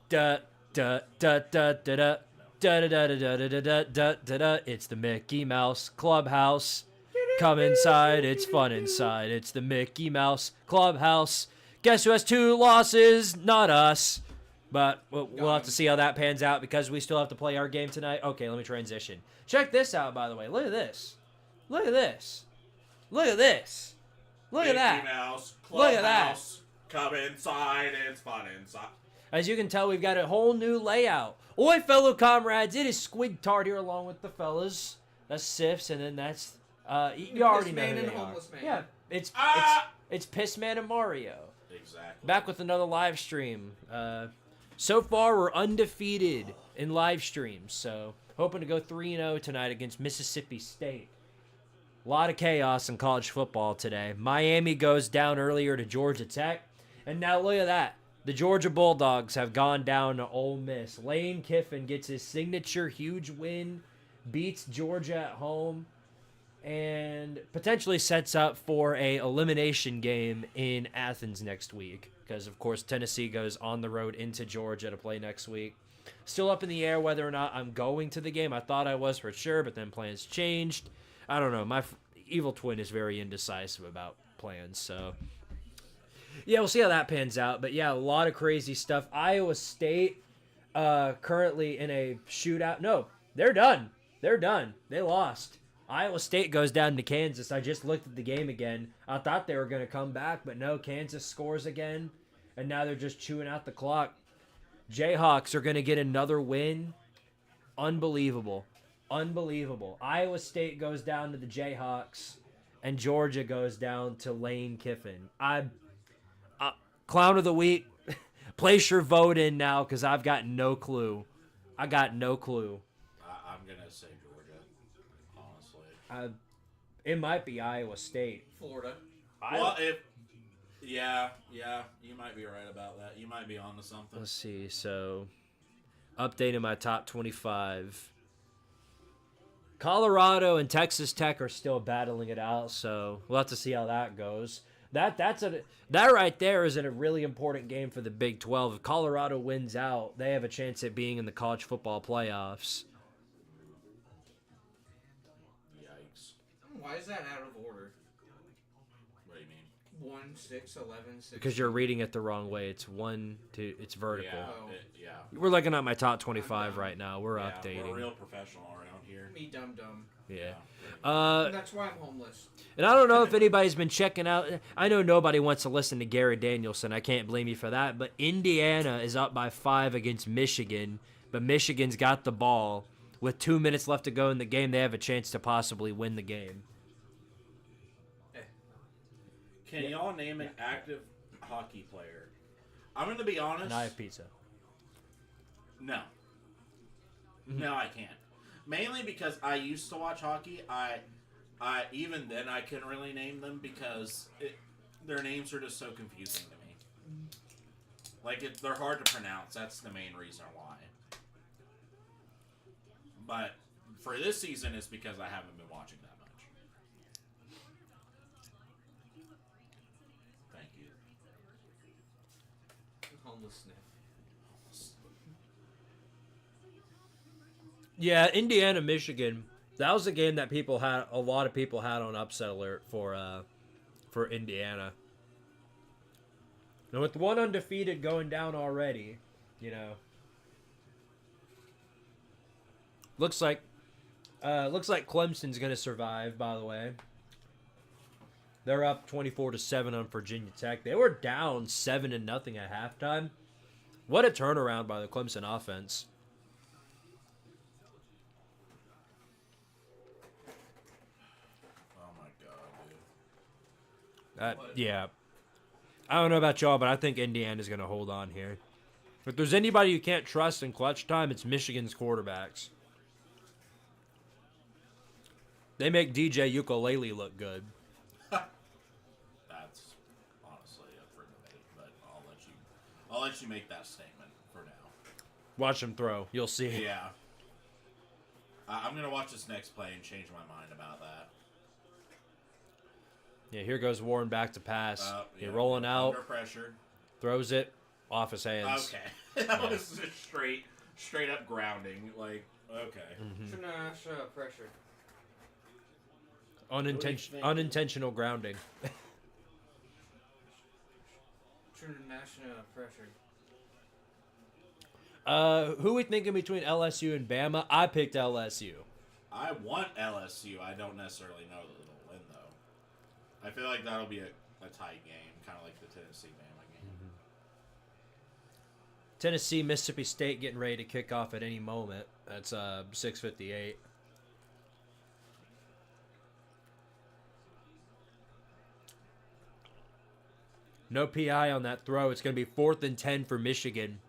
Da da da da da da. Da da da da da da da da da. It's the Mickey Mouse Clubhouse. Come inside, it's fun inside. It's the Mickey Mouse Clubhouse. Guess who has 2 losses? Not us. But we'll have to see how that pans out because we still have to play our game tonight. Okay, let me transition. Check this out, by the way. Look at this. Look at this. Look at this. Look at that. Mickey Mouse Look at that. Clubhouse. Come inside, it's fun inside. As you can tell, we've got a whole new layout. Oi, fellow comrades, it is Squidtard here along with the fellas. That's Sifs, and then that's, you already know who they are. Man. Yeah, it's Pissman and Mario. Exactly. Back with another live stream. So far, we're undefeated in live streams, so hoping to go 3-0 tonight against Mississippi State. A lot of chaos in college football today. Miami goes down earlier to Georgia Tech, and now look at that. The Georgia Bulldogs have gone down to Ole Miss. Lane Kiffin gets his signature huge win, beats Georgia at home, and potentially sets up for a elimination game in Athens next week. Because, of course, Tennessee goes on the road into Georgia to play next week. Still up in the air whether or not I'm going to the game. I thought I was for sure, but then plans changed. I don't know. My evil twin is very indecisive about plans, so... yeah, we'll see how that pans out. But, yeah, a lot of crazy stuff. Iowa State currently in a shootout. No, they're done. They're done. They lost. Iowa State goes down to Kansas. I just looked at the game again. I thought they were going to come back, but no, Kansas scores again. And now they're just chewing out the clock. Jayhawks are going to get another win. Unbelievable. Unbelievable. Iowa State goes down to the Jayhawks, and Georgia goes down to Lane Kiffin. Clown of the week. Place your vote in now because I've got no clue. I got no clue. I'm going to say Georgia, honestly. It might be Iowa State. Florida. Well, yeah, you might be right about that. You might be onto something. Let's see. So, updating my top 25. Colorado and Texas Tech are still battling it out, so we'll have to see how that goes. That right there is a really important game for the Big 12. If Colorado wins out, they have a chance at being in the college football playoffs. Yikes. Why is that out of order? What do you mean? 1, 6, 11, 6. Because you're reading it the wrong way. It's 1, 2, it's vertical. Yeah, Oh. yeah. We're looking at my top 25 right now. We're Yeah, updating. We're real professional around here. Me dumb. Yeah. And that's why I'm homeless. And I don't know if anybody's been checking out. I know nobody wants to listen to Gary Danielson. I can't blame you for that. But Indiana is up by 5 against Michigan. But Michigan's got the ball. With 2 minutes left to go in the game, they have a chance to possibly win the game. Can y'all name an active hockey player? I'm going to be honest. And I have pizza. No. No, I can't. Mainly because I used to watch hockey. I even then I couldn't really name them because their names are just so confusing to me. Like they're hard to pronounce. That's the main reason why. But for this season, it's because I haven't been watching that much. Thank you. Homeless sniff. Yeah, Indiana, Michigan. That was a game that a lot of people had on upset alert for Indiana. And with one undefeated going down already, looks like Clemson's gonna survive. By the way, they're up 24-7 on Virginia Tech. They were down 7-0 at halftime. What a turnaround by the Clemson offense. Yeah. I don't know about y'all, but I think Indiana's going to hold on here. If there's anybody you can't trust in clutch time, it's Michigan's quarterbacks. They make DJ Ukulele look good. That's honestly up for debate, but I'll let you make that statement for now. Watch him throw. You'll see. Yeah. I'm going to watch this next play and change my mind about that. Yeah, here goes Warren back to pass. Yeah, Rolling out. Under pressure. Throws it. off his hands. Okay. That was just straight up grounding. Like, okay. Pressure. Unintentional grounding. International pressure. Who we thinking between LSU and Bama? I picked LSU. I want LSU. I don't necessarily know that it'll win, though. I feel like that'll be a tight game, kind of like the Tennessee-Bama game. Mm-hmm. Tennessee, Mississippi State getting ready to kick off at any moment. That's 6:58. No PI on that throw. It's going to be 4th and 10 for Michigan.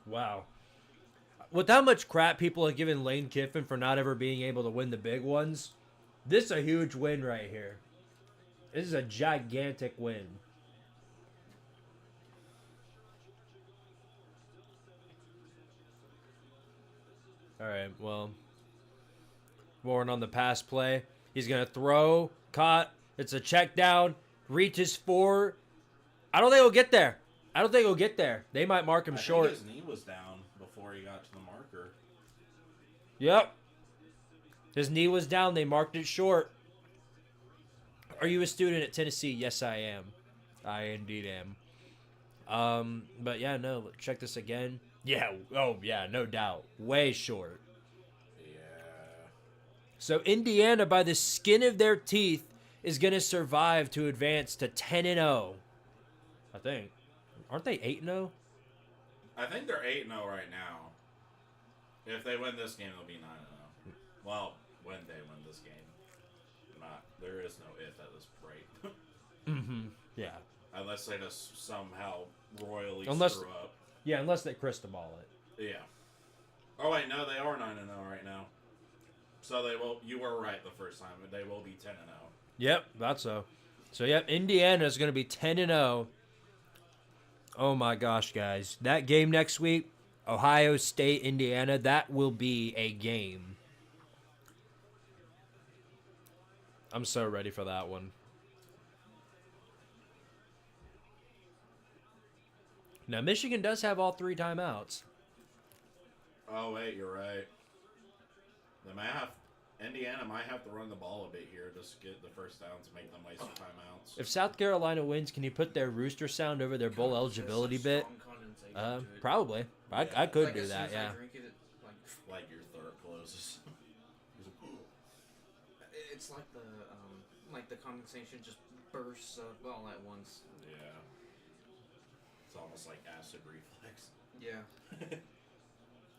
Wow. With how much crap people are giving Lane Kiffin for not ever being able to win the big ones, this is a huge win right here. This is a gigantic win. All right, well, Warren on the pass play. He's going to throw, caught. It's a check down, reaches for. I don't think he'll get there. They might mark him short. His knee was down before he got to the marker. Yep. His knee was down. They marked it short. Are you a student at Tennessee? Yes, I am. I indeed am. But yeah, no. Check this again. Yeah. Oh, yeah. No doubt. Way short. Yeah. So Indiana, by the skin of their teeth, is going to survive to advance to 10-0. I think. Aren't they 8-0? I think they're 8-0 right now. If they win this game, they'll be 9-0. Well, when they win this game. There is no if at this rate. Mm-hmm. Yeah. Unless they just somehow royally screw up. Yeah, unless they crystal it. Yeah. Oh, wait, no, they are 9-0 right now. So they will. You were right the first time. They will be 10-0. Yep, that's so. So, yep, Indiana is going to be 10-0. Oh, my gosh, guys. That game next week, Ohio State, Indiana, that will be a game. I'm so ready for that one. Now, Michigan does have all 3 timeouts. Oh, wait, you're right. Indiana might have to run the ball a bit here just to get the first down to make them waste their timeouts. If South Carolina wins, can you put their rooster sound over their bowl eligibility bit? Probably. Yeah. I could do that, yeah. Like your throat closes. It's like the condensation just bursts up all at once. Yeah. It's almost like acid reflux. Yeah.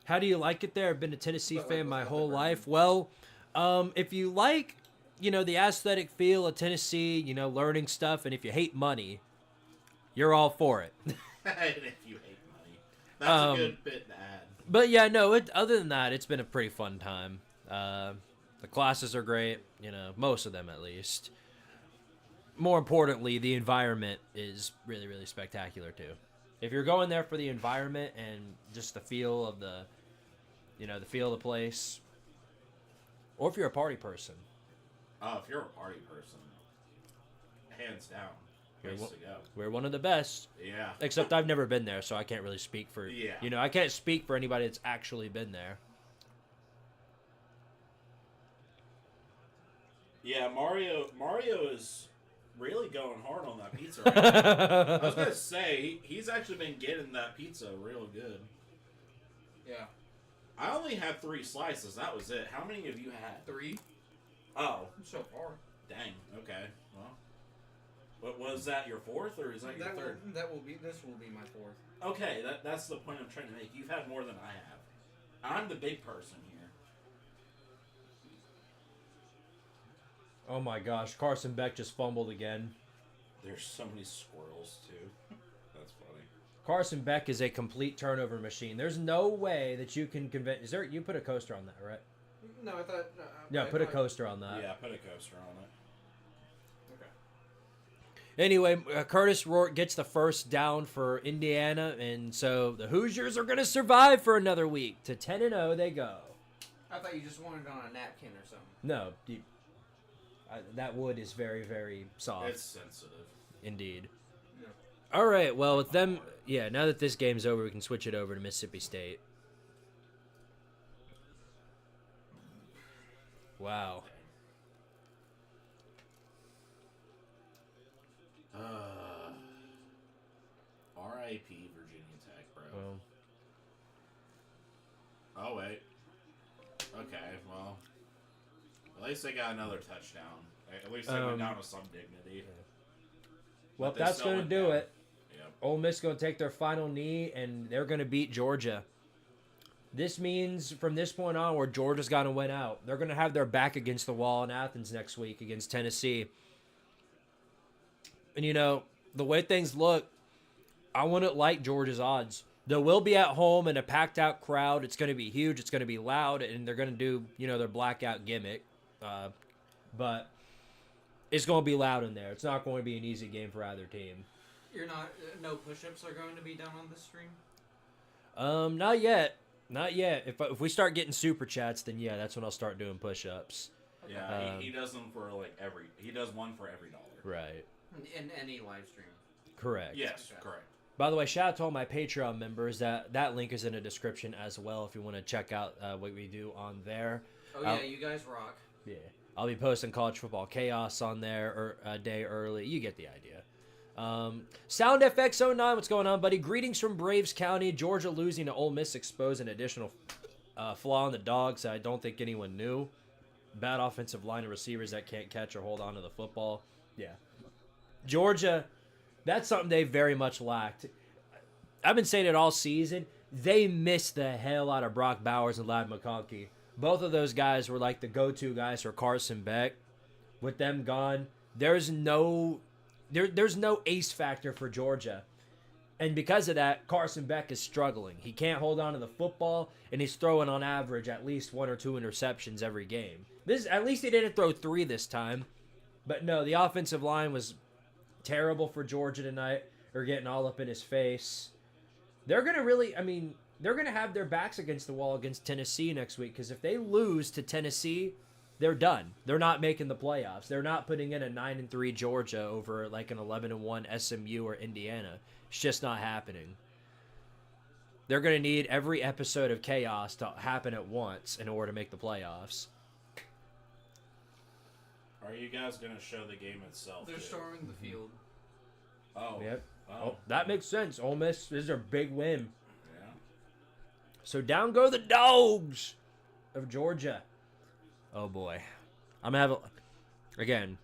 How do you like it there? I've been a Tennessee fan my whole the life. Well, if you like, the aesthetic feel of Tennessee, learning stuff, and if you hate money, you're all for it. And if you hate money. That's a good bit to add. But yeah, no, other than that, it's been a pretty fun time. The classes are great, most of them at least. More importantly, the environment is really, really spectacular too. If you're going there for the environment and just the feel of the feel of the place, or if you're a party person. Oh, if you're a party person, hands down, place to go. We're one of the best. Yeah. Except I've never been there, so I can't really speak for. Yeah. I can't speak for anybody that's actually been there. Yeah, Mario is really going hard on that pizza right now. I was gonna say he's actually been getting that pizza real good. Yeah. I only had 3 slices. That was it. How many have you had? 3. Oh, So far. dang. Okay. Well, but was that your 4th or is that your 3rd? This will be my 4th. Okay, that's the point I'm trying to make. You've had more than I have. I'm the big person here. Oh my gosh, Carson Beck just fumbled again. There's so many squirrels too. That's funny. Carson Beck is a complete turnover machine. There's no way that you can convince. You put a coaster on that, right? No, I thought. Yeah, put a coaster on that. Yeah, put a coaster on it. Okay. Anyway, Curtis Rourke gets the first down for Indiana, and so the Hoosiers are going to survive for another week. To 10-0 they go. I thought you just wanted it on a napkin or something. No, that wood is very, very soft. It's sensitive. Indeed. Yeah. All right, well, with them, yeah, now that this game's over, we can switch it over to Mississippi State. Wow. R.I.P. Virginia Tech, bro. Well, Oh, wait. Okay, well. At least they got another touchdown. At least they went down with some dignity. well, But they that's still going to went do down. it. Yep. Ole Miss going to take their final knee, and they're going to beat Georgia. This means from this point onward, Georgia's got to win out. They're going to have their back against the wall in Athens next week against Tennessee. And, the way things look, I wouldn't like Georgia's odds. They will be at home in a packed-out crowd. It's going to be huge. It's going to be loud, and they're going to do, their blackout gimmick. But it's going to be loud in there. It's not going to be an easy game for either team. You're not. No push-ups are going to be done on this stream. Not yet. Not yet. If we start getting super chats, then yeah, that's when I'll start doing push-ups. Yeah, he does them for he does one for every dollar. Right. In any live stream. Correct. Yes, Okay. correct. By the way, shout out to all my Patreon members. That link is in the description as well if you want to check out what we do on there. Oh yeah, you guys rock. Yeah. I'll be posting College Football Chaos on there a day early. You get the idea. Sound FX09, what's going on, buddy? Greetings from Braves County. Georgia losing to Ole Miss exposed an additional flaw in the dogs I don't think anyone knew. Bad offensive line of receivers that can't catch or hold on to the football. Yeah. Georgia, that's something they very much lacked. I've been saying it all season. They missed the hell out of Brock Bowers and Ladd McConkey. Both of those guys were like the go-to guys for Carson Beck. With them gone, there's no ace factor for Georgia. And because of that, Carson Beck is struggling. He can't hold on to the football, and he's throwing on average at least 1 or 2 interceptions every game. At least he didn't throw 3 this time. But no, the offensive line was terrible for Georgia tonight. They're getting all up in his face. They're going to have their backs against the wall against Tennessee next week, because if they lose to Tennessee, they're done. They're not making the playoffs. They're not putting in a 9-3 Georgia over like an 11-1 SMU or Indiana. It's just not happening. They're going to need every episode of Chaos to happen at once in order to make the playoffs. Are you guys going to show the game itself? They're storming the field. Oh. Yep. Oh. Oh, that makes sense. Ole Miss, this is their big win. Yeah. So down go the Dogs of Georgia. Oh boy, I'm gonna have again.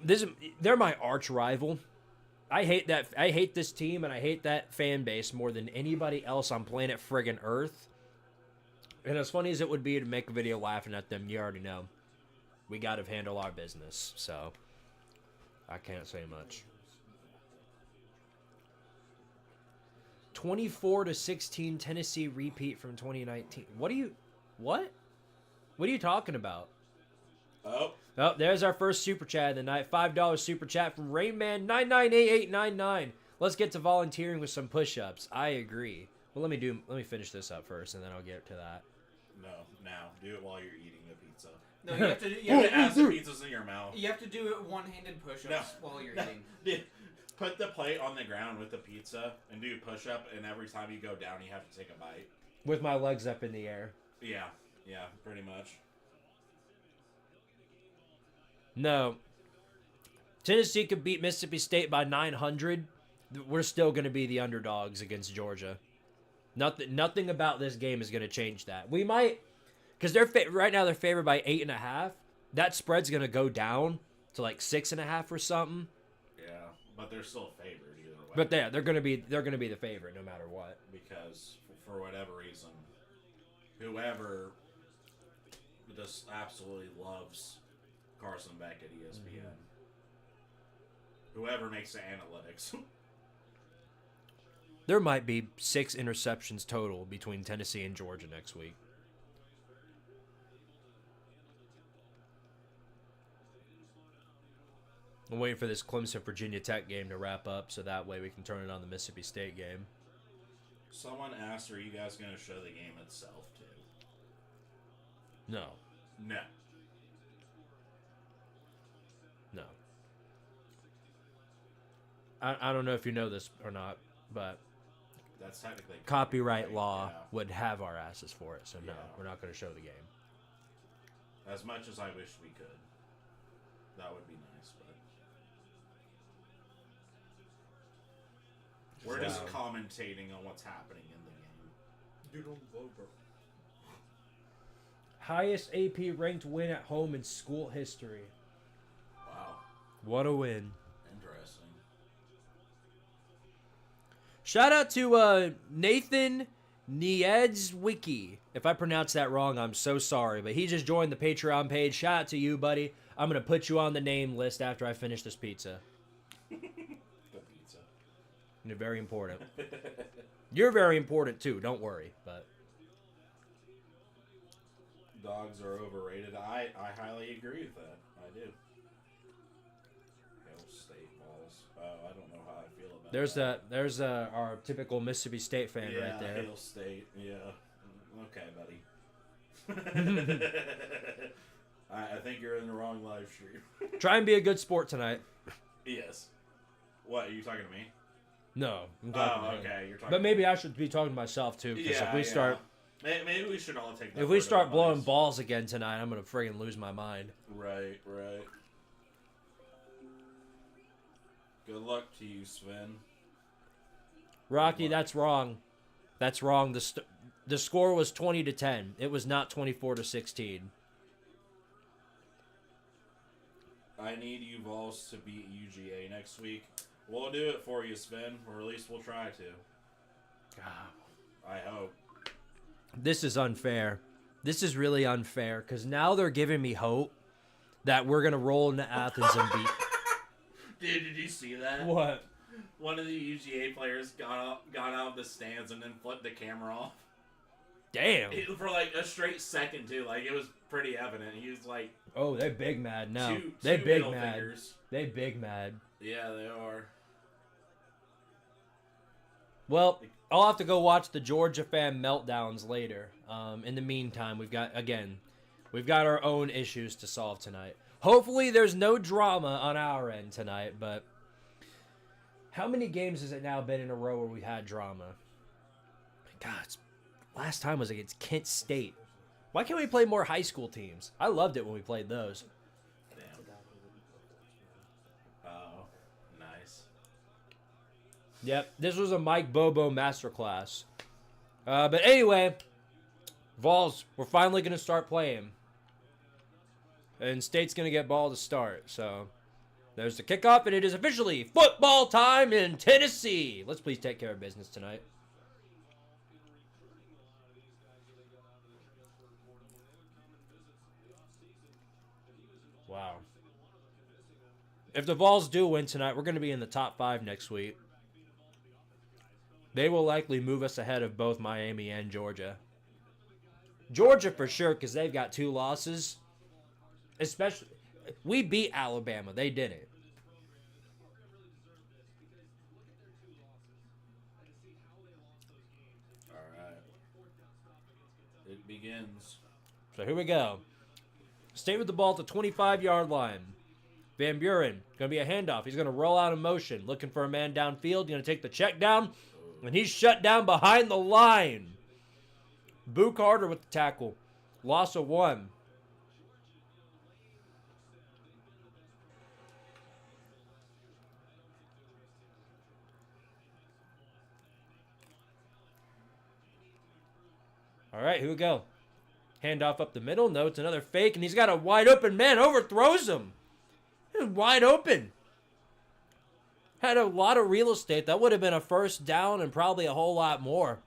They're my arch rival. I hate this team, and I hate that fan base more than anybody else on planet friggin' Earth. And as funny as it would be to make a video laughing at them, you already know we got to handle our business. So I can't say much. 24-16 Tennessee repeat from 2019. What? What are you talking about? Oh. Oh, there's our first super chat of the night. $5 super chat from Rainman998899. Let's get to volunteering with some push-ups. I agree. Well, let me finish this up first, and then I'll get to that. No, now. Do it while you're eating the pizza. No, you have to. You have to ask the pizzas in your mouth. You have to do it one-handed push-ups while you're eating. Dude, put the plate on the ground with the pizza and do push-up, and every time you go down, you have to take a bite. With my legs up in the air. Yeah, pretty much. No. Tennessee could beat Mississippi State by 900. We're still going to be the underdogs against Georgia. Nothing about this game is going to change that. We might, because right now they're favored by 8.5. That spread's going to go down to like 6.5 or something. Yeah, but they're still favored either way. But they're going to be the favorite no matter what. Because for whatever reason, whoever just absolutely loves Carson Beck at ESPN. Mm-hmm. Whoever makes the analytics. There might be 6 interceptions total between Tennessee and Georgia next week. I'm waiting for this Clemson-Virginia Tech game to wrap up so that way we can turn it on the Mississippi State game. Someone asked, are you guys going to show the game itself, too? No. No. No. I don't know if you know this or not, but That's technically copyright law yeah. would have our asses for it. So no, Yeah. we're not going to show the game. As much as I wish we could. That would be nice, but we're just commentating on what's happening in the game. You don't go, bro. Highest AP ranked win at home in school history. Wow. What a win. Interesting. Shout out to Nathan Niedzwicki. If I pronounced that wrong, I'm so sorry. But he just joined the Patreon page. Shout out to you, buddy. I'm going to put you on the name list after I finish this pizza. The pizza. You're very important. You're very important, too. Don't worry. But Dogs are overrated. I highly agree with that. I do. Hail State Vols. Oh, I don't know how I feel about there's our typical Mississippi State fan yeah, right there. Hail State. Yeah. Okay, buddy. I think you're in the wrong live stream. Try and be a good sport tonight. Yes. What, are you talking to me? No, I'm talking to him. Okay. You're talking But maybe I should be talking to myself too. Because if we start, maybe we should all take that. if we word start of blowing advice. balls again tonight, I'm gonna friggin' lose my mind. Right. Good luck to you, Sven. Rocky, that's wrong. That's wrong. The score was 20-10. It was not 24-16. I need you Vols to beat UGA next week. We'll do it for you, Sven, or at least we'll try to. I hope. This is unfair. This is really unfair because now they're giving me hope that we're gonna roll into Athens and beat. Dude, did you see that? What? One of the UGA players got out of the stands and then flipped the camera off. Damn. For like a straight second, too. Like, it was pretty evident. He was like... Oh, they're big mad now. They They big mad. fingers. They big mad. Yeah, they are. Well, I'll have to go watch the Georgia fan meltdowns later. In the meantime, we've got our own issues to solve tonight. Hopefully, there's no drama on our end tonight, but how many games has it now been in a row where we had drama? God, last time was against Kent State. Why can't we play more high school teams? I loved it when we played those. Damn. Oh, nice. Yep, this was a Mike Bobo masterclass. But anyway, Vols, we're finally going to start playing. And State's going to get ball to start. So there's the kickoff, and it is officially football time in Tennessee. Let's please take care of business tonight. Wow. If the Vols do win tonight, we're going to be in the top 5 next week. They will likely move us ahead of both Miami and Georgia. Georgia for sure, because they've got 2 losses. Especially, we beat Alabama. They didn't. All right. It begins. So here we go. Stay with the ball at the 25-yard line. Van Buren, going to be a handoff. He's going to roll out in motion, looking for a man downfield. Going to take the check down, and he's shut down behind the line. Boo Carter with the tackle. Loss of 1. All right, here we go. Handoff up the middle. No, it's another fake, and he's got a wide open man. Overthrows him. He was wide open. Had a lot of real estate. That would have been a first down and probably a whole lot more.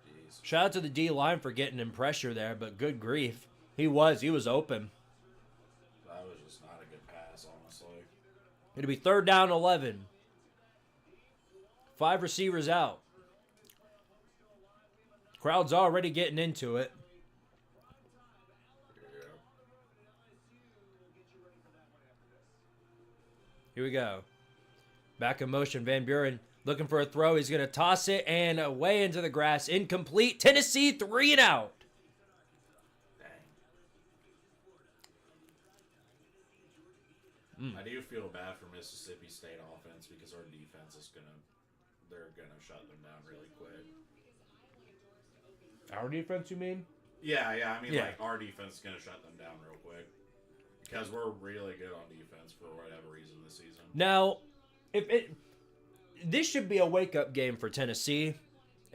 Jeez. Shout out to the D-line for getting in pressure there, but good grief. He was open. That was just not a good pass, honestly. It'll be 3rd down 11. 5 receivers out. Crowd's already getting into it. Yeah. Here we go. Back in motion, Van Buren Looking for a throw. He's going to toss it and away into the grass. Incomplete. Tennessee 3 and out. I do feel bad for Mississippi State offense because our defense is they're gonna shut them down really quick. Our defense, you mean? Yeah. I mean, Yeah. like, our defense is gonna shut them down real quick because we're really good on defense for whatever reason this season. Now, this should be a wake-up game for Tennessee,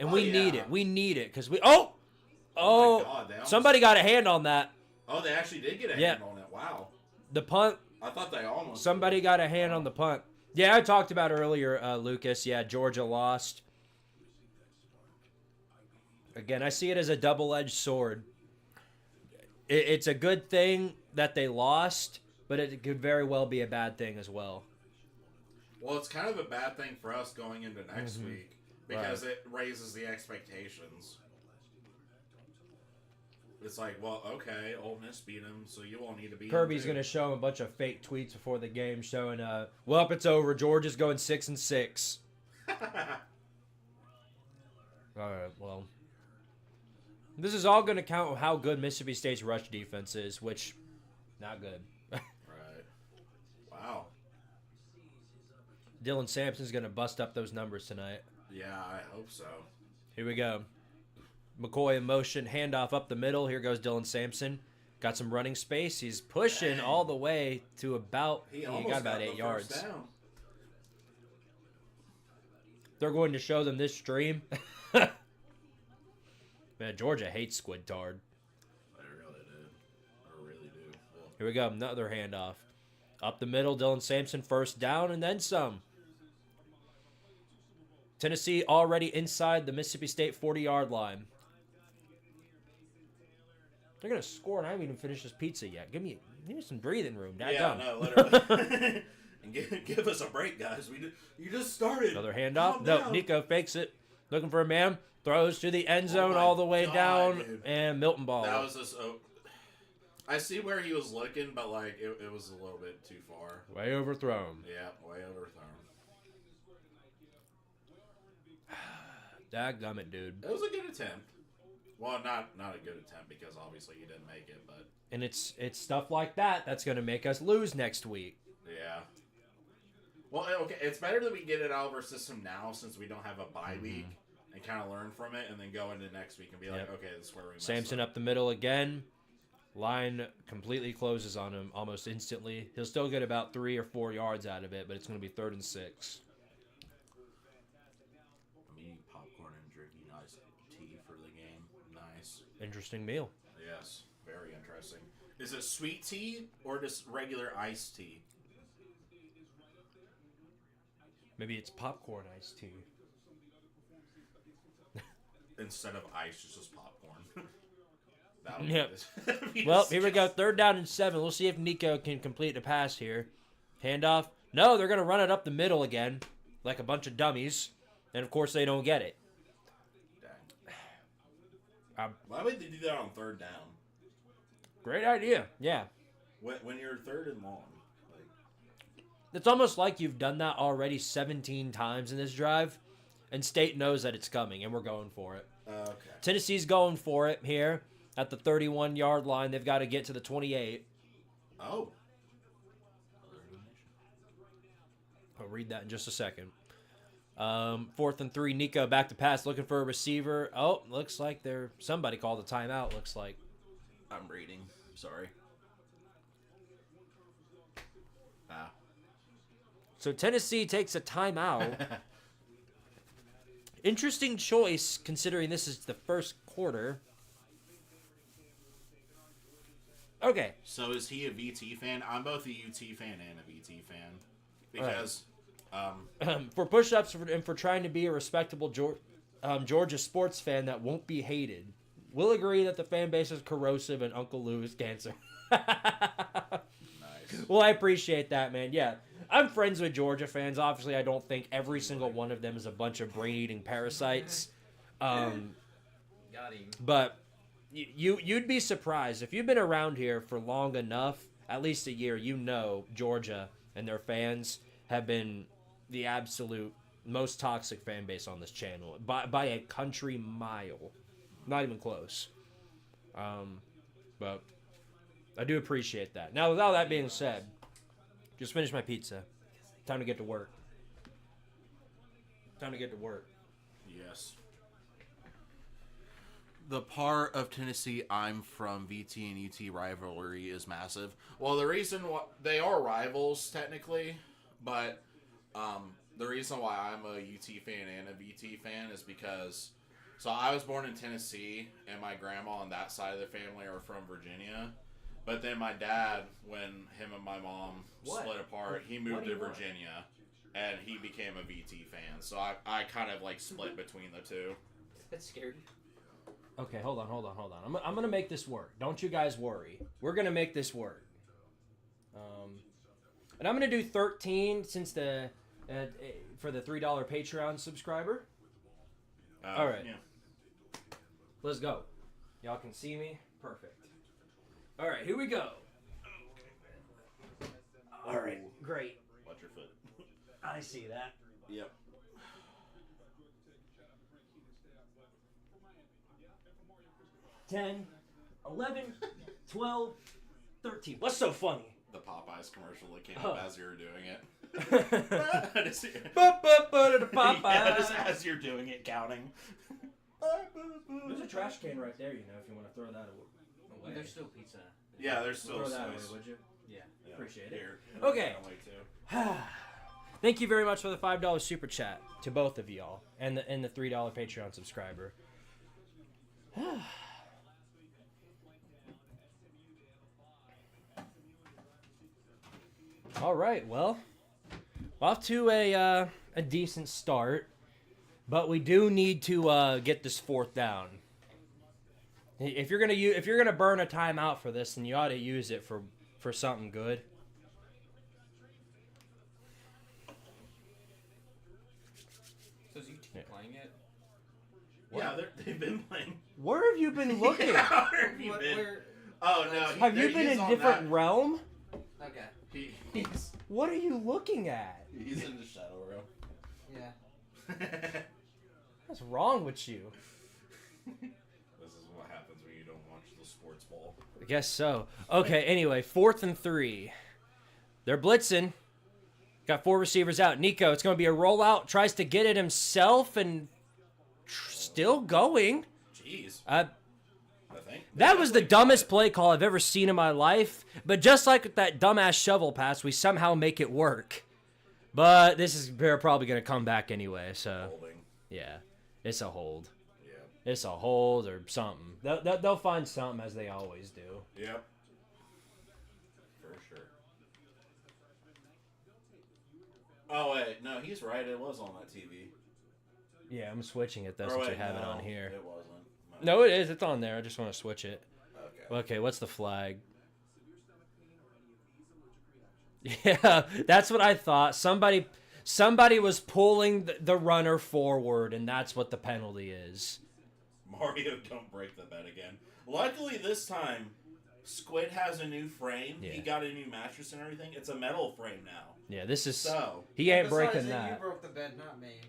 and we need it. We need it because we. Oh, my God, somebody got a hand on that. Oh, they actually did get a hand on it. Wow. The punt. I thought they almost. Somebody got a hand on the punt. Yeah, I talked about earlier, Lucas. Yeah, Georgia lost. Again, I see it as a double-edged sword. It's a good thing that they lost, but it could very well be a bad thing as well. Well, it's kind of a bad thing for us going into next week because it raises the expectations. It's like, well, okay, Ole Miss beat him, so you won't need to beat Kirby's him. going to show him a bunch of fake tweets before the game showing, well, it's over. Georgia's going 6-6. All right, well. This is all going to count on how good Mississippi State's rush defense is, which, not good. Right. Wow. Dylan Sampson's going to bust up those numbers tonight. Yeah, I hope so. Here we go. McCoy in motion, handoff up the middle. Here goes Dylan Sampson. Got some running space. He's pushing all the way to about, he got about 8 yards. Down. They're going to show them this stream. Man, Georgia hates Squidtard. I really do. I really do. Well, Here we go. Another handoff. Up the middle, Dylan Sampson first down and then some. Tennessee already inside the Mississippi State 40-yard line. They're going to score, and I haven't even finished this pizza yet. Give me some breathing room. no, literally. And give us a break, guys. You just started. Another handoff. No, Nico fakes it. Looking for a man. Throws to the end zone all the way down. Dude. And Milton ball. That was just... I see where he was looking, but, like, it was a little bit too far. Way overthrown. Yeah, way overthrown. Dadgummit, dude. It was a good attempt. Well, not a good attempt because obviously he didn't make it, but... And it's stuff like that that's going to make us lose next week. Yeah. Well, okay, it's better that we get it out of our system now since we don't have a bye week and kind of learn from it and then go into next week and be like, okay, this is where we messed Samson up the middle again. Line completely closes on him almost instantly. He'll still get about 3 or 4 yards out of it, but it's going to be 3rd and 6. I'm eating popcorn and drinking iced tea for the game. Nice. Interesting meal. Yes, very interesting. Is it sweet tea or just regular iced tea? Maybe it's popcorn iced tea. Instead of ice, it's just popcorn. Yep. Well, here we go. 3rd down and 7. We'll see if Nico can complete the pass here. Handoff. No, they're going to run it up the middle again like a bunch of dummies. And, of course, they don't get it. Dang. Why would they do that on 3rd down? Great idea. Yeah. When you're 3rd and long. It's almost like you've done that already 17 times in this drive, and State knows that it's coming, and we're going for it. Okay. Tennessee's going for it here at the 31-yard line. They've got to get to the 28. Oh. I'll read that in just a second. 4th and 3, Nico back to pass, looking for a receiver. Oh, looks like somebody called a timeout, looks like. I'm reading. Sorry. Ah. So Tennessee takes a timeout. Interesting choice, considering this is the first quarter. Okay. So is he a VT fan? I'm both a UT fan and a VT fan. Because... for push-ups and for trying to be a respectable Georgia sports fan that won't be hated. We'll agree that the fan base is corrosive and Uncle Lou is cancer. Nice. Well, I appreciate that, man. Yeah. I'm friends with Georgia fans. Obviously, I don't think every single one of them is a bunch of brain-eating parasites. Got him. But you'd be surprised. If you've been around here for long enough, at least a year, you know Georgia and their fans have been the absolute most toxic fan base on this channel by a country mile. Not even close. But I do appreciate that. Now, with all that being said, just finished my pizza. Time to get to work. Yes. The part of Tennessee I'm from, VT and UT rivalry is massive. Well, the reason why they are rivals technically, but the reason why I'm a UT fan and a VT fan is because I was born in Tennessee, and my grandma on that side of the family are from Virginia. But then my dad, when him and my mom split apart, he moved to Virginia, and he became a VT fan. So I kind of like split between the two. That's scary. Okay, hold on. I'm going to make this work. Don't you guys worry. We're going to make this work. And I'm going to do 13 since for the $3 Patreon subscriber. All right. Yeah. Let's go. Y'all can see me? Perfect. All right, here we go. All right, great. Watch your foot. I see that. Yep. $10, $11, $12, $13. What's so funny? The Popeyes commercial that came Oh. up as you were doing it. Just as you're doing it, counting. There's a trash can right there, if you want to throw that away. There's still pizza. Yeah, there's still Throw that away, slice. would you? Yeah, appreciate it. Here. Okay. I'll wait too. Thank you very much for the $5 super chat to both of y'all and the $3 Patreon subscriber. All right, well, off to a decent start, but we do need to get this fourth down. If you're gonna burn a timeout for this, then you ought to use it for something good. So is you playing it? Yeah, they've been playing. Where have you been looking? Yeah, where have you been? Oh no! Have you been in a different realm? Okay. What are you looking at? He's in the shadow room. Yeah. What's wrong with you? This is what happens when you don't watch the sports ball. I guess so. Okay, anyway, 4th and 3. They're blitzing. Got 4 receivers out. Nico, it's going to be a rollout. Tries to get it himself and still going. Jeez. I think That was the dumbest play call I've ever seen in my life. But just like that dumbass shovel pass, we somehow make it work. But they're probably going to come back anyway, so holding. yeah, it's a hold. Yeah. It's a hold or something. They'll find something, as they always do. Yep. For sure. Oh wait, no, he's right. It was on that TV. Yeah, I'm switching it though Or since wait, we have it no, on here. It wasn't. No, it is. It's on there. I just want to switch it. Okay. Okay, what's the flag? Yeah, that's what I thought. Somebody was pulling the runner forward, and that's what the penalty is. Mario, don't break the bet again. Luckily, this time, Squid has a new frame. Yeah. He got a new mattress and everything. It's a metal frame now. Yeah, this is. So, He ain't Besides breaking that. You that. broke the bed, not me.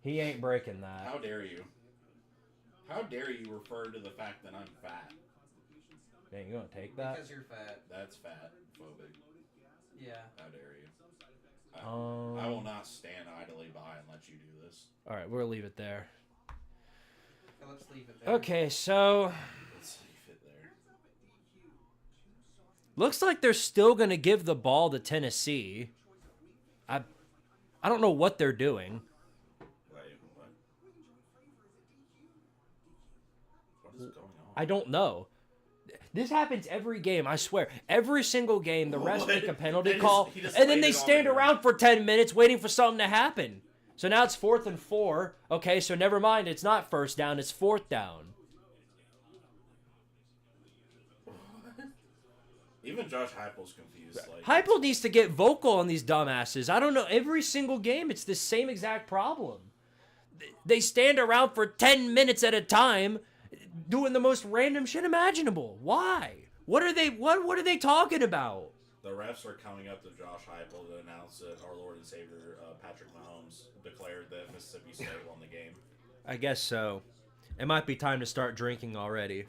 He ain't breaking that. how dare you? How dare you refer to the fact that I'm fat? Dang, you gonna take that? Because you're fat. That's fat phobic. Yeah. How dare you? I will not stand idly by and let you do this. All right, we'll leave it there. Let's leave it there. Okay, so Let's leave it there. looks like they're still gonna give the ball to Tennessee. I don't know what they're doing. Wait, what? What is going on? I don't know. This happens every game, I swear. Every single game, the refs What? make a penalty They call, just and then laid they it on stand the ground. around for 10 minutes waiting for something to happen. So now it's 4th and 4. Okay, so never mind. It's not first down. It's 4th down. Even Josh Heupel's confused. Like, Heupel needs to get vocal on these dumbasses. I don't know. Every single game, it's the same exact problem. They stand around for 10 minutes at a time doing the most random shit imaginable. Why? What are they talking about? The refs are coming up to Josh Heupel to announce that our Lord and Savior Patrick Mahomes declared that Mississippi State won the game. I guess so. It might be time to start drinking already.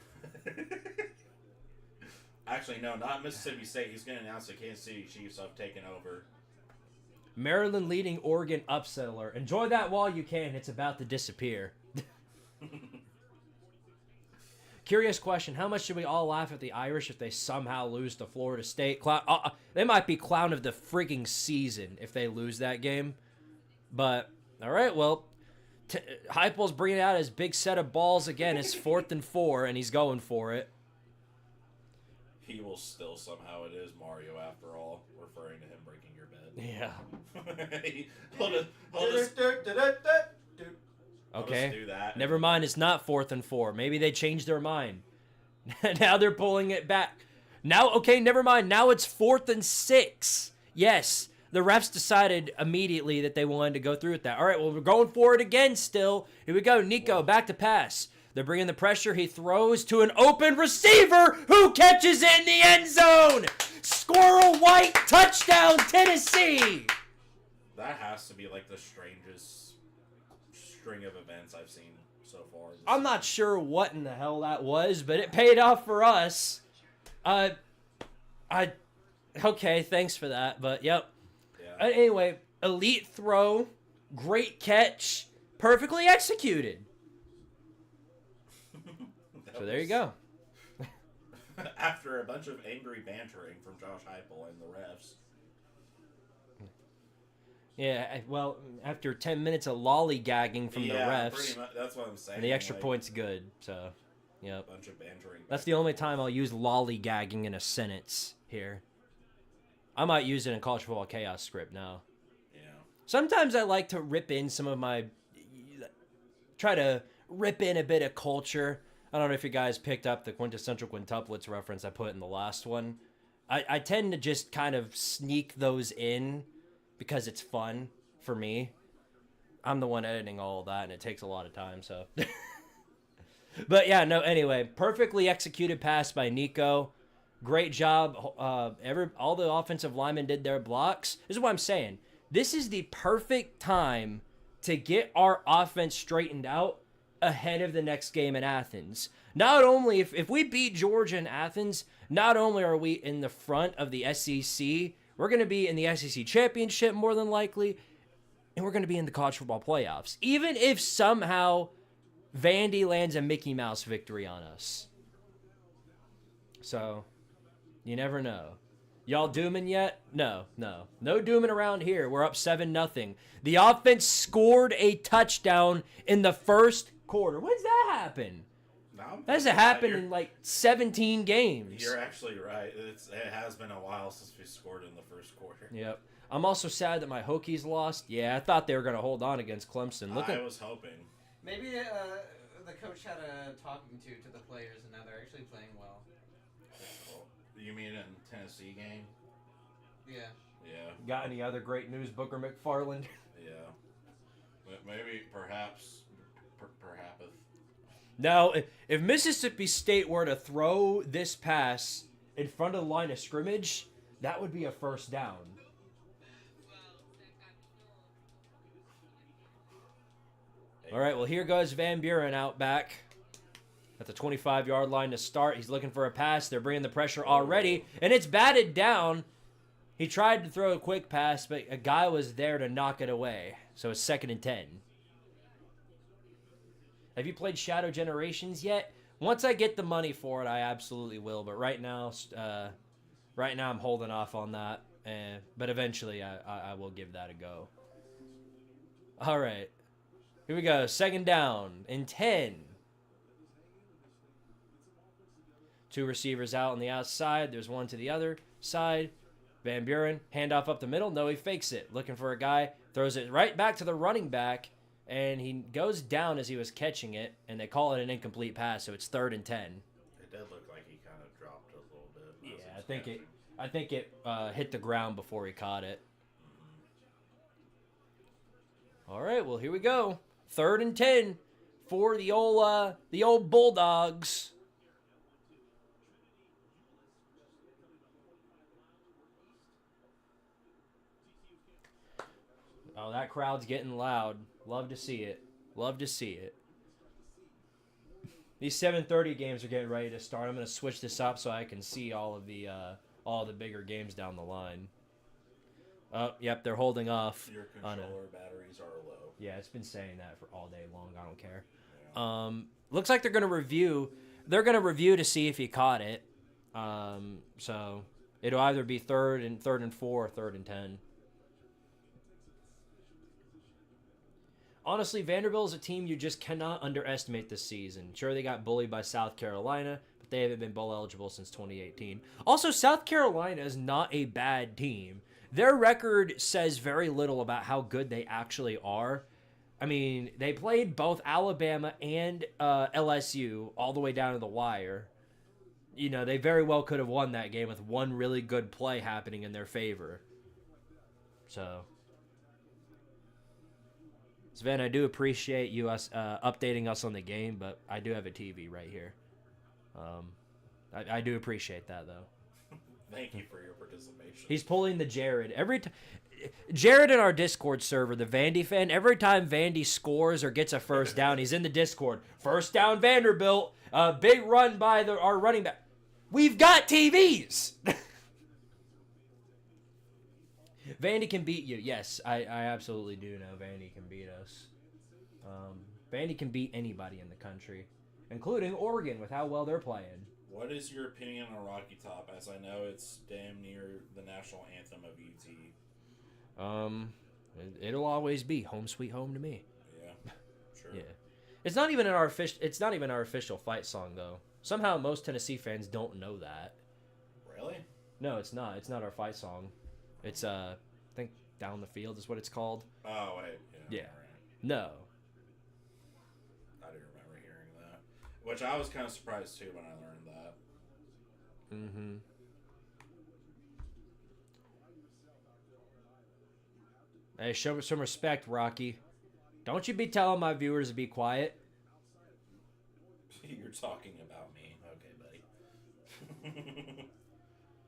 Actually, no, not Mississippi State. He's going to announce the Kansas City Chiefs have taken over. Maryland leading Oregon upset alert. Enjoy that while you can. It's about to disappear. Curious question. How much should we all laugh at the Irish if they somehow lose to Florida State? They might be clown of the freaking season if they lose that game. But, all right, well, Heupel's bringing out his big set of balls again. It's 4th and 4, and he's going for it. He will still somehow, it is Mario after all, referring to him breaking your bed. Yeah. He'll just Okay. do that. Never mind, it's not 4th and 4. Maybe they changed their mind. Now they're pulling it back. Now, okay, never mind. Now it's 4th and 6. Yes, the refs decided immediately that they wanted to go through with that. All right, well, we're going for it again still. Here we go. Nico, back to pass. They're bringing the pressure. He throws to an open receiver who catches it in the end zone. Squirrel White, touchdown, Tennessee. That has to be like the strangest string of events I've seen so far. I'm not sure what in the hell that was, but it paid off for us. Okay, thanks for that, but yep. Yeah. Anyway, elite throw, great catch, perfectly executed. So there you go. After a bunch of angry bantering from Josh Heupel and the refs. Yeah, well, after 10 minutes of lollygagging from the refs, pretty much, that's what I'm saying. and the extra point's good, so, yep. A bunch of bantering. That's the only time I'll use lollygagging in a sentence here. I might use it in College Football Chaos script now. Yeah. Sometimes I like to rip in some of my... Try to rip in a bit of culture. I don't know if you guys picked up the quintessential quintuplets reference I put in the last one. I tend to just kind of sneak those in because it's fun for me. I'm the one editing all of that, and it takes a lot of time, so... But yeah, no, anyway, perfectly executed pass by Nico. Great job. All the offensive linemen did their blocks. This is what I'm saying. This is the perfect time to get our offense straightened out ahead of the next game in Athens. Not only, if we beat Georgia in Athens, not only are we in the front of the SEC, we're going to be in the SEC championship more than likely, and we're going to be in the college football playoffs. Even if somehow Vandy lands a Mickey Mouse victory on us. So, you never know. Y'all dooming yet? No. No dooming around here. We're up 7-0. The offense scored a touchdown in the first quarter. When does that happen? That hasn't happened in like 17 games. You're actually right. It has been a while since we scored in the first quarter. Yep. I'm also sad that my Hokies lost. Yeah, I thought they were going to hold on against Clemson. I was hoping. Maybe the coach had a talking to the players, and now they're actually playing well. You mean in Tennessee game? Yeah. Yeah. Got any other great news, Booker McFarland? Yeah. Maybe, perhaps. Now, if Mississippi State were to throw this pass in front of the line of scrimmage, that would be a first down. All right, well, here goes Van Buren out back at the 25-yard line to start. He's looking for a pass. They're bringing the pressure already, and it's batted down. He tried to throw a quick pass, but a guy was there to knock it away. So it's 2nd and 10. Have you played Shadow Generations yet? Once I get the money for it, I absolutely will. But right now I'm holding off on that. But eventually, I will give that a go. All right. Here we go. 2nd down and 10. 2 receivers out on the outside. There's one to the other side. Van Buren, handoff up the middle. No, he fakes it. Looking for a guy. Throws it right back to the running back. And he goes down as he was catching it. And they call it an incomplete pass. So it's 3rd and 10. It did look like he kind of dropped a little bit. Yeah, I think it hit the ground before he caught it. All right, well, here we go. 3rd and 10 for the old Bulldogs. Oh, that crowd's getting loud. Love to see it. Love to see it. These 7:30 games are getting ready to start. I'm going to switch this up so I can see all the bigger games down the line. Oh, yep, they're holding off. Your controller batteries are low. Yeah, it's been saying that for all day long. I don't care. Yeah. Looks like they're going to review. They're going to review to see if you caught it. So it'll either be third and 4 or 3rd and 10. Honestly, Vanderbilt is a team you just cannot underestimate this season. Sure, they got bullied by South Carolina, but they haven't been bowl eligible since 2018. Also, South Carolina is not a bad team. Their record says very little about how good they actually are. I mean, they played both Alabama and LSU all the way down to the wire. You know, they very well could have won that game with one really good play happening in their favor. So, Sven, I do appreciate you updating us on the game, but I do have a TV right here. I do appreciate that, though. Thank you for your participation. He's pulling the Jared. Jared in our Discord server, the Vandy fan, every time Vandy scores or gets a first down, he's in the Discord. First down Vanderbilt. Big run by our running back. We've got TVs! Vandy can beat you. Yes, I absolutely do know Vandy can beat us. Vandy can beat anybody in the country, including Oregon with how well they're playing. What is your opinion on Rocky Top, as I know it's damn near the national anthem of UT? It'll always be home sweet home to me. Yeah, sure. Yeah, it's not even our official fight song though. Somehow most Tennessee fans don't know that. Really? No, it's not. It's not our fight song. It's I think Down the Field is what it's called. Oh wait. Yeah. Yeah. No. I do remember hearing that, which I was kind of surprised too when I learned that. Mm-hmm. Hey, show me some respect, Rocky. Don't you be telling my viewers to be quiet. You're talking about me. Okay, buddy.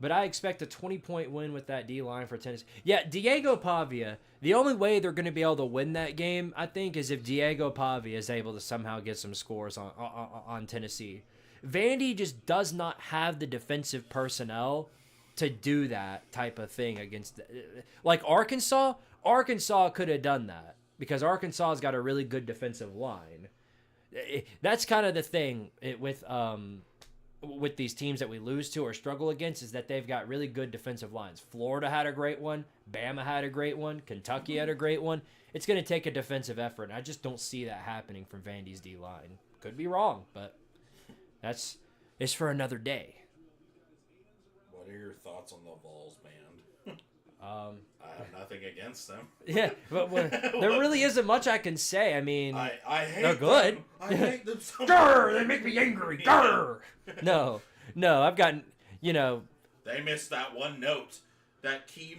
But I expect a 20-point win with that D-line for Tennessee. Yeah, Diego Pavia, the only way they're going to be able to win that game, I think, is if Diego Pavia is able to somehow get some scores on Tennessee. Vandy just does not have the defensive personnel to do that type of thing against... Like Arkansas could have done that because Arkansas's got a really good defensive line. That's kind of the thing with these teams that we lose to or struggle against is that they've got really good defensive lines. Florida had a great one. Bama had a great one. Kentucky had a great one. It's going to take a defensive effort, and I just don't see that happening from Vandy's D-line. Could be wrong, but it's for another day. What are your thoughts on the Vols band? I have nothing against them. Yeah, but there really isn't much I can say. I mean, I hate they're good. Them. I hate them so much. Grr, they make me angry. Grr. No, I've gotten, They missed that one note. That key,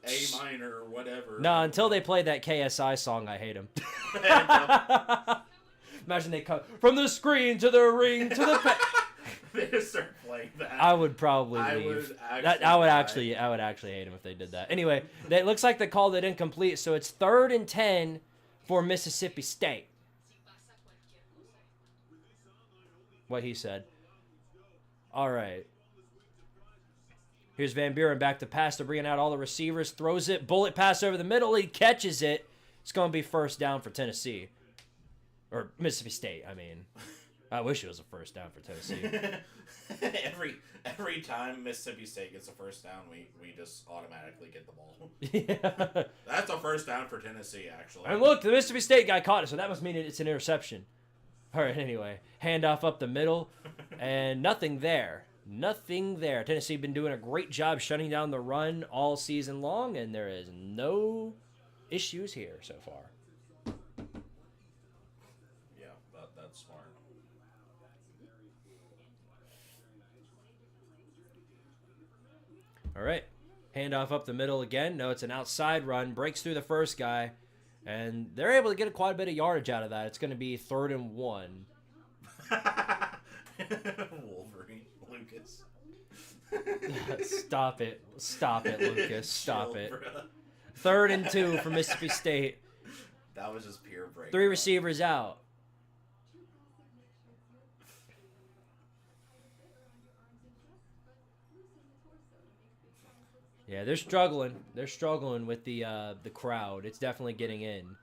A minor or whatever. No, until they play that KSI song, I hate them. Imagine they come from the screen to the ring to the They just start playing that. I would probably leave. I would actually hate them if they did that. Anyway, it looks like they called it incomplete, so it's 3rd and 10 for Mississippi State. What he said. All right. Here's Van Buren back to pass. They're bringing out all the receivers. Throws it. Bullet pass over the middle. He catches it. It's going to be first down for Tennessee. Or Mississippi State, I mean. I wish it was a first down for Tennessee. every time Mississippi State gets a first down, we just automatically get the ball. Yeah. That's a first down for Tennessee, actually. And look, the Mississippi State guy caught it, so that must mean it's an interception. All right, anyway. Handoff up the middle, and nothing there. Nothing there. Tennessee been doing a great job shutting down the run all season long, and there is no issues here so far. Yeah, that's smart. All right. Handoff up the middle again. No, it's an outside run. Breaks through the first guy. And they're able to get quite a bit of yardage out of that. It's going to be 3rd and 1. Wolverine, Lucas. Stop it. Stop it, Lucas. Stop Chill, it. 3rd and 2 for Mississippi State. That was just pure break. 3 receivers out. Yeah, they're struggling. They're struggling with the crowd. It's definitely getting in.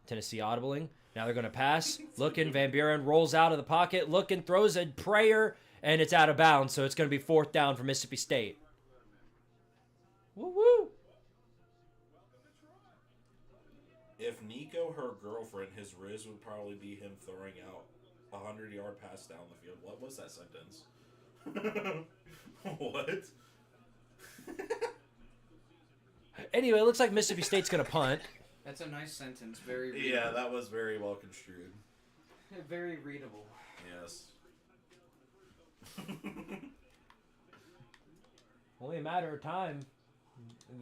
Tennessee audibling. Now they're going to pass. Looking. Van Buren rolls out of the pocket. Looking. Throws a prayer. And it's out of bounds. So it's going to be 4th down for Mississippi State. Woo-woo. If Nico, her girlfriend, his riz would probably be him throwing out a 100-yard pass down the field. What was that sentence? What? Anyway, it looks like Mississippi State's going to punt. That's a nice sentence. Very readable. Yeah, that was very well construed. Very readable. Yes. Only a matter of time.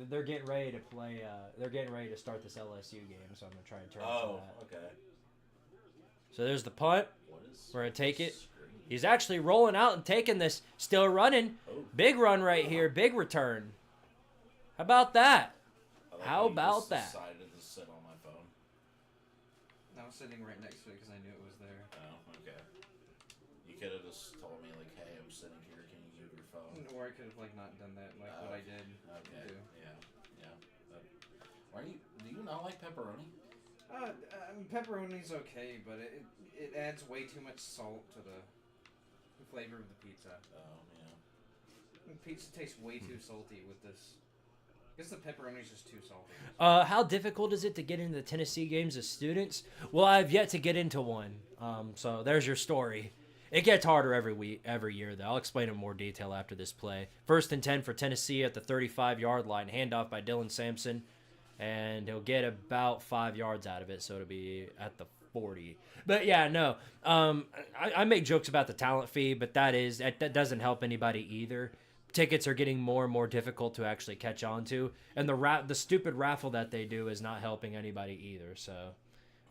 They're getting ready to play. They're getting ready to start this LSU game, so I'm going to try and turn to that. Okay. So there's the punt. We're going to take it. Screen? He's actually rolling out and taking this. Still running. Oh. Big run right here. Big return. How about that? How about that? Decided to sit on my phone. I was sitting right next to it because I knew it was there. Oh, okay. You could have just told me, like, hey, I'm sitting here. Can you move your phone? Or I could have like not done that, like what I did. Okay. Do. Yeah. Why do you not like pepperoni? Pepperoni's okay, but it adds way too much salt to the flavor of the pizza. Oh, yeah. Pizza tastes way too salty with this. I guess the pepperoni's just too salty. How difficult is it to get into the Tennessee games as students? Well, I've yet to get into one. So there's your story. It gets harder every year, though. I'll explain in more detail after this play. 1st and 10 for Tennessee at the 35-yard line. Handoff by Dylan Samson. And he'll get about 5 yards out of it, so it'll be at the 40. But, yeah, no. I make jokes about the talent fee, but that doesn't help anybody either. Tickets are getting more and more difficult to actually catch on to. And the stupid raffle that they do is not helping anybody either, so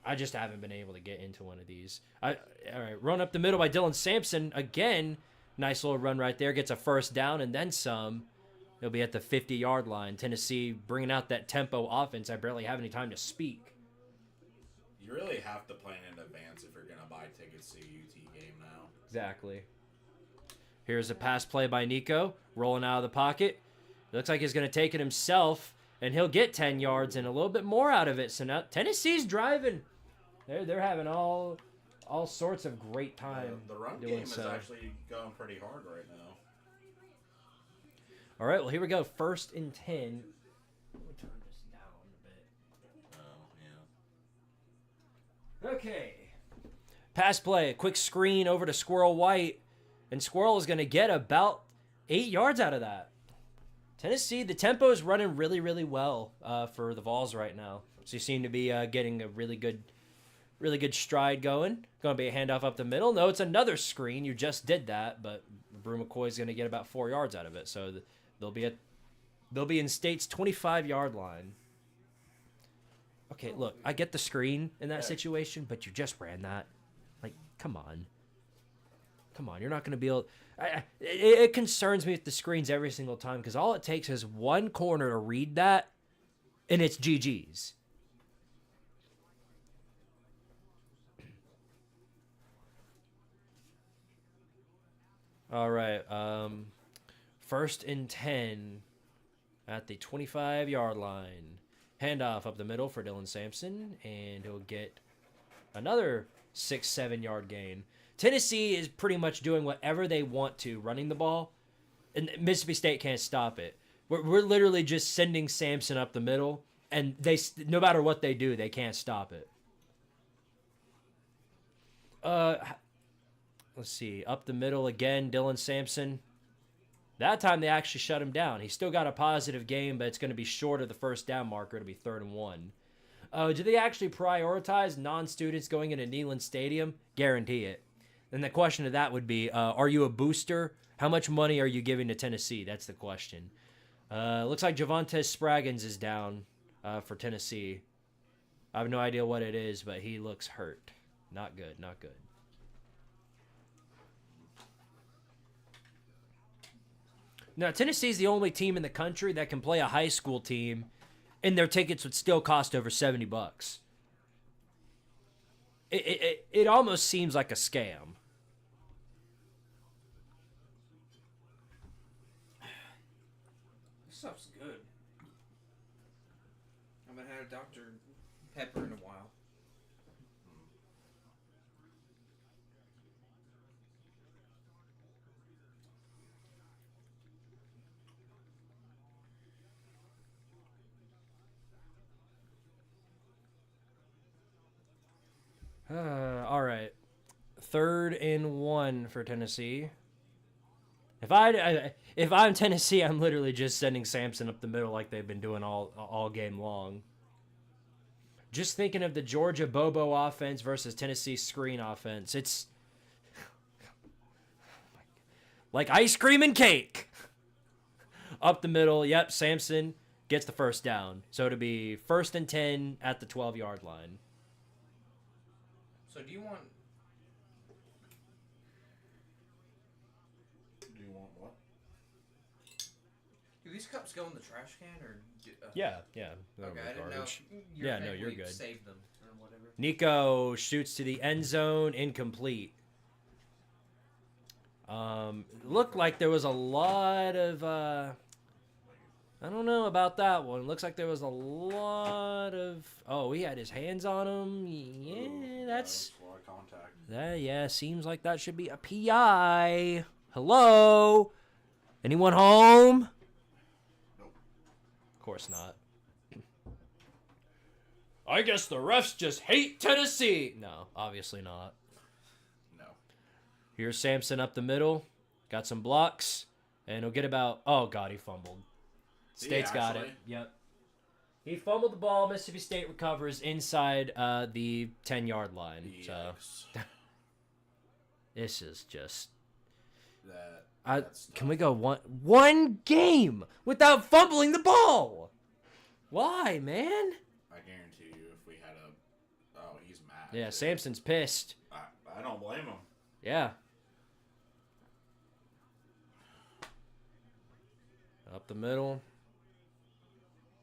I just haven't been able to get into one of these. All right, run up the middle by Dylan Samson. Again, nice little run right there. Gets a 1st down and then some. He'll be at the 50-yard line. Tennessee bringing out that tempo offense. I barely have any time to speak. You really have to plan in advance if you're going to buy tickets to a UT game now. Exactly. Here's a pass play by Nico. Rolling out of the pocket. Looks like he's going to take it himself. And he'll get 10 yards and a little bit more out of it. So now Tennessee's driving. They're having all sorts of great time. The run doing game is so. actually going pretty hard right now. All right, well, here we go. 1st and 10. We'll turn this down a bit. Oh, yeah. Okay. Pass play. Quick screen over to Squirrel White. And Squirrel is going to get about 8 yards out of that. Tennessee, the tempo is running really, really well for the Vols right now. So you seem to be getting a really good stride going. Going to be a handoff up the middle. No, it's another screen. You just did that, but Brew McCoy's going to get about 4 yards out of it. So they'll be in State's 25-yard line. Okay, look, I get the screen in that situation, but you just ran that. Like, come on. Come on, you're not going to be able... It concerns me with the screens every single time because all it takes is one corner to read that, and it's GG's. All right, 1st and 10 at the 25-yard line. Handoff up the middle for Dylan Samson, and he'll get another 6-7 yard gain. Tennessee is pretty much doing whatever they want to, running the ball, and Mississippi State can't stop it. We're literally just sending Samson up the middle, and no matter what they do, they can't stop it. Let's see, up the middle again, Dylan Samson. That time they actually shut him down. He's still got a positive game, but it's going to be short of the 1st down marker. It'll be 3rd and 1. Do they actually prioritize non-students going into Neyland Stadium? Guarantee it. And the question to that would be, are you a booster? How much money are you giving to Tennessee? That's the question. Looks like Javonte Spraggins is down for Tennessee. I have no idea what it is, but he looks hurt. Not good, not good. Now, Tennessee's the only team in the country that can play a high school team, and their tickets would still cost over $70. It almost seems like a scam. This stuff's good. I haven't had a Dr. Pepper in a while. All right. 3rd and 1 for Tennessee. If I'm Tennessee, I'm literally just sending Samson up the middle like they've been doing all game long. Just thinking of the Georgia Bobo offense versus Tennessee screen offense. It's like ice cream and cake. Up the middle. Yep, Samson gets the first down. So it'll be 1st and 10 at the 12-yard line. So do you want what? do these cups go in the trash can or? Yeah. Okay, I didn't know. Garbage. Your Yeah, no, family you're good. Saved them or whatever. Nico shoots to the end zone, incomplete. Looked like there was a lot of I don't know about that one. Looks like there was a lot of he had his hands on him. Yeah, that's a lot of contact. that seems like that should be a PI. Hello? Anyone home? Nope. Of course not. I guess the refs just hate Tennessee. No, obviously not. No. Here's Samson up the middle. Got some blocks. And he'll get about... Oh, God, he fumbled. State's got it. Yep. He fumbled the ball. Mississippi State recovers inside the 10-yard line. Yikes. So this is just... That's can we go one game without fumbling the ball? Why, man? I guarantee you if we had a... Oh, he's mad. Yeah, dude. Samson's pissed. I don't blame him. Yeah. Up the middle.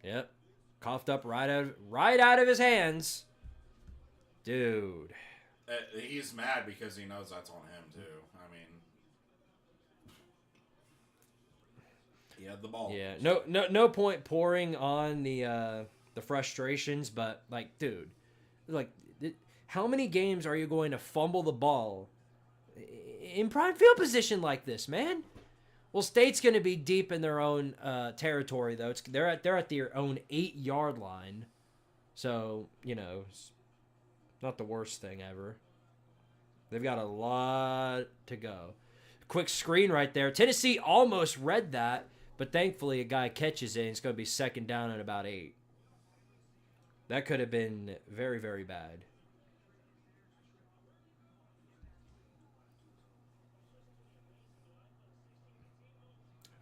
Yep. Coughed up right out of his hands. Dude. He's mad because he knows that's on him, too. I mean... He had the ball. Yeah. No point pouring on the frustrations, but, like, dude. Like, how many games are you going to fumble the ball in prime field position like this, man? Well, State's going to be deep in their own territory, though. They're at their own 8-yard line, so it's not the worst thing ever. They've got a lot to go. Quick screen right there. Tennessee almost read that, but thankfully a guy catches it, and it's going to be 2nd down at about 8. That could have been very, very bad.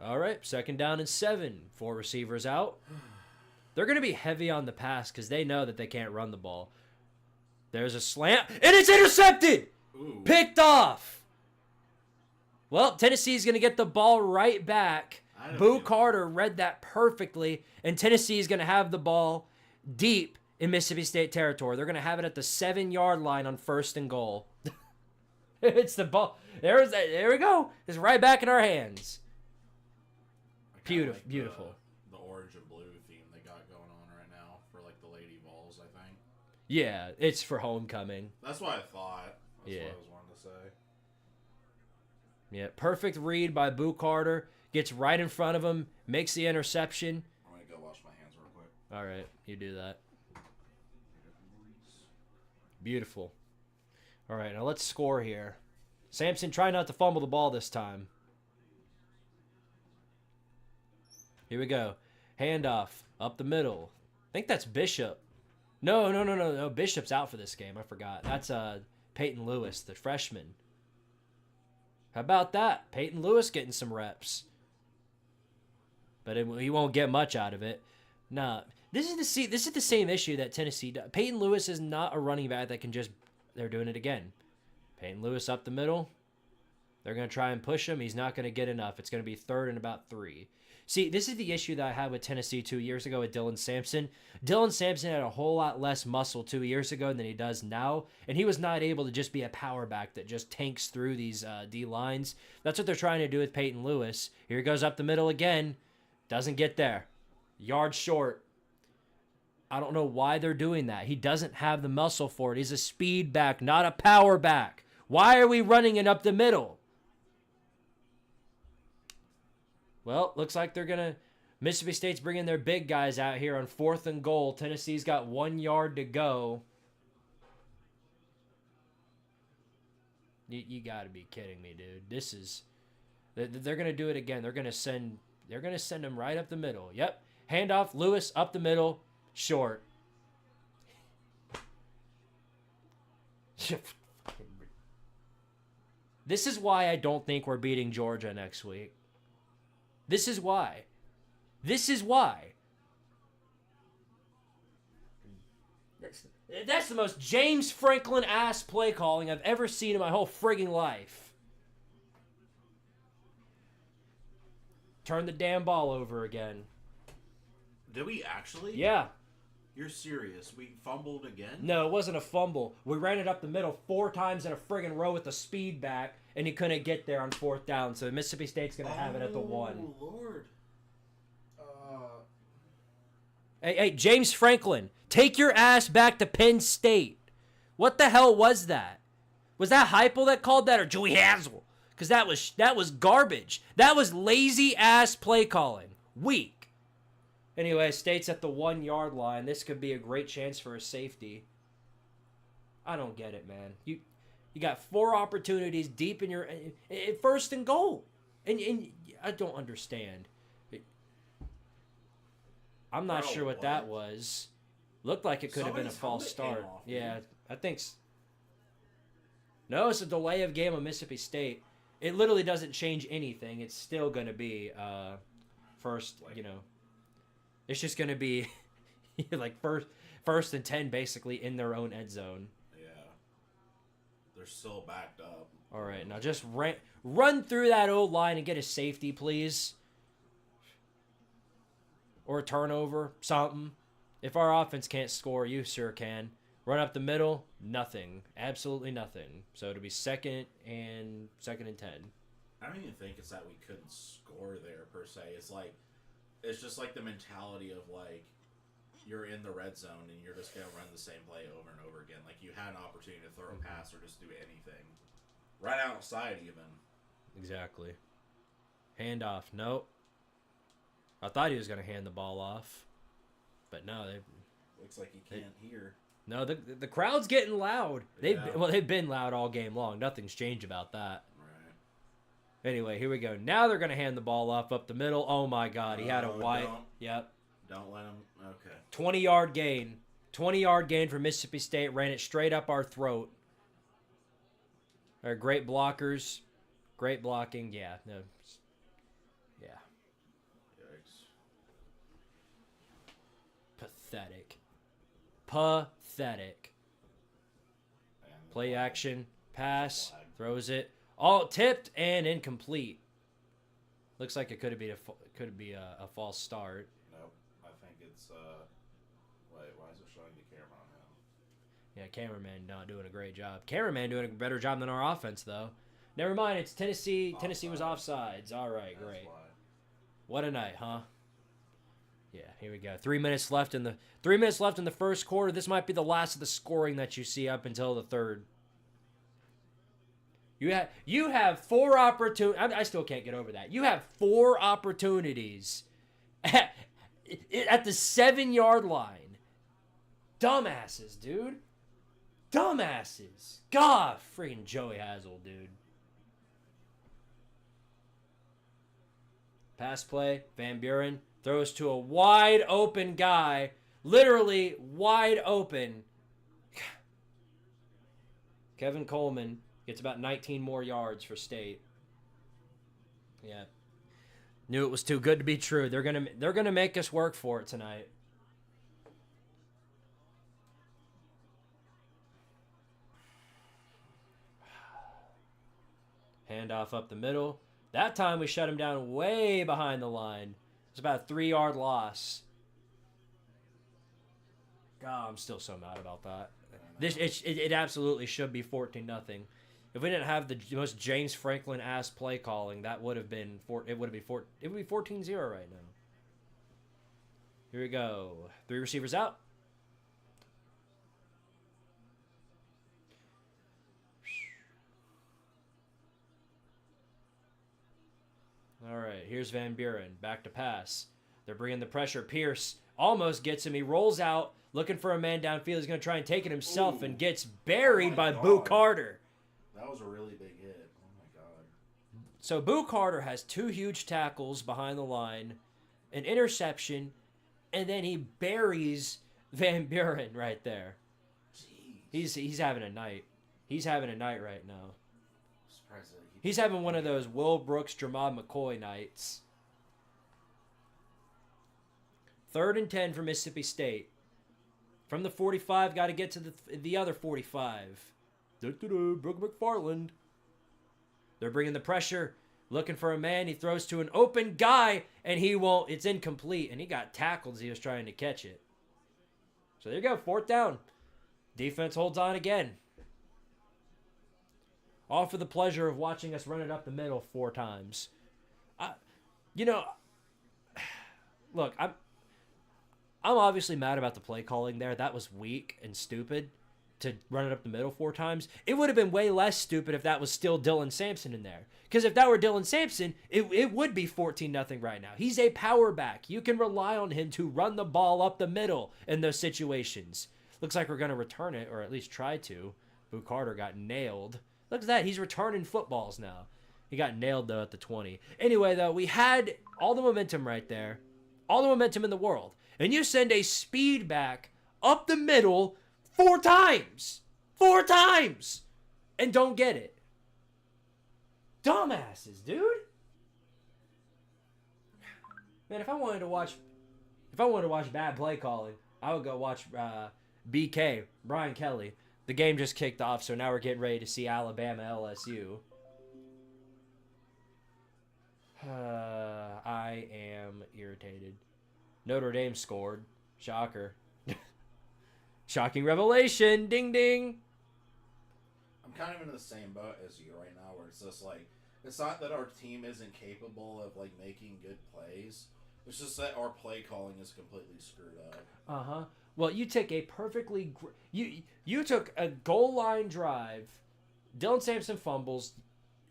All right, 2nd down and 7. 4 receivers out. They're going to be heavy on the pass because they know that they can't run the ball. There's a slant, and it's intercepted! Ooh. Picked off! Well, Tennessee's going to get the ball right back. Boo Carter read that perfectly, and Tennessee's going to have the ball deep in Mississippi State territory. They're going to have it at the 7-yard line on 1st and goal. It's the ball. There we go. It's right back in our hands. Beautiful. The orange and blue theme they got going on right now for like the Lady Vols, I think. Yeah, it's for homecoming. That's what I thought. That's Yeah. what I was wanting to say. Yeah, perfect read by Boo Carter. Gets right in front of him, makes the interception. I'm going to go wash my hands real quick. All right, you do that. Beautiful. All right, now let's score here. Samson, try not to fumble the ball this time. Here we go. Handoff up the middle. I think that's Bishop. No. Bishop's out for this game. I forgot. That's Peyton Lewis, the freshman. How about that? Peyton Lewis getting some reps. But he won't get much out of it. Nah, this is the same issue that Tennessee does. Peyton Lewis is not a running back that can just... They're doing it again. Peyton Lewis up the middle. They're going to try and push him. He's not going to get enough. It's going to be 3rd and about 3. See, this is the issue that I had with Tennessee 2 years ago with Dylan Samson. Dylan Samson had a whole lot less muscle 2 years ago than he does now, and he was not able to just be a power back that just tanks through these D-lines. That's what they're trying to do with Peyton Lewis. Here he goes up the middle again. Doesn't get there. Yard short. I don't know why they're doing that. He doesn't have the muscle for it. He's a speed back, not a power back. Why are we running it up the middle? Well, looks like they're going to... Mississippi State's bringing their big guys out here on 4th and goal. Tennessee's got 1 yard to go. You got to be kidding me, dude. This is... They're going to do it again. They're going to send him right up the middle. Yep. Handoff, Lewis, up the middle, short. This is why I don't think we're beating Georgia next week. This is why. This is why. That's the most James Franklin-ass play calling I've ever seen in my whole frigging life. Turn the damn ball over again. Did we actually? Yeah. You're serious? We fumbled again? No, it wasn't a fumble. We ran it up the middle 4 times in a friggin' row with a speed back, and he couldn't get there on 4th down. So Mississippi State's going to have it at the 1. Oh, Lord. Hey, James Franklin, take your ass back to Penn State. What the hell was that? Was that Heupel that called that, or Joey Hazel? Because that was garbage. That was lazy-ass play calling. Weak. Anyway, State's at the 1 yard line. This could be a great chance for a safety. I don't get it, man. You got 4 opportunities deep in your 1st and goal, and I don't understand. I'm not sure what that was. Looked like it could have been a false start. Yeah, I think. No, it's a delay of game of Mississippi State. It literally doesn't change anything. It's still going to be first, It's just going to be like first and 10 basically in their own end zone. Yeah. They're still backed up. All right, now just run through that old line and get a safety, please. Or a turnover, something. If our offense can't score, you sure can. Run up the middle, nothing. Absolutely nothing. So it'll be second and 10. I don't even think it's that we couldn't score there per se. It's just like the mentality of like you're in the red zone and you're just gonna run the same play over and over again. Like you had an opportunity to throw a pass or just do anything. Right outside even. Exactly. Handoff. Nope. I thought he was gonna hand the ball off. But no, looks like he can't hear. No, the crowd's getting loud. They've been loud all game long. Nothing's changed about that. Right. Anyway, here we go. Now they're gonna hand the ball off up the middle. Oh my God, he had a wide. Yep. Don't let him. Okay. 20-yard gain. 20-yard gain for Mississippi State. Ran it straight up our throat. Great blockers. Great blocking. Yeah. No. Yeah. Yikes. Pathetic. Pathetic. Play action. Pass. Throws it. All tipped and incomplete. Looks like it could be a false start. Nope. I think it's wait, why is it showing the camera on him? Yeah, cameraman not doing a great job. Cameraman doing a better job than our offense though. Never mind, it's Tennessee. Offside. Tennessee was offsides. All right, great. Why. What a night, huh? Yeah, here we go. 3 minutes left in the first quarter. This might be the last of the scoring that you see up until the third. You have 4 opportunities. I still can't get over that. You have 4 opportunities at the 7-yard line. Dumbasses, dude. Dumbasses. God, freaking Joey Hazel, dude. Pass play. Van Buren throws to a wide open guy. Literally wide open. Kevin Coleman gets about 19 more yards for State. Yeah. Knew it was too good to be true. They're gonna make us work for it tonight. Handoff up the middle. That time we shut him down way behind the line. It's about a 3-yard loss. God, I'm still so mad about that. It absolutely should be 14-0. If we didn't have the most James Franklin ass play calling, that would have been it would be 14-0 right now. Here we go. 3 receivers out. All right, here's Van Buren. Back to pass. They're bringing the pressure. Pierce almost gets him. He rolls out, looking for a man downfield. He's going to try and take it himself and gets buried by Boo Carter. That was a really big hit. Oh, my God. So Boo Carter has 2 huge tackles behind the line, an interception, and then he buries Van Buren right there. Jeez. He's having a night. He's having a night right now. Surprised that He's having one of those Will Brooks, Jamad McCoy nights. 3rd and 10 for Mississippi State. From the 45, got to get to the other 45. Brooke McFarland. They're bringing the pressure, looking for a man. He throws to an open guy, and he won't. It's incomplete, and he got tackled as he was trying to catch it. So there you go, 4th down. Defense holds on again. All for the pleasure of watching us run it up the middle 4 times. Look, I'm obviously mad about the play calling there. That was weak and stupid to run it up the middle 4 times. It would have been way less stupid if that was still Dylan Samson in there. Because if that were Dylan Samson, it would be 14-0 right now. He's a power back. You can rely on him to run the ball up the middle in those situations. Looks like we're going to return it, or at least try to. Boo Carter got nailed. Look at that. He's returning footballs now. He got nailed, though, at the 20. Anyway, though, we had all the momentum right there. All the momentum in the world. And you send a speed back up the middle 4 times. 4 times. And don't get it. Dumbasses, dude. Man, if I wanted to watch bad play calling, I would go watch BK, Brian Kelly. The game just kicked off, so now we're getting ready to see Alabama LSU. I am irritated. Notre Dame scored. Shocker. Shocking revelation. Ding, ding. I'm kind of in the same boat as you right now, where it's just like, it's not that our team isn't capable of like making good plays. It's just that our play calling is completely screwed up. Uh-huh. Well, you took a perfectly... You took a goal line drive. Dylan Sampson fumbles.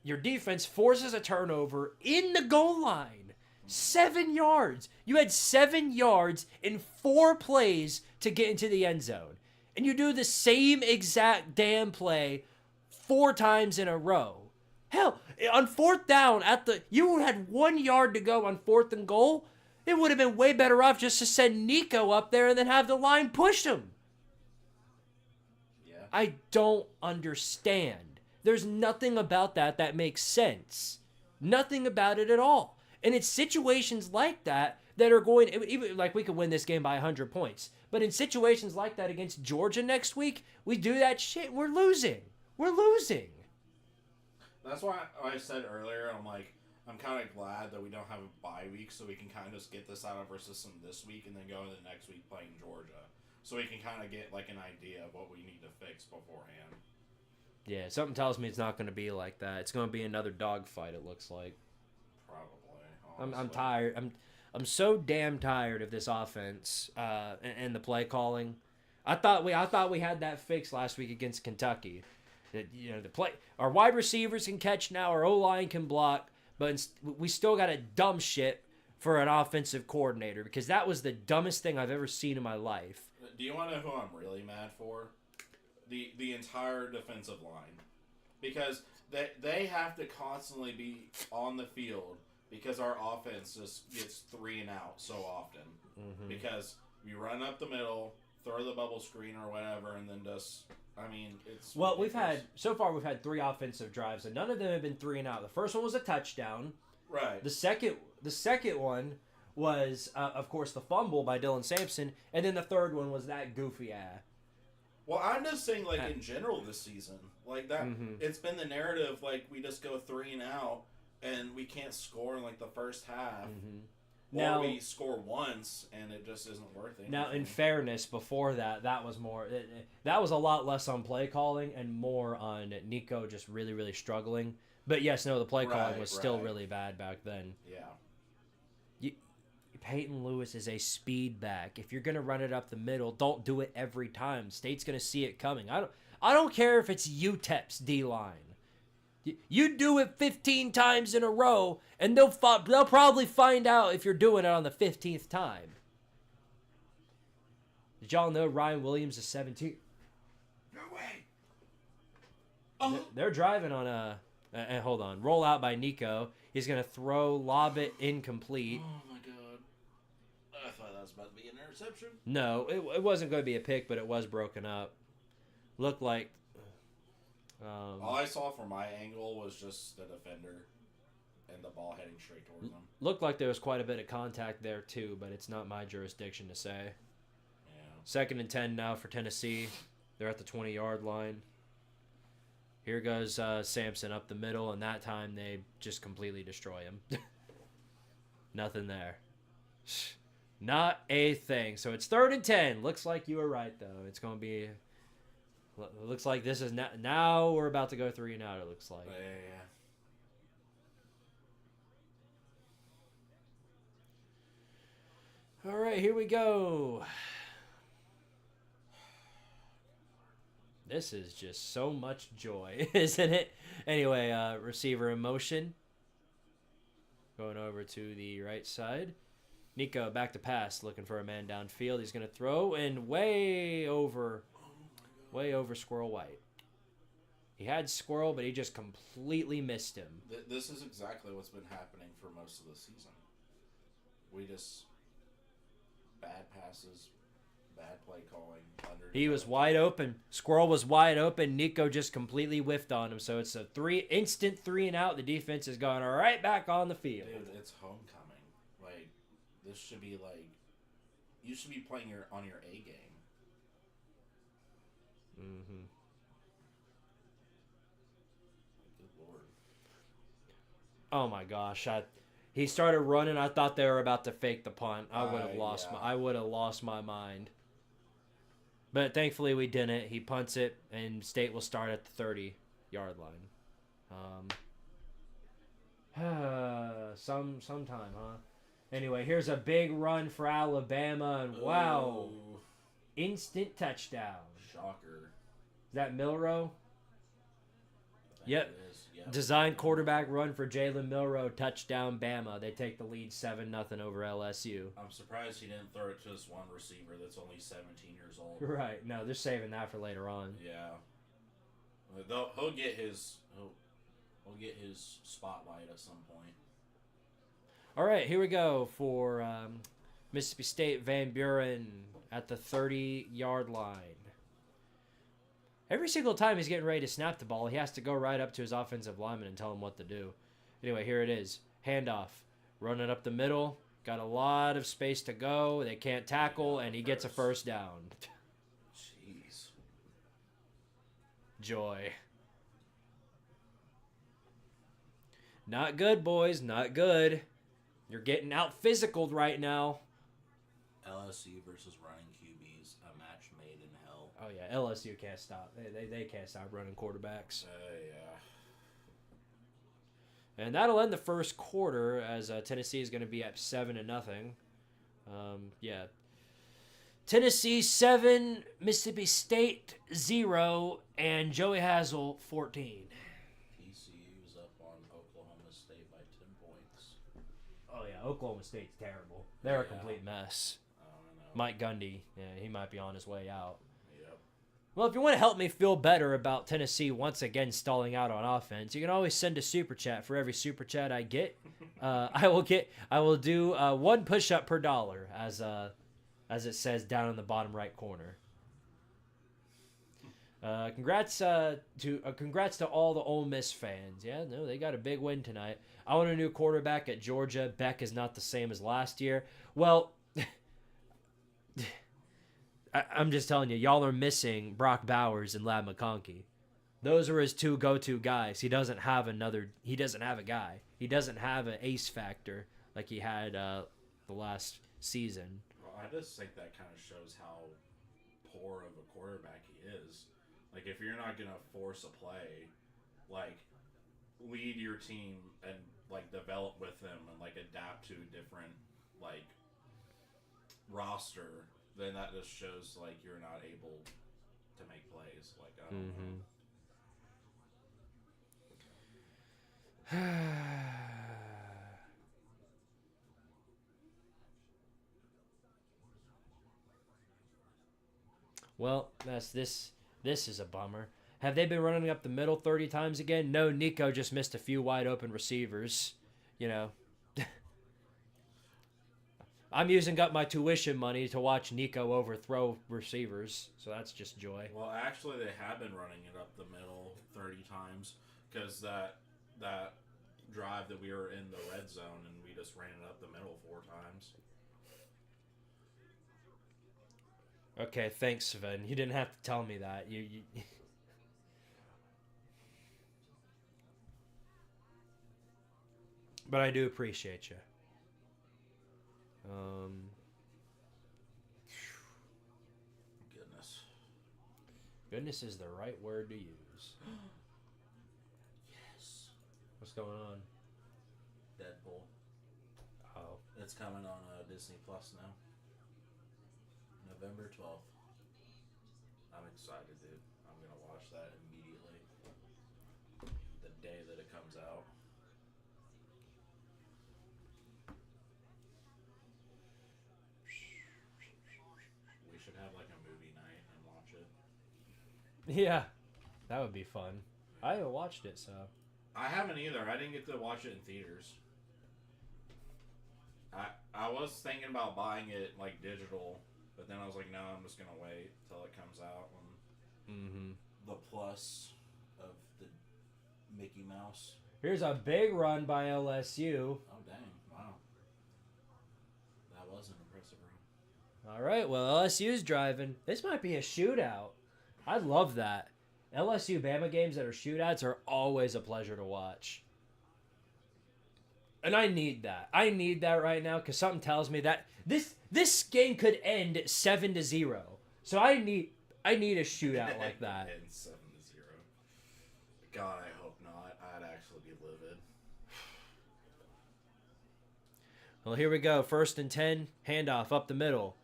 Your defense forces a turnover in the goal line. 7 yards. You had 7 yards in 4 plays to get into the end zone. And you do the same exact damn play 4 times in a row. Hell, on 4th down, you had 1 yard to go on 4th and goal. It would have been way better off just to send Nico up there and then have the line push him. Yeah. I don't understand. There's nothing about that makes sense. Nothing about it at all. And it's situations like that are going... Even, like, we could win this game by 100 points. But in situations like that against Georgia next week, we do that shit, we're losing. We're losing. That's why I said earlier, I'm kind of glad that we don't have a bye week, so we can kind of just get this out of our system this week and then go into the next week playing Georgia. So we can kind of get like an idea of what we need to fix beforehand. Yeah, something tells me it's not going to be like that. It's going to be another dogfight, it looks like. Probably. I'm tired. I'm so damn tired of this offense and the play calling. I thought we had that fixed last week against Kentucky. That, our wide receivers can catch now, our O-line can block. But we still got a dumb shit for an offensive coordinator, because that was the dumbest thing I've ever seen in my life. Do you want to know who I'm really mad for? The entire defensive line. Because they have to constantly be on the field because our offense just gets 3 and out so often. Mm-hmm. Because we run up the middle, throw the bubble screen or whatever, and then just... it's... Well, we've had 3 offensive drives, and none of them have been 3 and out. The first one was a touchdown. Right. The second one was, of course, the fumble by Dylan Sampson, and then the third one was that goofy Well, I'm just saying, like, Yeah. in general this season. Like, that, it's been the narrative, like, we just go 3 and out, and we can't score in, like, the first half. Now, or we score once, and it just isn't worth it. Now, in fairness, before that was more. That was a lot less on play calling and more on Nico just really, really struggling. But yes, no, the play calling was still really bad back then. Yeah. Peyton Lewis is a speed back. If you're gonna run it up the middle, don't do it every time. State's gonna see it coming. I don't care if it's UTEP's D line. You do it 15 times in a row, and they'll probably find out if you're doing it on the 15th time. Did y'all know Ryan Williams is 17? No way. They're driving on a. And hold on, roll out by Nico. He's gonna throw, lob it incomplete. Oh my god! I thought that was about to be an interception. No, it wasn't going to be a pick, but it was broken up. Looked like. All I saw from my angle was just the defender and the ball heading straight towards him. Looked like there was quite a bit of contact there too, but it's not my jurisdiction to say. Yeah. 2nd and 10 now for Tennessee. They're at the 20-yard line. Here goes Samson up the middle, and that time they just completely destroy him. Nothing there. Not a thing. So it's 3rd and 10. Looks like you were right, though. It's going to be... It looks like this is now we're about to go 3 and out, it looks like. Yeah. All right, here we go. This is just so much joy, isn't it? Anyway, receiver in motion. Going over to the right side. Nico back to pass, looking for a man downfield. He's going to throw and way over Squirrel White. He had Squirrel, but he just completely missed him. This is exactly what's been happening for most of the season. We just... bad passes, bad play calling. He was wide open. Squirrel was wide open. Nico just completely whiffed on him. So it's a instant 3 and out. The defense is going right back on the field. Dude, it's homecoming. Like, this should be like... You should be playing on your A game. Good Lord. Oh my gosh! He started running. I thought they were about to fake the punt. I would have lost my mind. But thankfully we didn't. He punts it, and State will start at the 30-yard line. Sometime, huh? Anyway, here's a big run for Alabama, and wow. Ooh. Instant touchdown. Shocker. Is that Milrow? Yep. It is. Yep. Design quarterback run for Jalen Milrow. Touchdown, Bama. They take the lead 7-0 over LSU. I'm surprised he didn't throw it to this one receiver that's only 17 years old. Right. No, they're saving that for later on. Yeah. He'll get his spotlight at some point. All right, here we go for Mississippi State. Van Buren at the 30-yard line. Every single time he's getting ready to snap the ball, he has to go right up to his offensive lineman and tell him what to do. Anyway, here it is. Handoff. Running up the middle. Got a lot of space to go. They can't tackle, and he gets a first down. Jeez. Joy. Not good, boys. Not good. You're getting out-physicaled right now. LSU versus running QBs, a match made in hell. Oh, yeah. LSU can't stop. They can't stop running quarterbacks. Yeah. And that'll end the first quarter as Tennessee is going to be up 7-0. Yeah. Tennessee 7, Mississippi State 0, and Joey Hazel 14. TCU's up on Oklahoma State by 10 points. Oh, yeah. Oklahoma State's terrible. They're a complete mess. I don't know. Mike Gundy, yeah, he might be on his way out. Yep. Well, if you want to help me feel better about Tennessee once again stalling out on offense, you can always send a super chat. For every super chat I get, I will do one push-up per dollar, as it says down in the bottom right corner. Congrats to all the Ole Miss fans. Yeah, no, they got a big win tonight. I want a new quarterback at Georgia. Beck is not the same as last year. Well, I'm just telling you, y'all are missing Brock Bowers and Lad McConkey. Those are his two go-to guys. He doesn't have a guy. He doesn't have an ace factor like he had the last season. Well, I just think that kind of shows how poor of a quarterback he is. Like, if you're not going to force a play, like, lead your team and, like, develop with them and, like, adapt to a different, like, roster, then that just shows, like, you're not able to make plays. Like, I don't know. Well, this is a bummer. Have they been running up the middle 30 times again? No, Nico just missed a few wide open receivers. You know. I'm using up my tuition money to watch Nico overthrow receivers, so that's just joy. Well, actually, they have been running it up the middle 30 times because that drive that we were in the red zone and we just ran it up the middle 4 times. Okay, thanks, Sven. You didn't have to tell me that. You... But I do appreciate you. Goodness. Goodness is the right word to use. Yes. What's going on? Deadpool. Oh. It's coming on Disney Plus now. November 12th. I'm excited, dude. I'm going to watch that immediately. The day that it comes out. We should have like a movie night and watch it. Yeah, that would be fun. I haven't watched it, so. I haven't either. I didn't get to watch it in theaters. I was thinking about buying it like digital, but then I was like, no, I'm just gonna wait till it comes out on the plus of the Mickey Mouse. Here's a big run by LSU. Oh dang! Wow, that was an impressive run. All right, well, LSU's driving. This might be a shootout. I love that. LSU Bama games that are shootouts are always a pleasure to watch. And I need that. I need that right now because something tells me that this game could end 7-0. So I need a shootout like that. End 7-0. God, I hope not. I'd actually be livid. Well, here we go. 1st and 10, handoff up the middle.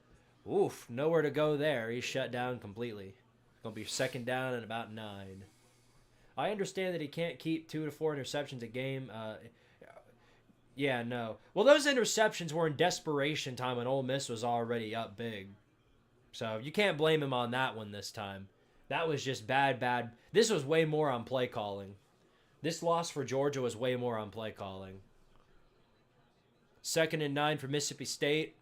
Oof, nowhere to go there. He's shut down completely. Gonna be 2nd down and about 9. I understand that he can't keep 2 to 4 interceptions a game. Yeah, no. Well, those interceptions were in desperation time when Ole Miss was already up big. So you can't blame him on that one this time. That was just bad. This was way more on play calling. This loss for Georgia was way more on play calling. 2nd and 9 for Mississippi State.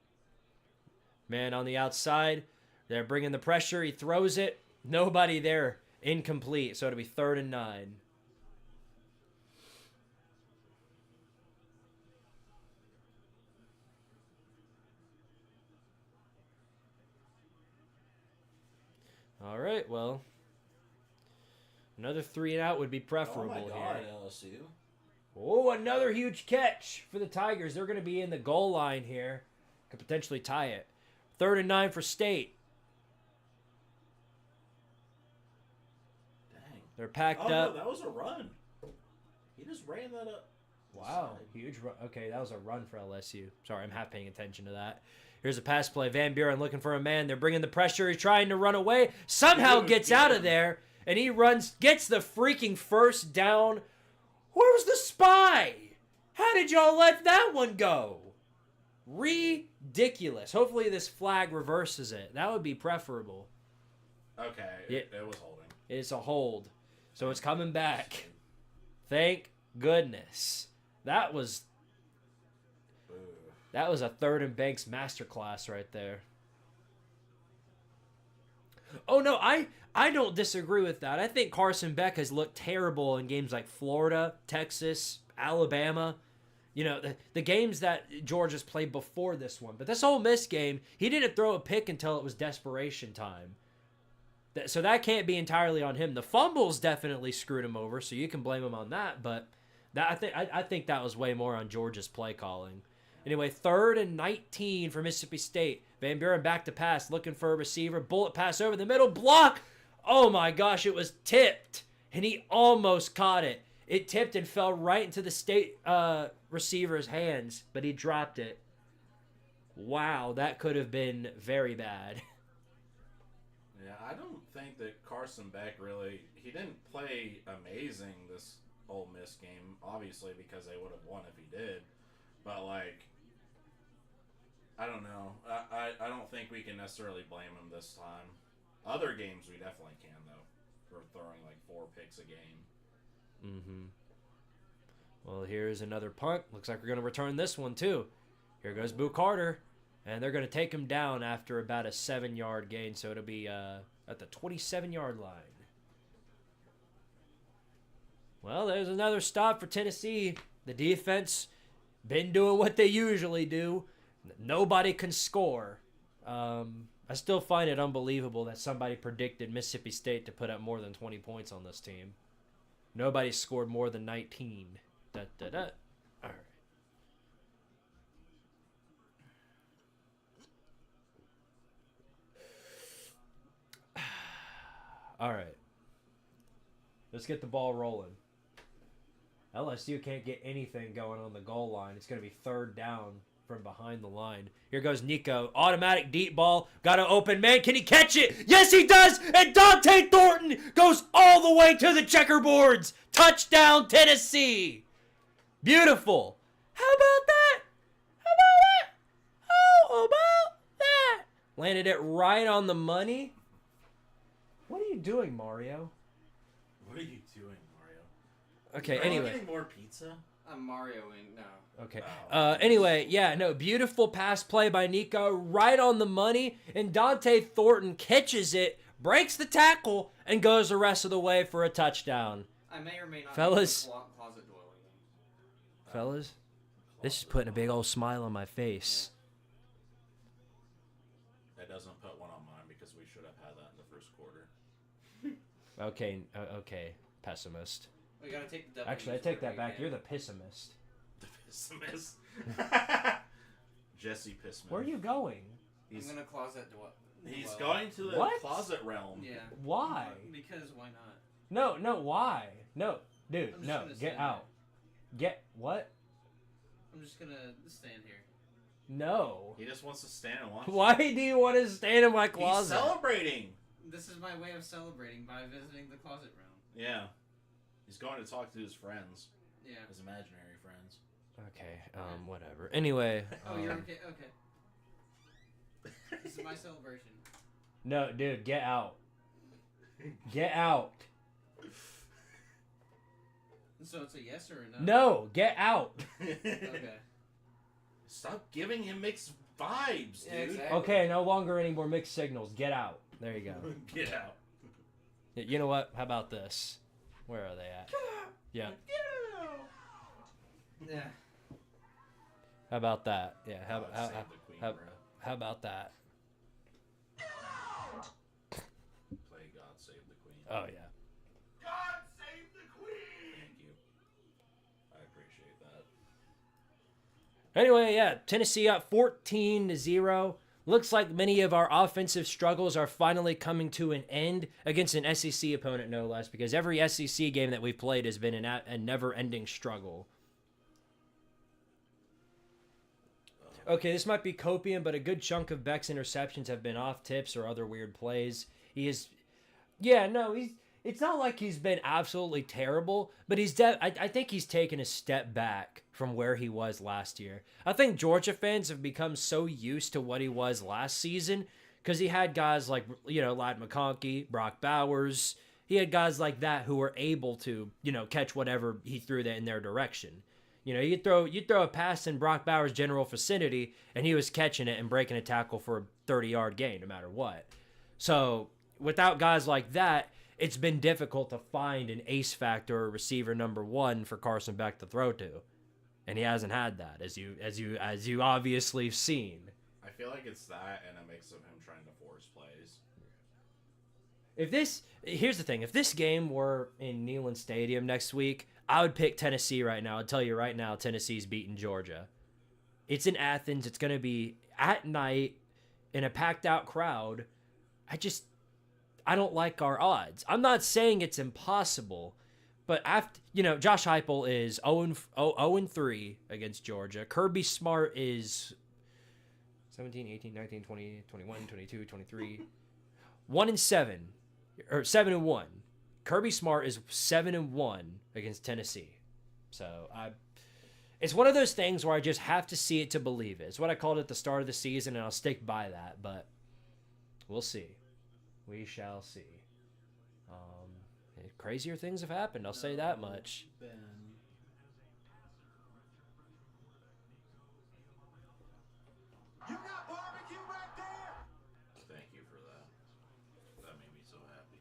Man on the outside. They're bringing the pressure. He throws it. Nobody there. Incomplete. So it'll be 3rd and 9. All right, well, another 3 and out would be preferable here. Oh my God, here. LSU. Oh, another huge catch for the Tigers. They're going to be in the goal line here. Could potentially tie it. 3rd and 9 for State. Dang. They're packed up. No, that was a run. He just ran that up. Wow, huge run. Okay, that was a run for LSU. Sorry, I'm half paying attention to that. Here's a pass play. Van Buren looking for a man. They're bringing the pressure. He's trying to run away. Somehow gets out of there. And he runs, gets the freaking 1st down. Where was the spy? How did y'all let that one go? Ridiculous. Hopefully this flag reverses it. That would be preferable. Okay, it was holding. It's a hold. So it's coming back. Thank goodness. That was a 3rd and Banks masterclass right there. Oh, no, I don't disagree with that. I think Carson Beck has looked terrible in games like Florida, Texas, Alabama. the games that Georgia's played before this one. But this Ole Miss game, he didn't throw a pick until it was desperation time. So that can't be entirely on him. The fumbles definitely screwed him over, so you can blame him on that. But I think that was way more on Georgia's play calling. Anyway, 3rd and 19 for Mississippi State. Van Buren back to pass, looking for a receiver. Bullet pass over the middle. Block! Oh my gosh, it was tipped. And he almost caught it. It tipped and fell right into the State receiver's hands, but he dropped it. Wow, that could have been very bad. Yeah, I don't think that Carson Beck really... He didn't play amazing this Ole Miss game, obviously, because they would have won if he did. But, like, I don't know. I don't think we can necessarily blame him this time. Other games we definitely can, though, for throwing, like, 4 picks a game. Mm-hmm. Well, here's another punt. Looks like we're going to return this one, too. Here goes Boo Carter. And they're going to take him down after about a 7-yard gain, so it'll be at the 27-yard line. Well, there's another stop for Tennessee. The defense been doing what they usually do. Nobody can score. I still find it unbelievable that somebody predicted Mississippi State to put up more than 20 points on this team. Nobody scored more than 19. All right. All right. Let's get the ball rolling. LSU can't get anything going on the goal line. It's going to be 3rd down from behind the line. Here goes Nico. Automatic deep ball. Got an open man. Can he catch it? Yes, he does. And Dante Thornton goes all the way to the checkerboards. Touchdown, Tennessee. Beautiful. How about that? How about that? Landed it right on the money. What are you doing, Mario? What are you doing, Mario? Okay, Are anyway. you getting more pizza? I'm Marioing. No. Okay. Oh. Anyway, yeah, no, beautiful pass play by Nico, right on the money, and Dante Thornton catches it, breaks the tackle, and goes the rest of the way for a touchdown. I may or may not Fellas. be closet dwelling. Fellas, this is putting a big old smile on my face. That doesn't put one on mine because we should have had that in the first quarter. Okay, pessimist. We gotta take the W. Actually, I take that back. You're the pessimist. The pessimist. Jesse Pissman. Where are you going? I'm gonna closet dwell. He's going to the What? closet realm. Yeah. Why? Because why not? No, why? No, dude, I'm just no, gonna get stand out. Get what? I'm just gonna stand here. No. He just wants to stand and watch. Why do you want to stand in my He's closet? celebrating. This is my way of celebrating by visiting the closet room. Yeah. He's going to talk to his friends. Yeah. His imaginary friends. Okay, whatever. Anyway. Oh, you're okay. Okay. This is my celebration. No, dude, get out. Get out. So it's a yes or a no? No, get out. Okay. Stop giving him mixed vibes, dude. Yeah, exactly. Okay, no longer any more mixed signals. Get out. There you go. Get out. You know what? How about this? Where are they at? Yeah. Get out. Yeah. How about that? Yeah. How God save the queen, bro. how about that? Play God Save the Queen. Oh yeah. God Save the Queen! Thank you. I appreciate that. Anyway, yeah, Tennessee up 14-0. Looks like many of our offensive struggles are finally coming to an end against an SEC opponent, no less, because every SEC game that we've played has been a never-ending struggle. Okay, this might be copium, but a good chunk of Beck's interceptions have been off tips or other weird plays. It's not like he's been absolutely terrible, but I think he's taken a step back from where he was last year. I think Georgia fans have become so used to what he was last season because he had guys like, Ladd McConkey, Brock Bowers. He had guys like that who were able to, catch whatever he threw in their direction. You throw a pass in Brock Bowers' general vicinity, and he was catching it and breaking a tackle for a 30-yard gain no matter what. So without guys like that, it's been difficult to find an ace factor or receiver number one for Carson Beck to throw to. and he hasn't had that, as you obviously have seen. I feel like it's that and a mix of him trying to force plays. Here's the thing, if this game were in Neyland Stadium next week, I would pick Tennessee right now. I'll tell you right now, Tennessee's beating Georgia. It's in Athens. It's going to be at night in a packed out crowd. I don't like our odds. I'm not saying it's impossible, but after, Josh Heupel is 0-3 against Georgia. Kirby Smart is 17, 18, 19, 20, 21, 22, 23, 1-7 or 7-1. Kirby Smart is 7-1 against Tennessee. So it's one of those things where I just have to see it to believe it. It's what I called it at the start of the season, and I'll stick by that. But we'll see. We shall see. Crazier things have happened. I'll say that much. Ben. You got barbecue back there? Thank you for that. That made me so happy.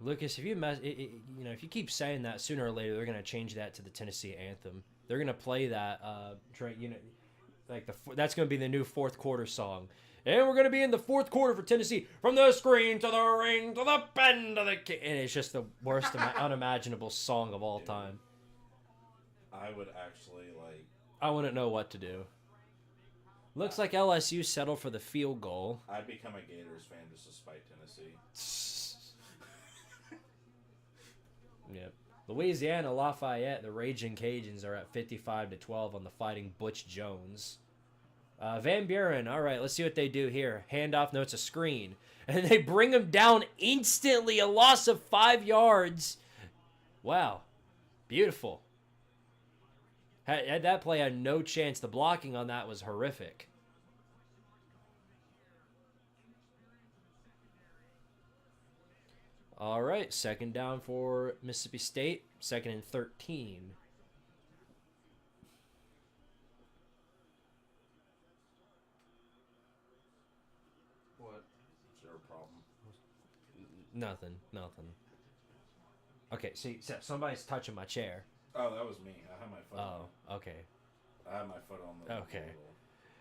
Lucas, if if you keep saying that, sooner or later they're gonna change that to the Tennessee anthem. They're gonna play that. That's gonna be the new fourth quarter song. And we're going to be in the fourth quarter for Tennessee. From the screen to the ring to the bend of the kick. And it's just the worst unimaginable song of all time. I would actually, I wouldn't know what to do. Looks like LSU settled for the field goal. I'd become a Gators fan just to spite Tennessee. Yep. Louisiana Lafayette, the Raging Cajuns are at 55-12 on the Fighting Butch Jones. Van Buren, all right, let's see what they do here. Handoff, no, it's a screen. And they bring him down instantly, a loss of 5 yards. Wow, beautiful. That play had no chance. The blocking on that was horrific. All right, second down for Mississippi State, 2nd and 13. Nothing. Okay, see, somebody's touching my chair. Oh, that was me. I had my foot on Oh, okay. I had my foot on the Okay.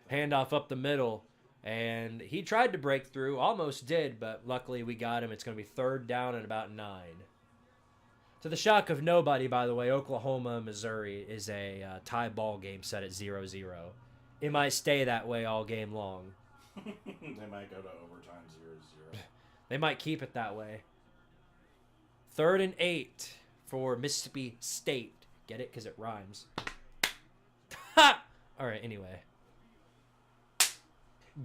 Handoff up the middle, and he tried to break through, almost did, but luckily we got him. It's going to be 3rd down and about 9. To the shock of nobody, by the way, Oklahoma-Missouri is a tie ball game set at 0-0. It might stay that way all game long. They might go to overtime 0-0. They might keep it that way. 3rd and 8 for Mississippi State. Get it? Because it rhymes. Ha! All right, anyway.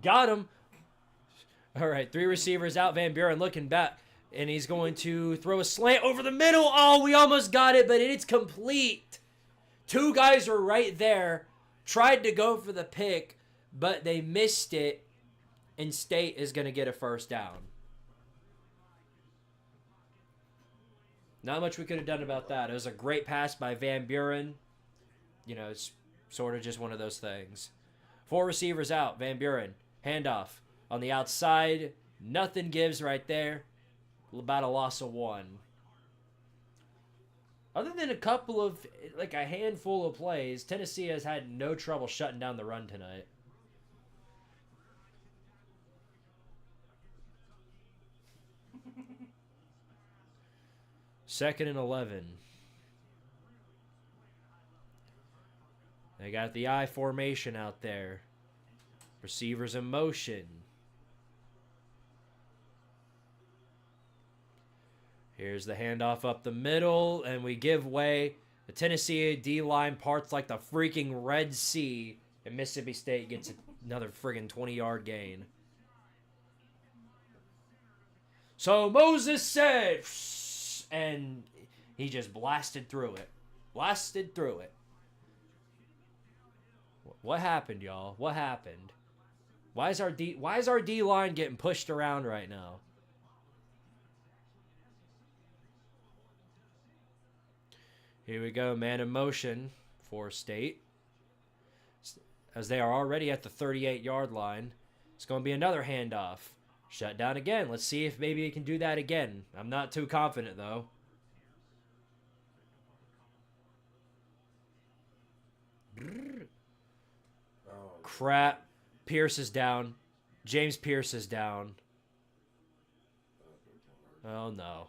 Got him. All right, 3 receivers out. Van Buren looking back. And he's going to throw a slant over the middle. Oh, we almost got it, but it's complete. 2 guys were right there. Tried to go for the pick, but they missed it. And State is going to get a 1st down. Not much we could have done about that. It was a great pass by Van Buren. It's sort of just one of those things. 4 receivers out. Van Buren. Handoff. On the outside. Nothing gives right there. About a loss of 1. Other than a couple of, a handful of plays, Tennessee has had no trouble shutting down the run tonight. Second and 11. They got the I formation out there. Receivers in motion. Here's the handoff up the middle, and we give way. The Tennessee D-line parts like the freaking Red Sea, and Mississippi State gets another friggin' 20-yard gain. So Moses said, and he just blasted through it. What happened, y'all? What happened? Why is our D-line getting pushed around right now? Here we go, man in motion for State. As they are already at the 38-yard line. It's going to be another handoff. Shut down again. Let's see if maybe he can do that again. I'm not too confident, though. Oh, Crap. Pierce is down. James Pierce is down. Oh, no.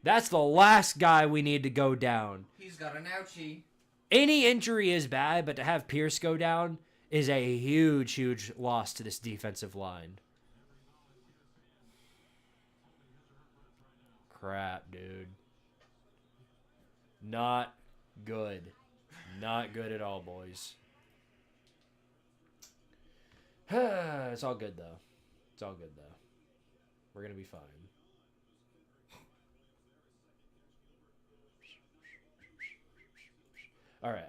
That's the last guy we need to go down. He's got an ouchie. Any injury is bad, but to have Pierce go down is a huge, huge loss to this defensive line. Crap, dude. Not good. Not good at all, boys. It's all good, though. It's all good, though. We're going to be fine. All right.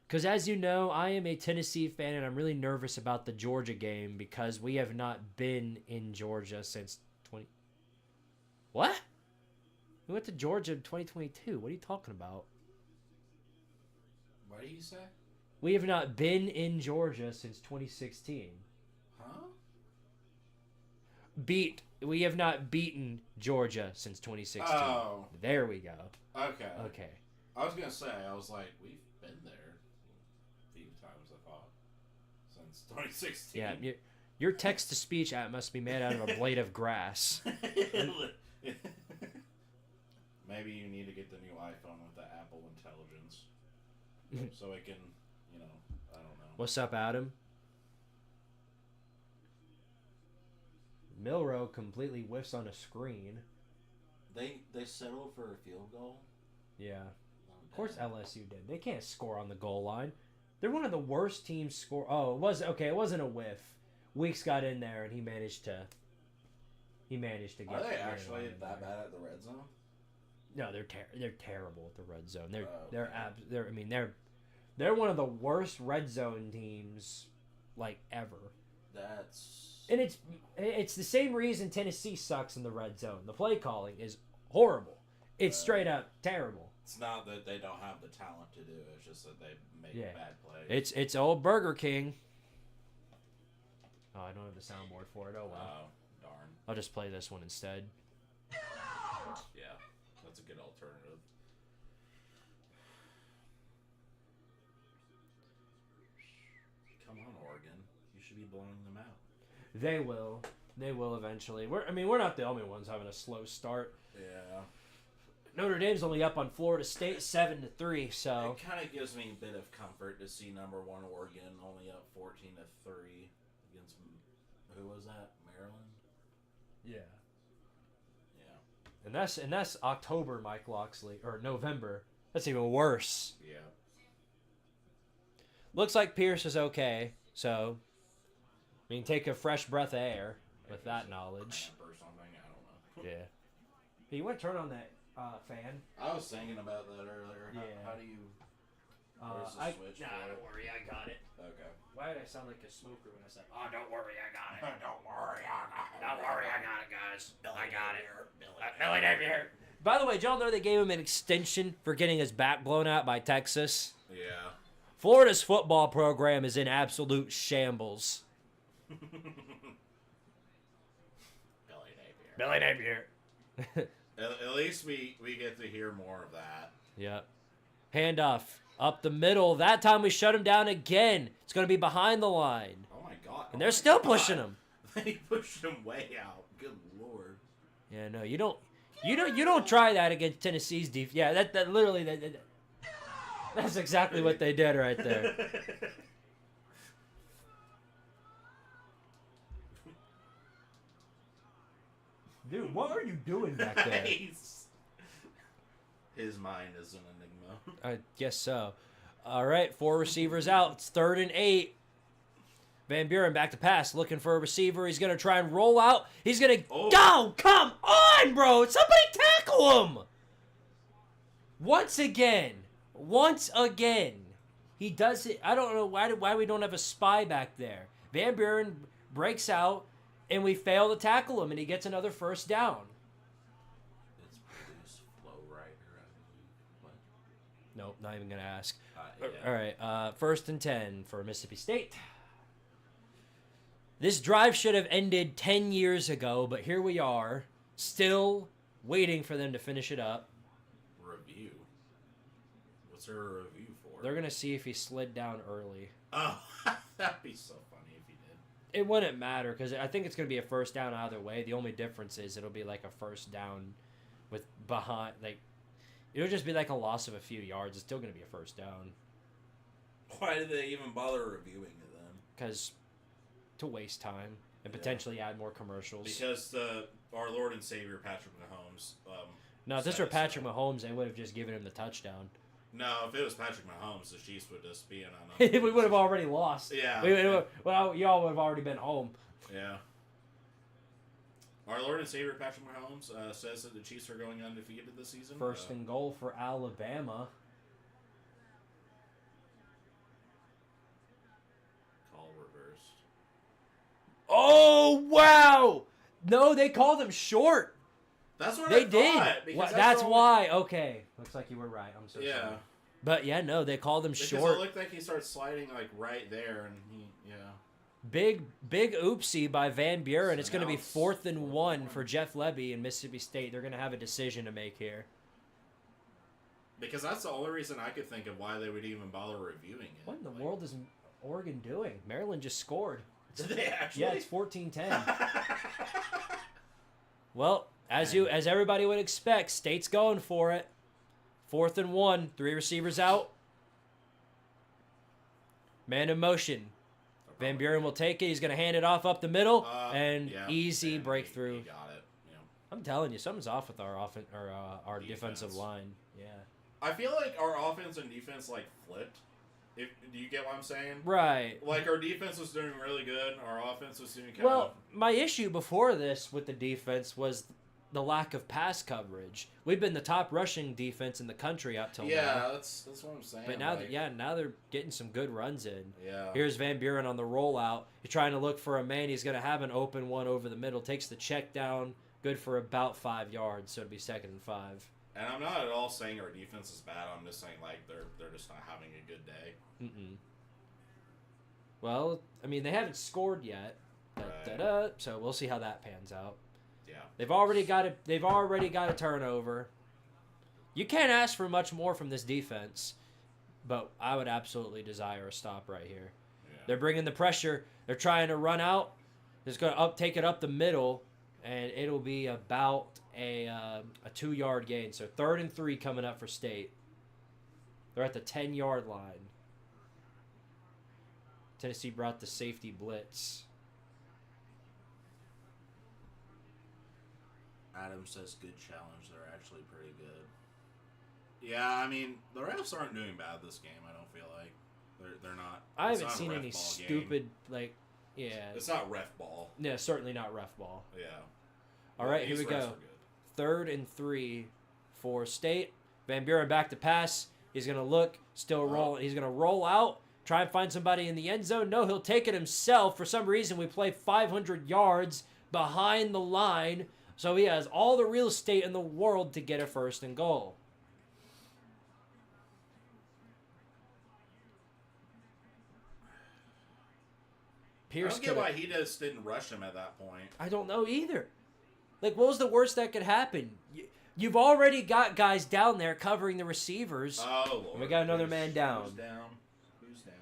Because as you know, I am a Tennessee fan, and I'm really nervous about the Georgia game because we have not been in Georgia since 20... What? We went to Georgia in 2022. What are you talking about? What did you say? We have not been in Georgia since 2016. Huh? We have not beaten Georgia since 2016. Oh. There we go. Okay. Okay. I was gonna say, I was like, we've been there a few times, I thought, since 2016. Yeah, your text-to-speech app must be made out of a blade of grass. Maybe you need to get the new iPhone with the Apple Intelligence, so it can, I don't know. What's up, Adam? Milrow completely whiffs on a screen. They settled for a field goal. Yeah. Of course LSU did. They can't score on the goal line. They're one of the worst teams score. Oh, it wasn't a whiff. Weeks got in there and he managed to get. Are they actually that bad at the red zone? No, they're terrible at the red zone. Okay. They're one of the worst red zone teams like ever. And it's the same reason Tennessee sucks in the red zone. The play calling is horrible. It's straight up terrible. It's not that they don't have the talent to do it. It's just that they make bad plays. It's old Burger King. Oh, I don't have the soundboard for it. Oh, well. Oh, darn. I'll just play this one instead. Yeah, that's a good alternative. Come on, Oregon. You should be blowing them out. They will. They will eventually. We're not the only ones having a slow start. Yeah. Notre Dame's only up on Florida State 7-3, so It kind of gives me a bit of comfort to see number 1 Oregon only up 14-3 against, who was that? Maryland? yeah. Yeah. And that's October, Mike Loxley, or November. That's even worse. Yeah. Looks like Pierce is okay, so take a fresh breath of air with that knowledge. Or something, I don't know. Yeah. Hey, you want to turn on that fan? I was thinking about that earlier. Yeah. How do you... Where's the switch for it? Don't worry, I got it. Okay. Why did I sound like a smoker when I said, "Oh, don't worry, I got it"? Don't worry, I got it. Don't worry, I got it, guys. I got it. Billy Napier. By the way, did y'all know they gave him an extension for getting his back blown out by Texas? Yeah. Florida's football program is in absolute shambles. Billy Napier. At least we get to hear more of that. Yep. Handoff. Up the middle. That time we shut him down again. It's going to be behind the line. Oh my god. And they're still pushing him. They pushed him way out. Good lord. Yeah, no, you don't try that against Tennessee's defense. Yeah, that literally that's exactly what they did right there. Dude, what are you doing back there? His mind is an enigma. I guess so. All right, 4 receivers out. It's 3rd and 8. Van Buren back to pass, looking for a receiver. He's going to try and roll out. He's going to go. Come on, bro. Somebody tackle him. Once again. He does it. I don't know why we don't have a spy back there. Van Buren breaks out, and we fail to tackle him, and he gets another first down. It's produced flow rider. What? Nope, not even going to ask. Yeah. All right, 1st and 10 for Mississippi State. This drive should have ended 10 years ago, but here we are, still waiting for them to finish it up. Review. What's there a review for? They're gonna see if he slid down early. Oh, that'd be so funny if he did. It wouldn't matter because I think it's gonna be a first down either way. The only difference is it'll be like a first down with behind like it'll just be like a loss of a few yards. It's still gonna be a first down. Why did they even bother reviewing it then? Because to waste time and potentially add more commercials. Because our Lord and Savior Patrick Mahomes. No, if this were Patrick Mahomes, they would have just given him the touchdown. No, if it was Patrick Mahomes, the Chiefs would just be in on We would have already lost. Yeah. Well, y'all would have already been home. Yeah. Our Lord and Savior Patrick Mahomes says that the Chiefs are going undefeated this season. First and goal for Alabama. Call reversed. Oh, wow! No, they called him short. That's what They I did. thought. Because That's why. Okay. Looks like you were right. I'm so Yeah. sorry. But yeah, no, they called him Because short. it looked like he started sliding like right there, and yeah. Big oopsie by Van Buren. So It's going to now be it's 4th and 4th and 1 1. for Jeff Lebby and Mississippi State. They're going to have a decision to make here. Because that's the only reason I could think of why they would even bother reviewing it. What in the world is Oregon doing? Maryland just scored. Did they actually? Yeah, it's 14-10. Well, as everybody would expect, State's going for it. 4th and 1, 3 receivers out. Man in motion. Van Buren will take it. He's going to hand it off up the middle, and easy breakthrough. He got it. Yeah. I'm telling you, something's off with our defensive line. Yeah. I feel like our offense and defense like flipped. Do you get what I'm saying? Right. Like our defense was doing really good, our offense was doing kind Well, of. my issue before this with the defense was the lack of pass coverage. We've been the top rushing defense in the country up till now. Yeah, that's what I'm saying. But now, like, now they're getting some good runs in. Yeah. Here's Van Buren on the rollout. He's trying to look for a man. He's going to have an open one over the middle. Takes the check down. Good for about 5 yards, so it'll be 2nd and 5. And I'm not at all saying our defense is bad. I'm just saying like they're just not having a good day. Mm-mm. Well, I mean, they haven't scored yet. Right. So we'll see how that pans out. Yeah. They've already got a turnover. You can't ask for much more from this defense, but I would absolutely desire a stop right here. Yeah. They're bringing the pressure. They're trying to run out. They're just going to take it up the middle, and it'll be about a 2-yard gain. So 3rd and 3 coming up for State. They're at the 10-yard line. Tennessee brought the safety blitz. Adam says good challenge. They're actually pretty good. Yeah, I mean the refs aren't doing bad this game. I don't feel like they're not. I It's haven't not a seen ref any ball game. stupid yeah. It's not ref ball. Yeah, certainly not ref ball. Yeah. All right, here we go. 3rd and 3 for State. Van Buren back to pass. He's going to look, still roll. He's going to roll out, try and find somebody in the end zone. No, he'll take it himself. For some reason, we play 500 yards behind the line, so he has all the real estate in the world to get a 1st and goal. Pierce I don't get why he just didn't rush him at that point. I don't know either. Like, what was the worst that could happen? You've already got guys down there covering the receivers. Oh, Lord. We got another man down. Who's down? Who's down?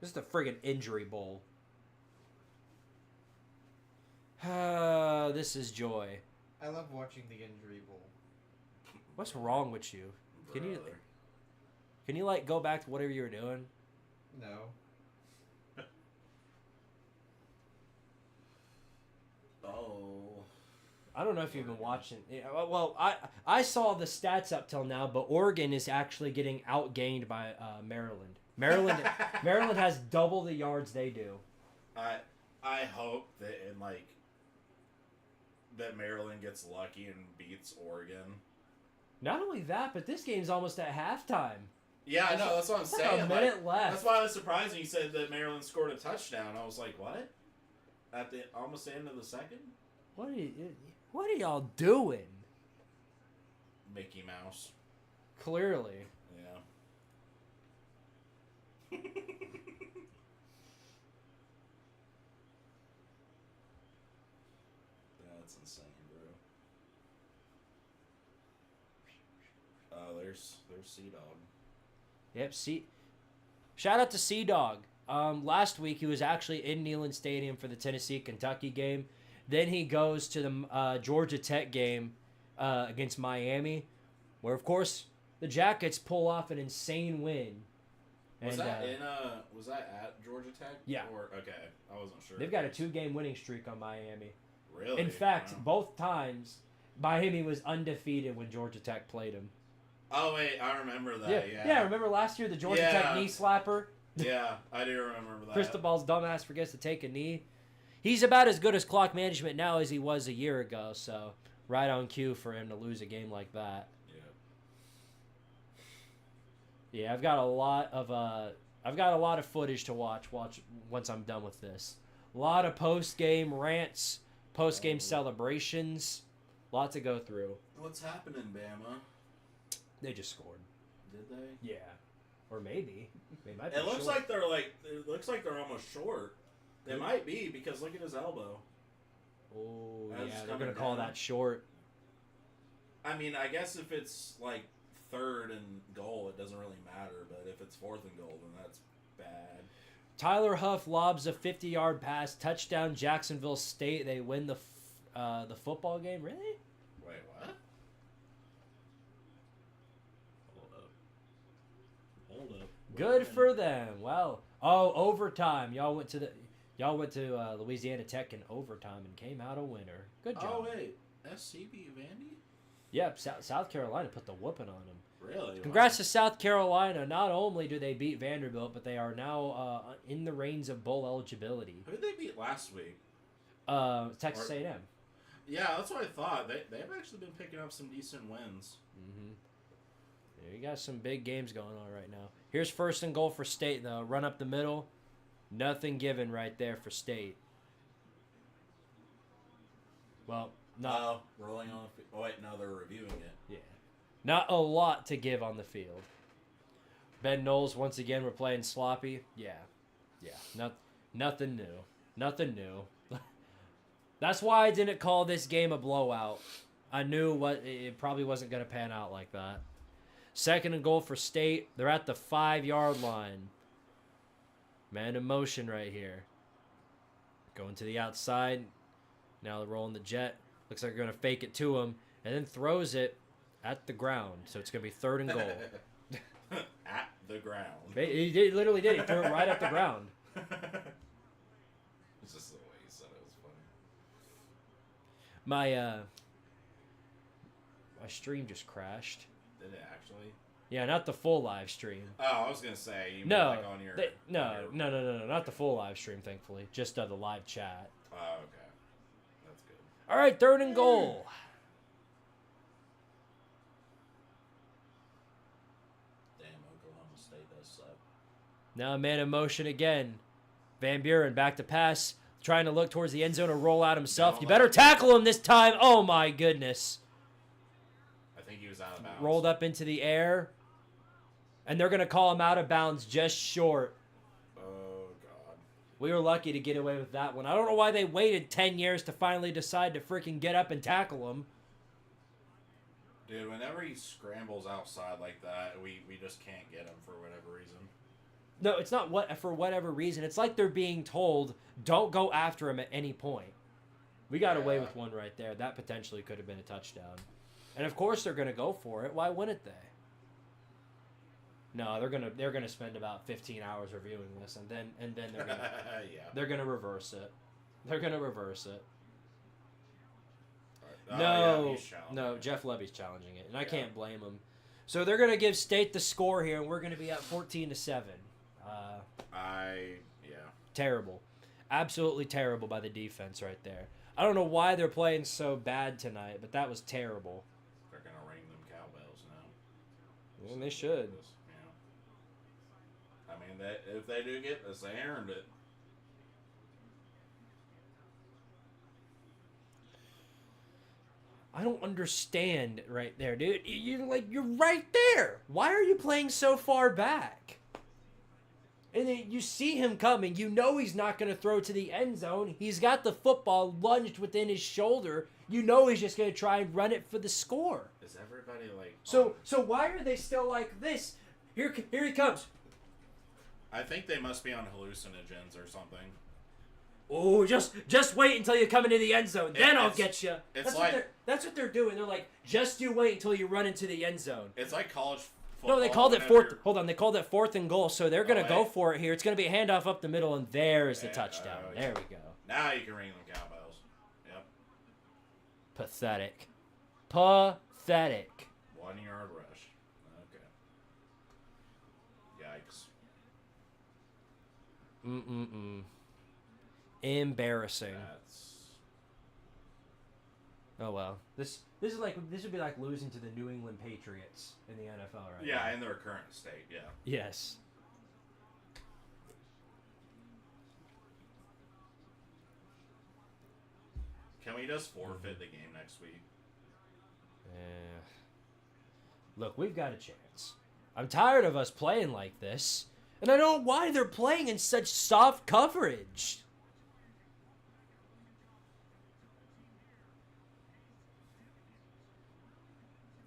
This is the friggin' injury bowl. This is joy. I love watching the injury bowl. What's wrong with you? Can you Brother. like go back to whatever you were doing? No. Oh. I don't know if you've been watching. Yeah, well, I saw the stats up till now, but Oregon is actually getting outgained by Maryland. Maryland has double the yards they do. I hope that that Maryland gets lucky and beats Oregon. Not only that, but this game's almost at halftime. Yeah, I know. That's what I'm It's like saying. a minute left. That's why I was surprised when you said that Maryland scored a touchdown. I was like, what? At the almost the end of the second? What are y'all doing? Mickey Mouse. Clearly. Yeah. That's insane, bro. There's Sea Dog. Yep, shout out to Sea Dog. Last week he was actually in Neyland Stadium for the Tennessee-Kentucky game. Then he goes to the Georgia Tech game against Miami, where of course the Jackets pull off an insane win. Was that at Georgia Tech? Yeah. Okay, I wasn't sure. They've got a 2-game winning streak on Miami. Really? In fact, Wow. both times Miami was undefeated when Georgia Tech played him. Oh wait, I remember that. Yeah. Remember last year the Georgia Tech knee slapper? Yeah, I do remember that. Cristobal's dumbass forgets to take a knee. He's about as good as clock management now as he was a year ago, so right on cue for him to lose a game like that. Yeah, I've got a lot of footage to watch once I'm done with this. A lot of post-game rants, post-game celebrations, a lot to go through. What's happening, Bama? They just scored. Did they? Yeah. Or maybe. They might be It looks short. like they're almost short. They might be because look at his elbow. Oh, That's yeah, they're coming going to call down. that short. I mean, I guess if it's like 3rd and goal, it doesn't really matter. But if it's 4th and goal, then that's bad. Tyler Huff lobs a 50-yard pass, touchdown Jacksonville State. They win the football game. Really? Wait, what? Hold up. Good for them. Well, overtime. Y'all went to Louisiana Tech in overtime and came out a winner. Good job. Oh wait, SCB Vandy? Yep, South Carolina put the whooping on them. Really? Congrats to South Carolina. Not only do they beat Vanderbilt, but they are now in the reins of bowl eligibility. Who did they beat last week? Texas A&M. Yeah, that's what I thought. They've actually been picking up some decent wins. Mm-hmm. Yeah, you got some big games going on right now. Here's 1st and goal for State, though. Run up the middle. Nothing given right there for State. Well, not. Rolling on. Oh wait, no, they're reviewing it. Yeah. Not a lot to give on the field. Ben Knowles, once again, we're playing sloppy. Yeah. Nothing new. Nothing new. That's why I didn't call this game a blowout. I knew it probably wasn't going to pan out like that. 2nd and goal for State. They're at the 5-yard line. Man in motion right here. Going to the outside. Now they're rolling the jet. Looks like they're going to fake it to him. And then throws it at the ground. So it's going to be 3rd and goal. At the ground. He literally did. He threw it right at the ground. It's just the way he said it was funny. My stream just crashed. Did it actually? Yeah, not the full live stream. Oh, I was gonna say you mean No, like on your no, not the full live stream. Thankfully, just the live chat. Oh, okay, that's good. All right, 3rd and goal. Damn, Oklahoma State does suck. Now a man in motion again. Van Buren back to pass, trying to look towards the end zone or roll out himself. No, You better tackle him this time. Oh my goodness. I think he was out of bounds. Rolled up into the air. And they're going to call him out of bounds just short. Oh, God. We were lucky to get away with that one. I don't know why they waited 10 years to finally decide to freaking get up and tackle him. Dude, whenever he scrambles outside like that, we just can't get him for whatever reason. No, it's not for whatever reason. It's like they're being told, don't go after him at any point. We got away with one right there. That potentially could have been a touchdown. And of course they're going to go for it. Why wouldn't they? No, they're gonna spend about 15 hours reviewing this, and then they're gonna they're gonna reverse it. They're gonna reverse it. Right. No, Jeff Levy's challenging it, and I can't blame him. So they're gonna give State the score here, and we're gonna be at 14-7. Terrible, absolutely terrible by the defense right there. I don't know why they're playing so bad tonight, but that was terrible. They're gonna ring them cowbells now. And they should. I mean, if they do get this, they earned it. I don't understand right there, dude. You're right there. Why are you playing so far back? And then you see him coming. You know he's not going to throw to the end zone. He's got the football lunged within his shoulder. You know he's just going to try and run it for the score. Is everybody like? So why are they still like this? Here he comes. I think they must be on hallucinogens or something. Oh, just wait until you come into the end zone. Then I'll get you. It's That's what they're doing. They're like, just you wait until you run into the end zone. It's like college football. No, they called it fourth. Hold on, they called it 4th and goal. So they're gonna go wait. for it here. It's gonna be a handoff up the middle, and there's the touchdown. There we go. Now you can ring them cowbells. Yep. Pathetic. Pathetic. 1 yard rush. Okay. Yikes. Embarrassing. That's. Oh well. This would be like losing to the New England Patriots in the NFL right now. Yeah, in their current state. Yeah. Yes. Can we just forfeit the game next week? Look, we've got a chance. I'm tired of us playing like this, and I don't know why they're playing in such soft coverage.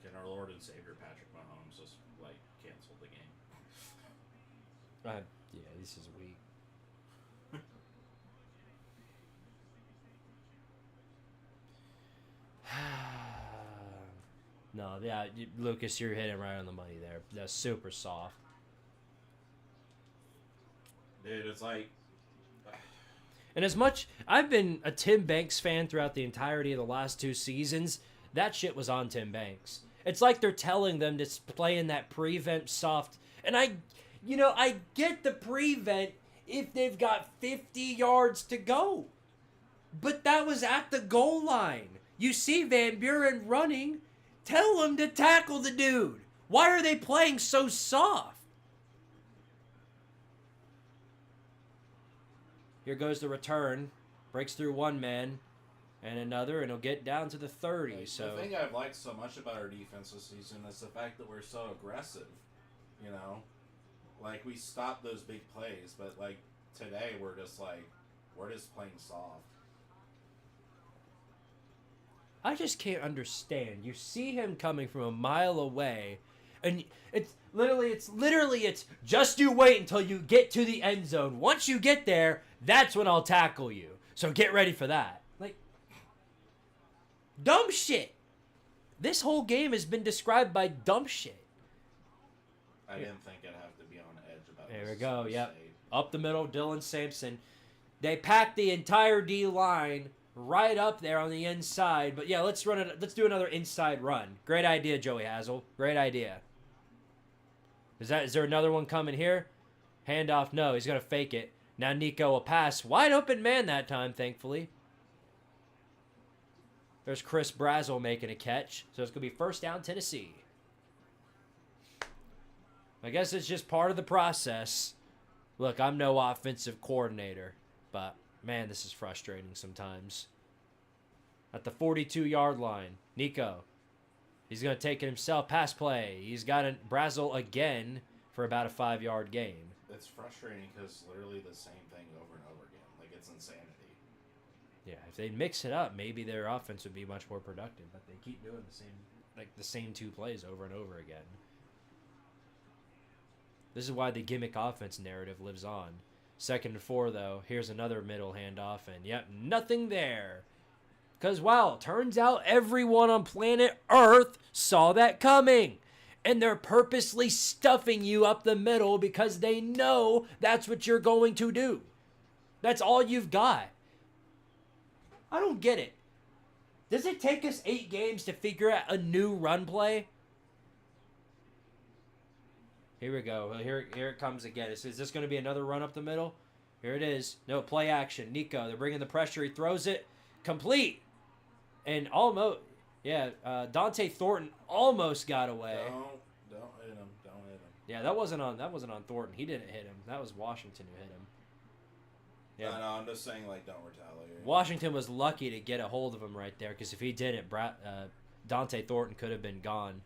Can our Lord and Savior Patrick Mahomes just like cancel the game? Yeah, this is weak. No, yeah, Lucas, you're hitting right on the money there. That's super soft. Dude, it's like. And as much I've been a Tim Banks fan throughout the entirety of the last 2 seasons, that shit was on Tim Banks. It's like they're telling them to play in that prevent soft. And I get the prevent if they've got 50 yards to go. But that was at the goal line. You see Van Buren running. Tell him to tackle the dude. Why are they playing so soft? Here goes the return. Breaks through one man and another, and he'll get down to the 30. Like, so the thing I've liked so much about our defense this season is the fact that we're so aggressive. You know, like we stop those big plays, but like today we're just playing soft. I just can't understand. You see him coming from a mile away, and it's literally just you wait until you get to the end zone. Once you get there, that's when I'll tackle you. So get ready for that. Like, dumb shit. This whole game has been described by dumb shit. I didn't think I'd have to be on edge about There this. we go, yep. State. Up the middle, Dylan Samson. They packed the entire D line right up there on the inside. But yeah, let's do another inside run. Great idea, Joey Hazel. Great idea. Is there another one coming here? Handoff, no, he's gonna fake it. Now Nico will pass. Wide open man that time, thankfully. There's Chris Brazel making a catch. So it's gonna be first down, Tennessee. I guess it's just part of the process. Look, I'm no offensive coordinator, but man, this is frustrating sometimes. At the 42-yard line, Nico. He's going to take it himself. Pass play. He's got a Brazel again for about a 5-yard gain. It's frustrating because literally the same thing over and over again. Like, it's insanity. Yeah, if they mix it up, maybe their offense would be much more productive, but they keep doing the same 2 plays over and over again. This is why the gimmick offense narrative lives on. 2nd and 4, though. Here's another middle handoff, and yep, nothing there. Because, wow, turns out everyone on planet Earth saw that coming. And they're purposely stuffing you up the middle because they know that's what you're going to do. That's all you've got. I don't get it. Does it take us 8 games to figure out a new run play? Here we go. Here it comes again. Is this going to be another run up the middle? Here it is. No, play action. Nico, they're bringing the pressure. He throws it. Complete. And almost, yeah, Dante Thornton almost got away. Don't hit him. Don't hit him. Yeah, that wasn't on Thornton. He didn't hit him. That was Washington who hit him. Yeah. No, I'm just saying, like, don't retaliate. Washington was lucky to get a hold of him right there, because if he didn't, Dante Thornton could have been gone.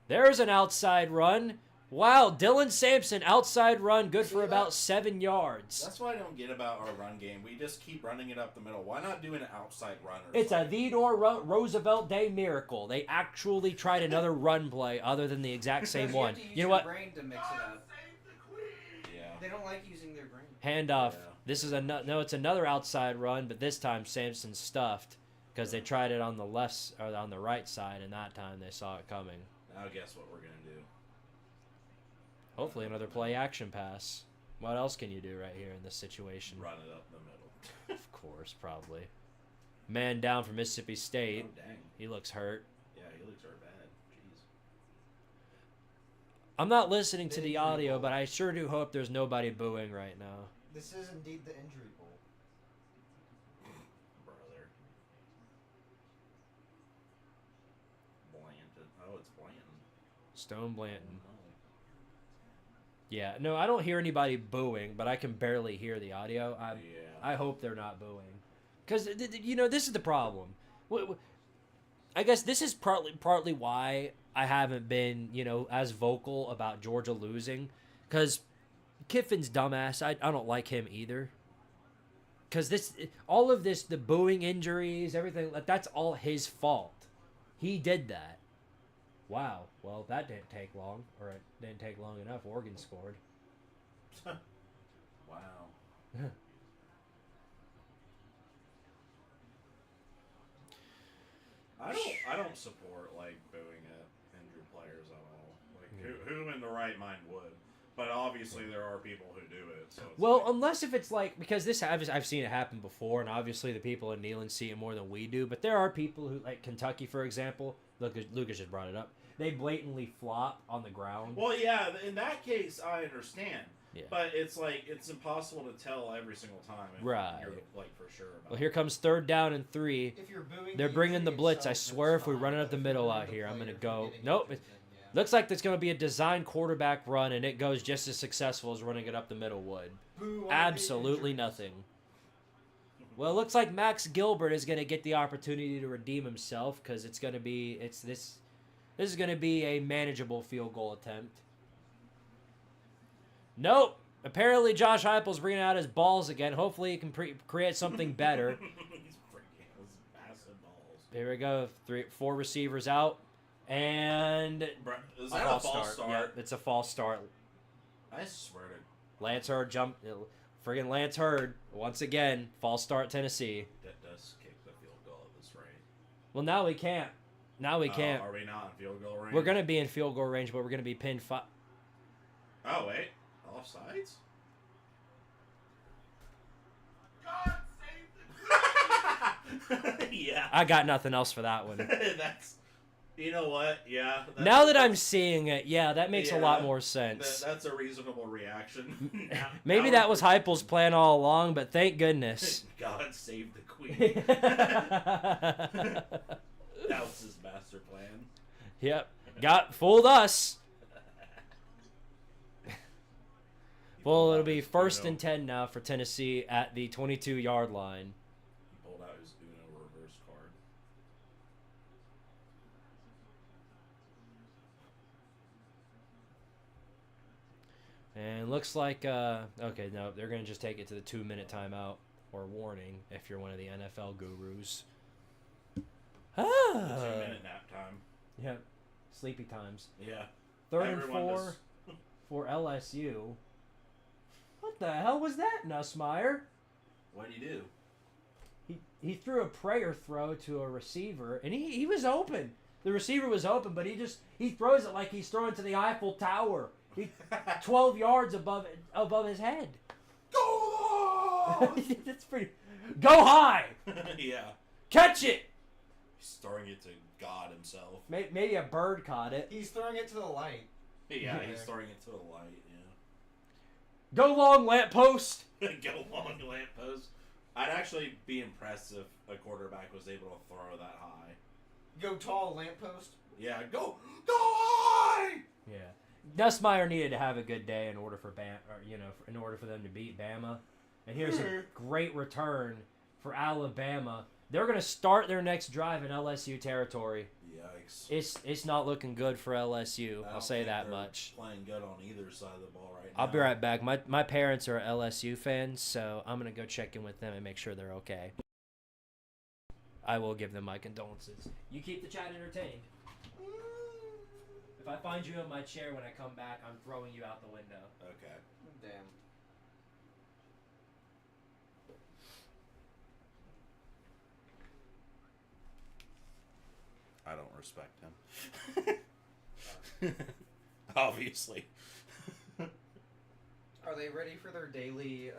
There's an outside run. Wow, Dylan Samson, outside run, good for about 7 yards. That's what I don't get about our run game. We just keep running it up the middle. Why not do an outside run? It's a Theodore Roosevelt Day miracle. They actually tried another run play other than the exact same You one. have to use You know your what? brain to mix it up. Yeah. They don't like using their brain. Handoff. Yeah. This is it's another outside run, but this time Samson stuffed because they tried it on the left or on the right side, and that time they saw it coming. Now guess what we're gonna do? Hopefully another play action pass. What else can you do right here in this situation? Run it up the middle. Of course, probably. Man down for Mississippi State. Oh dang. He looks hurt. Yeah, he looks hurt bad. Jeez. I'm not listening to the audio, but I sure do hope there's nobody booing right now. This is indeed the injury bowl. Brother. Blanton. Oh, it's Blanton. Stone Blanton. Oh. Yeah, no, I don't hear anybody booing, but I can barely hear the audio. Yeah. I hope they're not booing. Because, this is the problem. I guess this is partly why I haven't been, as vocal about Georgia losing. Because Kiffin's dumbass, I don't like him either. Because all of this, the booing injuries, everything, that's all his fault. He did that. Wow. Well, that didn't take long. Or it didn't take long enough. Oregon scored. Wow. I don't support like booing at injured players at all. Like who in the right mind would? But obviously there are people who do it. So it's Well, like, unless if it's like, because I've seen it happen before, and obviously the people in Neyland see it more than we do. But there are people who, like Kentucky, for example. Lucas just brought it up. They blatantly flop on the ground. well, yeah. In that case, I understand. Yeah. But it's like it's impossible to tell every single time. If Right. You're like for sure. About Well, here comes 3rd down and 3. If you're booing They're bringing the injury blitz. I itself, swear, it's if we fine, run it up but the if middle you're out the here, I'm player gonna for go. getting Nope. injured, then, yeah. Looks like there's going to be a design quarterback run, and it goes just as successful as running it up the middle would. Boo all the Absolutely injuries. nothing. Well, it looks like Max Gilbert is going to get the opportunity to redeem himself because this is going to be a manageable field goal attempt. Nope. Apparently, Josh Heupel's bringing out his balls again. Hopefully, he can create something better. He's freaking those massive balls. Here we go. 4 receivers out. And Is that a false start? Yeah, it's a false start. I swear to Lance Hurd jumped. Friggin' Lance Hurd, once again, false start Tennessee. that does kick the field goal at this rate. Well, now we can't. Now we can't. Are we not in field goal range? We're going to be in field goal range, but we're going to be pinned. Oh wait, offsides. God save the Yeah. I got nothing else for that one. That's. You know what? Yeah. Now that I'm seeing it, yeah, that makes a lot Yeah, more sense. That's a reasonable reaction. Maybe that was Heupel's plan all along, but thank goodness. God save the queen. That was his master plan. Yep. Fooled us. Well, it'll be 1st and 10 now for Tennessee at the 22-yard line. He pulled out his Uno reverse card. And looks like, okay, no, they're going to just take it to the 2-minute timeout or warning if you're one of the NFL gurus. The 2-minute nap time. Yep. Sleepy times. Yeah. 3rd and Everyone 4 does. for LSU. What the hell was that, Nussmeier? What do you do? He threw a prayer throw to a receiver, and he was open. The receiver was open, but he throws it like he's throwing to the Eiffel Tower. 12 yards above his head. Go! That's pretty. Go high. Yeah. Catch it. He's throwing it to God himself. Maybe a bird caught it. He's throwing it to the light. Yeah, he's throwing it to the light, Go long, lamppost. yeah. Go long lamppost. I'd actually be impressed if a quarterback was able to throw that high. Go tall, lamppost. Yeah, go high! Yeah. Nussmeier needed to have a good day in order for in order for them to beat Bama. And here's a great return for Alabama. They're going to start their next drive in LSU territory. Yikes. It's not looking good for LSU. I I'll don't say think that they're much. Playing good on either side of the ball right now. I'll be right back. My parents are LSU fans, so I'm going to go check in with them and make sure they're okay. I will give them my condolences. You keep the chat entertained. If I find you in my chair when I come back, I'm throwing you out the window. Okay. Damn. I don't respect him. Obviously. Are they ready for their daily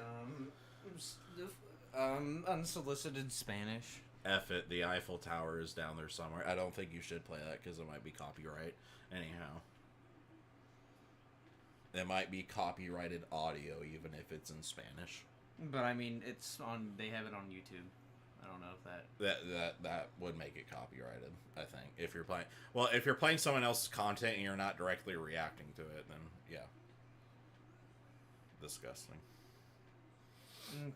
unsolicited Spanish? F it, the Eiffel Tower is down there somewhere. I don't think you should play that because it might be copyright. Anyhow. It might be copyrighted audio even if it's in Spanish. But I mean, it's on. They have it on YouTube. I don't know if That would make it copyrighted, I think. If you're playing someone else's content and you're not directly reacting to it, then yeah. Disgusting.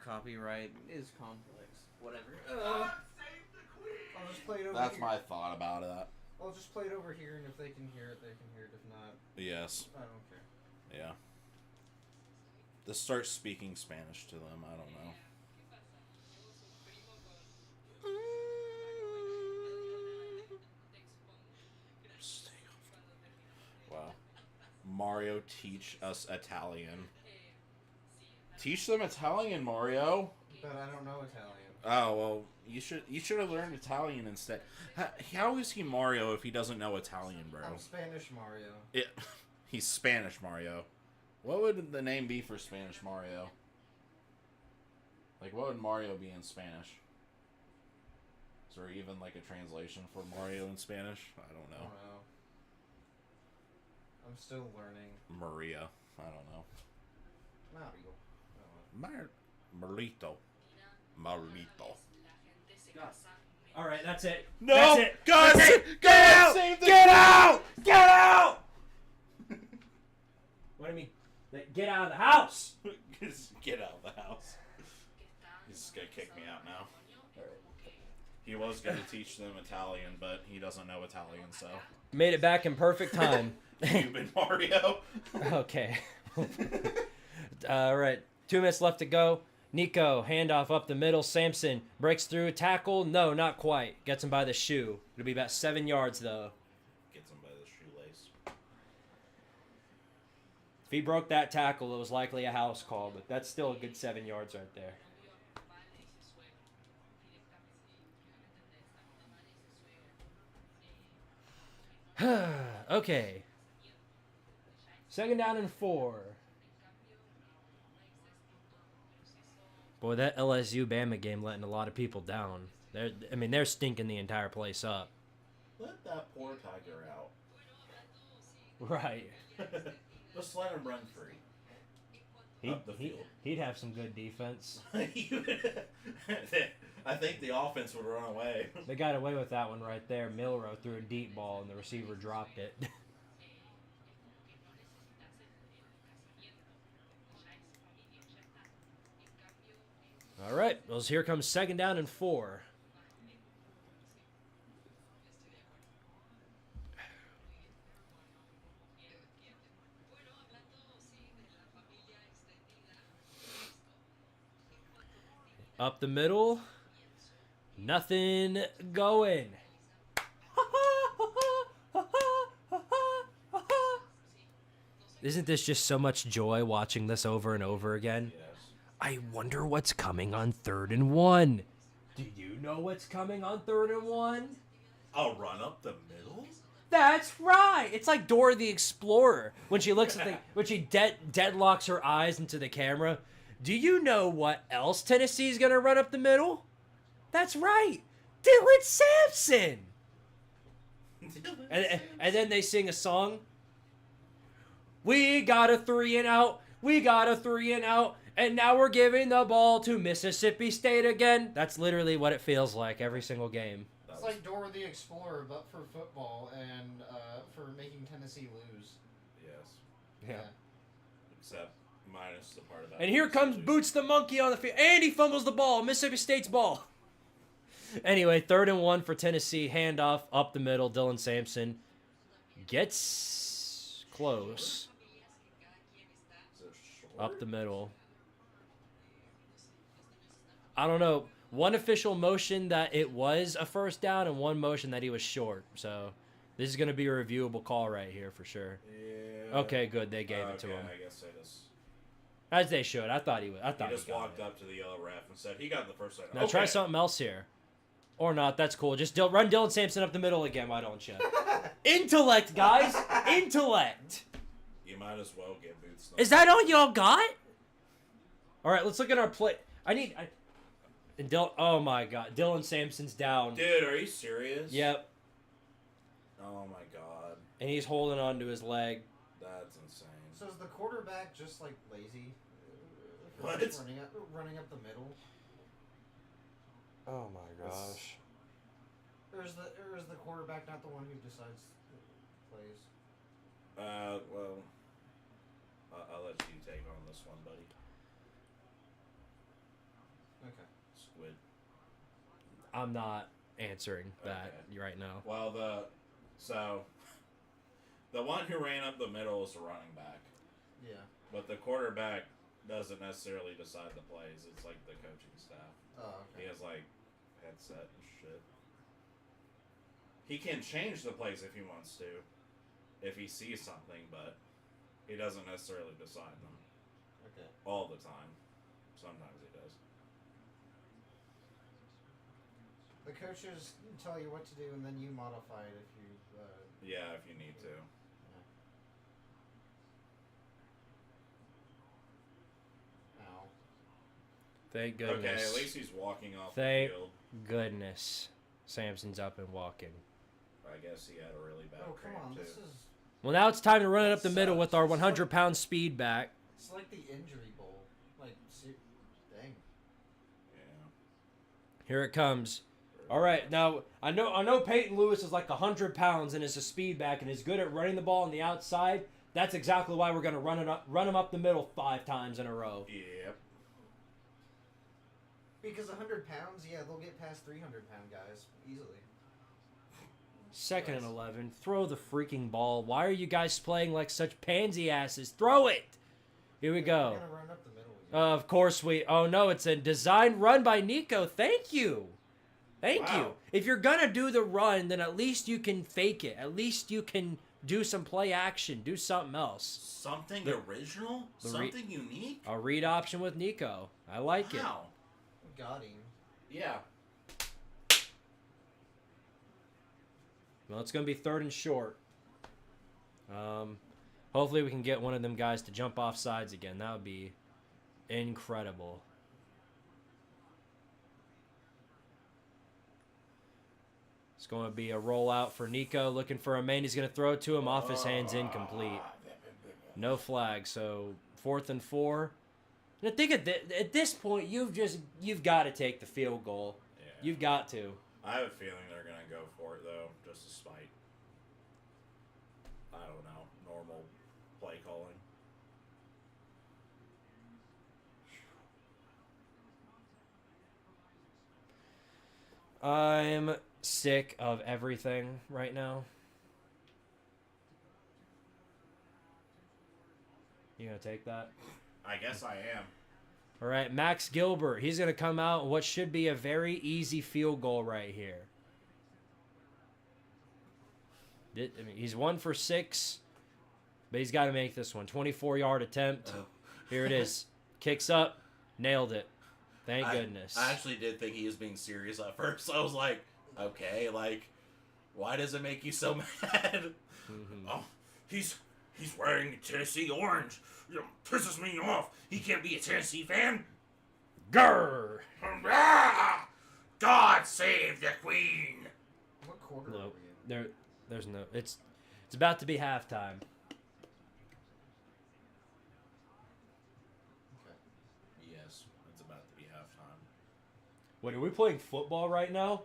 Copyright is complex. Whatever. I'll just play it over That's here. my thought about that. I'll just play it over here, and if they can hear it, they can hear it. If not, Yes. I don't care. Yeah. Just start speaking Spanish to them. I don't know. Wow. Mario, teach us Italian. Teach them Italian, Mario. But I don't know Italian. Oh well, you should have learned Italian instead. How is he Mario if he doesn't know Italian, bro? I'm Spanish Mario. He's Spanish Mario. What would the name be for Spanish Mario? Like, what would Mario be in Spanish? Is there even like a translation for Mario in Spanish? I don't know. I'm still learning. Maria. I don't know. Mario. Marlito. Marlito. All right, that's it. No! That's it. God! That's it. God, Get out! save the Get out! Get out! What do you mean? Get out of the house! Get out of the house. He's gonna kick me out now. He was gonna teach them Italian, but he doesn't know Italian, so. Made it back in perfect time. Cuban Mario. Okay. All right. 2 minutes left to go. Nico, handoff up the middle. Samson breaks through a tackle. No, not quite. Gets him by the shoe. It'll be about 7 yards, though. Gets him by the shoelace. If he broke that tackle, it was likely a house call, but that's still a good 7 yards right there. Okay. 2nd down and 4. Boy, that LSU Bama game letting a lot of people down. They're stinking the entire place up. Let that poor tiger out. Right. Just let him run free. Up the field. He'd have some good defense. I think the offense would run away. They got away with that one right there. Milrow threw a deep ball and the receiver dropped it. All right. Well, here comes 2nd down and 4. Up the middle. Nothing going. Isn't this just so much joy watching this over and over again? Yes. I wonder what's coming on 3rd and 1. Do you know what's coming on 3rd and 1? I'll run up the middle? That's right. It's like Dora the Explorer when she looks at when she deadlocks her eyes into the camera. Do you know what else Tennessee's gonna run up the middle? That's right, Dylan Samson. And then they sing a song. We got a 3 and out. We got a 3 and out. And now we're giving the ball to Mississippi State again. That's literally what it feels like every single game. It's like Dora the Explorer, but for football and for making Tennessee lose. Yes. Yeah. Except minus the part about. And here comes Boots the Monkey on the field. And he fumbles the ball. Mississippi State's ball. Anyway, 3rd and 1 for Tennessee. Handoff up the middle. Dylan Samson gets close. Is it short? Up the middle. I don't know. One official motion that it was a first down and one motion that he was short. So this is going to be a reviewable call right here for sure. Yeah. Okay, good. They gave it to him. I guess they just. As they should. I thought he would. I thought He just got walked it. up to the yellow ref and said he got the first down. Now try something else here. Or not. That's cool. Just run Dylan Samson up the middle again. Why don't you? Intellect, guys. Intellect. You might as well get boots. Is that all y'all got? All right, let's look at our play. And oh my God, Dylan Samson's down. Dude, are you serious? Yep. Oh my God. And he's holding on to his leg. That's insane. So is the quarterback just like lazy? What? Just running up the middle? Oh my gosh. Or is the quarterback not the one who decides plays? Well, I'll let you take on this one, buddy. Okay. Squid. I'm not answering that right now. Well, the one who ran up the middle is the running back, Yeah. but the quarterback doesn't necessarily decide the plays. It's like the coaching staff. Oh, He okay. has like headset and shit. He can change the plays if he wants to, if he sees something, but he doesn't necessarily decide them Okay. all the time. Sometimes he does. The coaches tell you what to do, and then you modify it if you. Yeah, if you need to. Ow. Thank goodness. Okay, at least he's walking off Thank the field. goodness. Samson's up and walking. I guess he had a really bad Oh, come cramp, on! too. This is. Well, now it's time to run it up the middle with our Sucks. 100-pound speed back. It's like the injury bowl. Like, dang. Yeah. Here it comes. All right, now I know Peyton Lewis is like 100 pounds and is a speed back and is good at running the ball on the outside. That's exactly why we're gonna run him up the middle 5 times in a row. Yep. Because 100 pounds, yeah, they'll get past 300-pound guys easily. 2nd and 11. Throw the freaking ball. Why are you guys playing like such pansy asses? Throw it. Here we go. We're gonna run up the middle again. Of course we. Oh no, it's a design run by Nico. Thank you. Thank you. Wow. If you're gonna do the run, then at least you can fake it. At least you can do some play action. Do something else. Something original? Something unique? A read option with Nico. I like it. Wow. Got him. Yeah. Well, it's gonna be 3rd and short. Hopefully we can get one of them guys to jump off sides again. That would be incredible. It's going to be a rollout for Nico, looking for a man. He's going to throw it to him off his hands, incomplete. No flag, so 4th and 4. And I think at this point, you've got to take the field goal. Yeah. You've got to. I have a feeling they're going to go for it, though, just to spite. I don't know. Normal play calling. I'm sick of everything right now. You gonna take that? I guess I am. All right, Max Gilbert. He's gonna come out with what should be a very easy field goal right here. He's 1 for 6, but he's got to make this one. 24-yard attempt. Here it is. Kicks up, nailed it. Thank goodness. I actually did think he was being serious at first. I was like, okay, like, why does it make you so mad? Mm-hmm. Oh, he's wearing Tennessee orange. It pisses me off. He can't be a Tennessee fan. Grr! Ah! God save the Queen. What quarter are Nope. we in? There's no. It's about to be halftime. Okay. Yes, it's about to be halftime. Wait, are we playing football right now?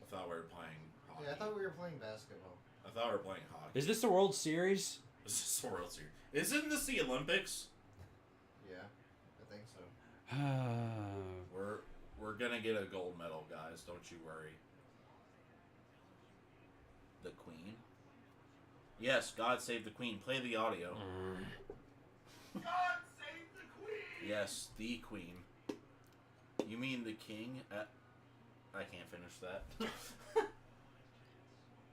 I thought we were playing hockey. Yeah, I thought we were playing basketball. I thought we were playing hockey. Is this the World Series? This is the World Series. Isn't this the Olympics? Yeah, I think so. We're gonna get a gold medal, guys. Don't you worry. The Queen. Yes, God save the Queen. Play the audio. God save the Queen! Yes, the Queen. You mean the King? I can't finish that.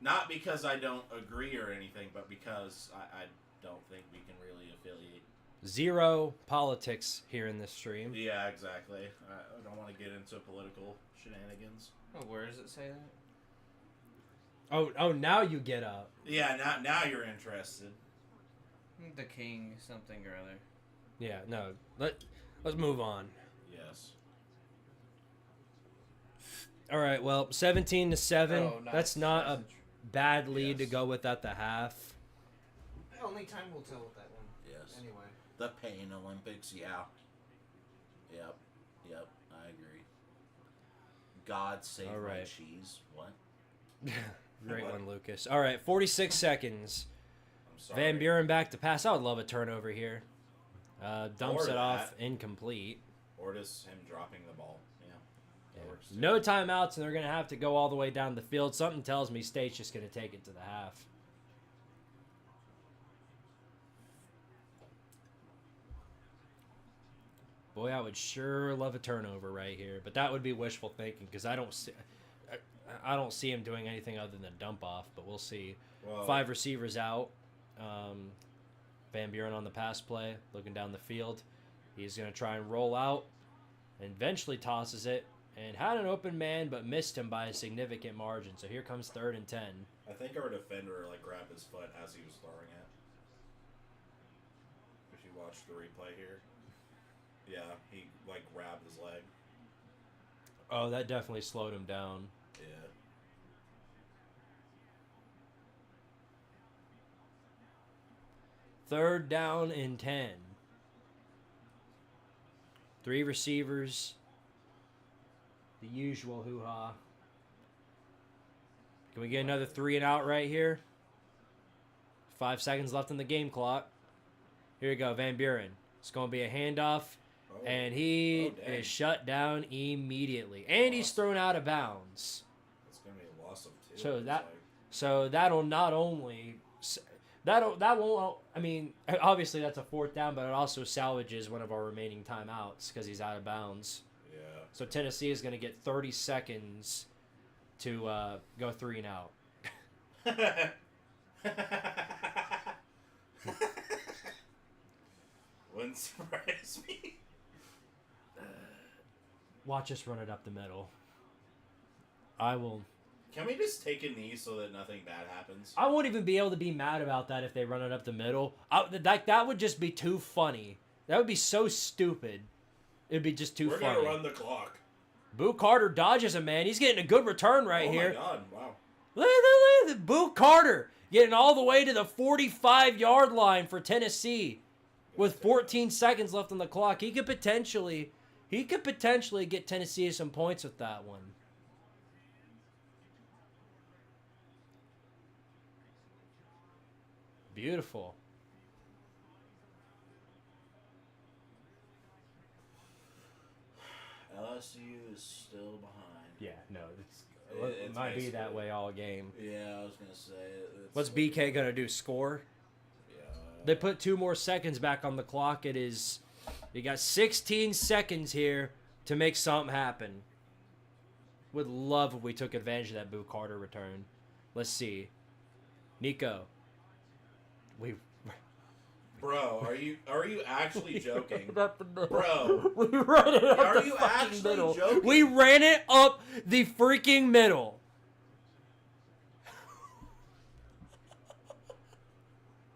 Not because I don't agree or anything, but because I don't think we can really affiliate. Zero politics here in this stream. Yeah, exactly. I don't want to get into political shenanigans. Oh, where does it say that? Oh, now you get up. Yeah, now you're interested. The king, something or other. Yeah, no. Let's move on. Yes. All right, well, 17-7. Oh, nice. That's not Nice a bad lead to Yes. go with at the half. Only time will tell with that one. Yes. Anyway. The Pain Olympics, yeah. Yep, I agree. God save All my right. cheese. What? Great What? one, Lucas. All right, 46 seconds. I'm sorry. Van Buren back to pass. I would love a turnover here. Dumps Or it off that. incomplete. Or just him dropping the ball. Yeah. That works too. No timeouts, and they're going to have to go all the way down the field. Something tells me State's just going to take it to the half. Boy, I would sure love a turnover right here, but that would be wishful thinking because I don't see him doing anything other than dump off. But we'll see. Well, 5 receivers out. Van Buren on the pass play, looking down the field. He's going to try and roll out, and eventually tosses it, and had an open man, but missed him by a significant margin. So here comes 3rd and 10. I think our defender grabbed his foot as he was throwing it. If you watch the replay here. Yeah, he grabbed his leg. Oh, that definitely slowed him down. Yeah. Third down and 10. 3 receivers. The usual hoo-ha. Can we get another 3 and out right here? 5 seconds left on the game clock. Here we go, Van Buren. It's going to be a handoff. Oh. And he Oh, dang. is shut down immediately. And he's thrown out of bounds. It's gonna be a loss of 2. So it's that- So that'll not only... That won't... I mean, obviously that's a 4th down, but it also salvages one of our remaining timeouts because he's out of bounds. Yeah. So Tennessee is going to get 30 seconds to go 3 and out. Wouldn't surprise me. Watch us run it up the middle. I will... Can we just take a knee so that nothing bad happens? I won't even be able to be mad about that if they run it up the middle. That would just be too funny. That would be so stupid. It would be just too We're funny. gonna run the clock. Boo Carter dodges him, man. He's getting a good return right here. Oh my god! Wow. Look, Boo Carter getting all the way to the 45-yard line for Tennessee with 14 seconds left on the clock. He could potentially get Tennessee some points with that one. Beautiful. LSU is still behind. Yeah, no, It's it might be that basically- way all game. Yeah, I was gonna say. What's BK gonna do? Score? Yeah. They put 2 more seconds back on the clock. You got 16 seconds here to make something happen. Would love if we took advantage of that Boo Carter return. Let's see. Nico. Bro, are you actually joking? Bro, Bro, we ran it up Are the you fucking actually middle. joking? We ran it up the freaking middle.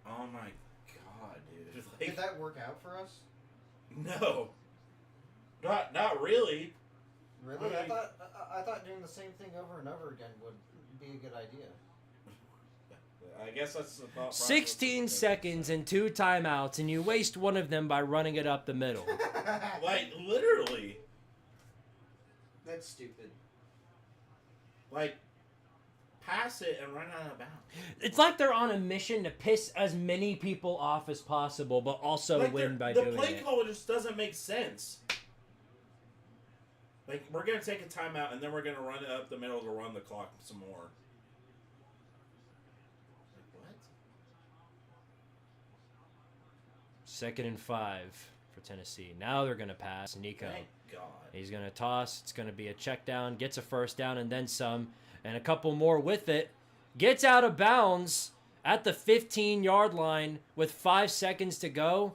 oh my god, dude! Did that work out for us? No, not really. Really? Right. I thought doing the same thing over and over again would be a good idea. I guess that's the thought process. 16 seconds and 2 timeouts, and you waste one of them by running it up the middle. Like literally, That's stupid. pass it and run out of bounds. It's like they're on a mission to piss as many people off as possible, but also win by the doing play it. call just doesn't make sense. Like, we're going to take a timeout, and then we're going to run it up the middle to run the clock some more. Like, what? 2nd and 5 for Tennessee. Now they're going to pass. Nico. Thank God. He's going to toss. It's going to be a check down. Gets a first down and then some. And a couple more with it. Gets out of bounds at the 15-yard line with 5 seconds to go.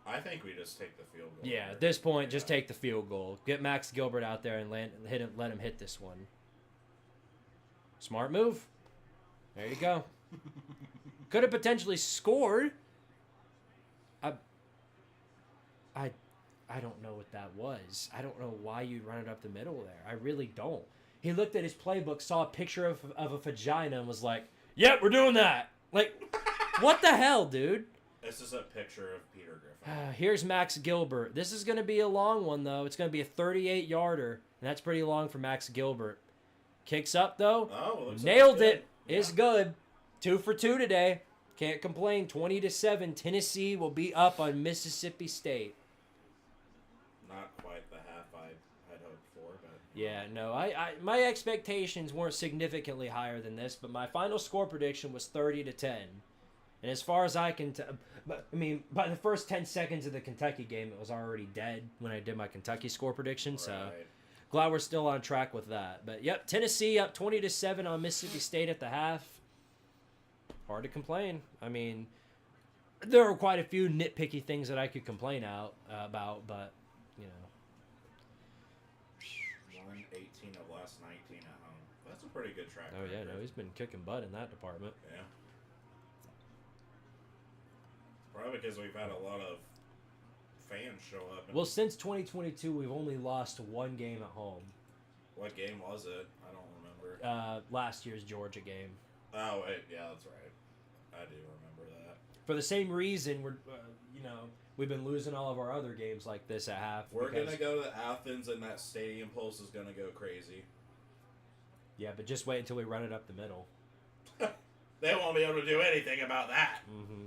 I think we just take the field goal. Yeah, at this point, just take the field goal. Get Max Gilbert out there and let him hit this one. Smart move. There you go. Could have potentially scored. I don't know what that was. I don't know why you run it up the middle there. I really don't. He looked at his playbook, saw a picture of a vagina, and was like, "Yep, we're doing that." Like, what the hell, dude? This is a picture of Peter Griffin. Here's Max Gilbert. This is going to be a long one, though. It's going to be a 38-yarder, and that's pretty long for Max Gilbert. Kicks up, though. Oh, looks Nailed like it. It's good. 2 for 2 today. Can't complain. 20-7. Tennessee will be up on Mississippi State. Not quite the half I'd hoped for, but Yeah, no. My expectations weren't significantly higher than this, but my final score prediction was 30-10. And as far as I can tell, by the first 10 seconds of the Kentucky game, it was already dead when I did my Kentucky score prediction. So right. glad we're still on track with that. But yep, Tennessee up 20-7 on Mississippi State at the half. Hard to complain. I mean, there are quite a few nitpicky things that I could complain about, but you know. 118 of last 19 at home. That's a pretty good track Oh yeah, record. no, he's been kicking butt in that department. Yeah. Probably because we've had a lot of fans show up. Well, since 2022, we've only lost 1 game at home. What game was it? I don't remember. Last year's Georgia game. Oh, wait. Yeah, that's right. I do remember that. For the same reason, we've been losing all of our other games like this at half. We're because- going to go to Athens, and that stadium pulse is going to go crazy. Yeah, but just wait until we run it up the middle. They won't be able to do anything about that. Mm-hmm.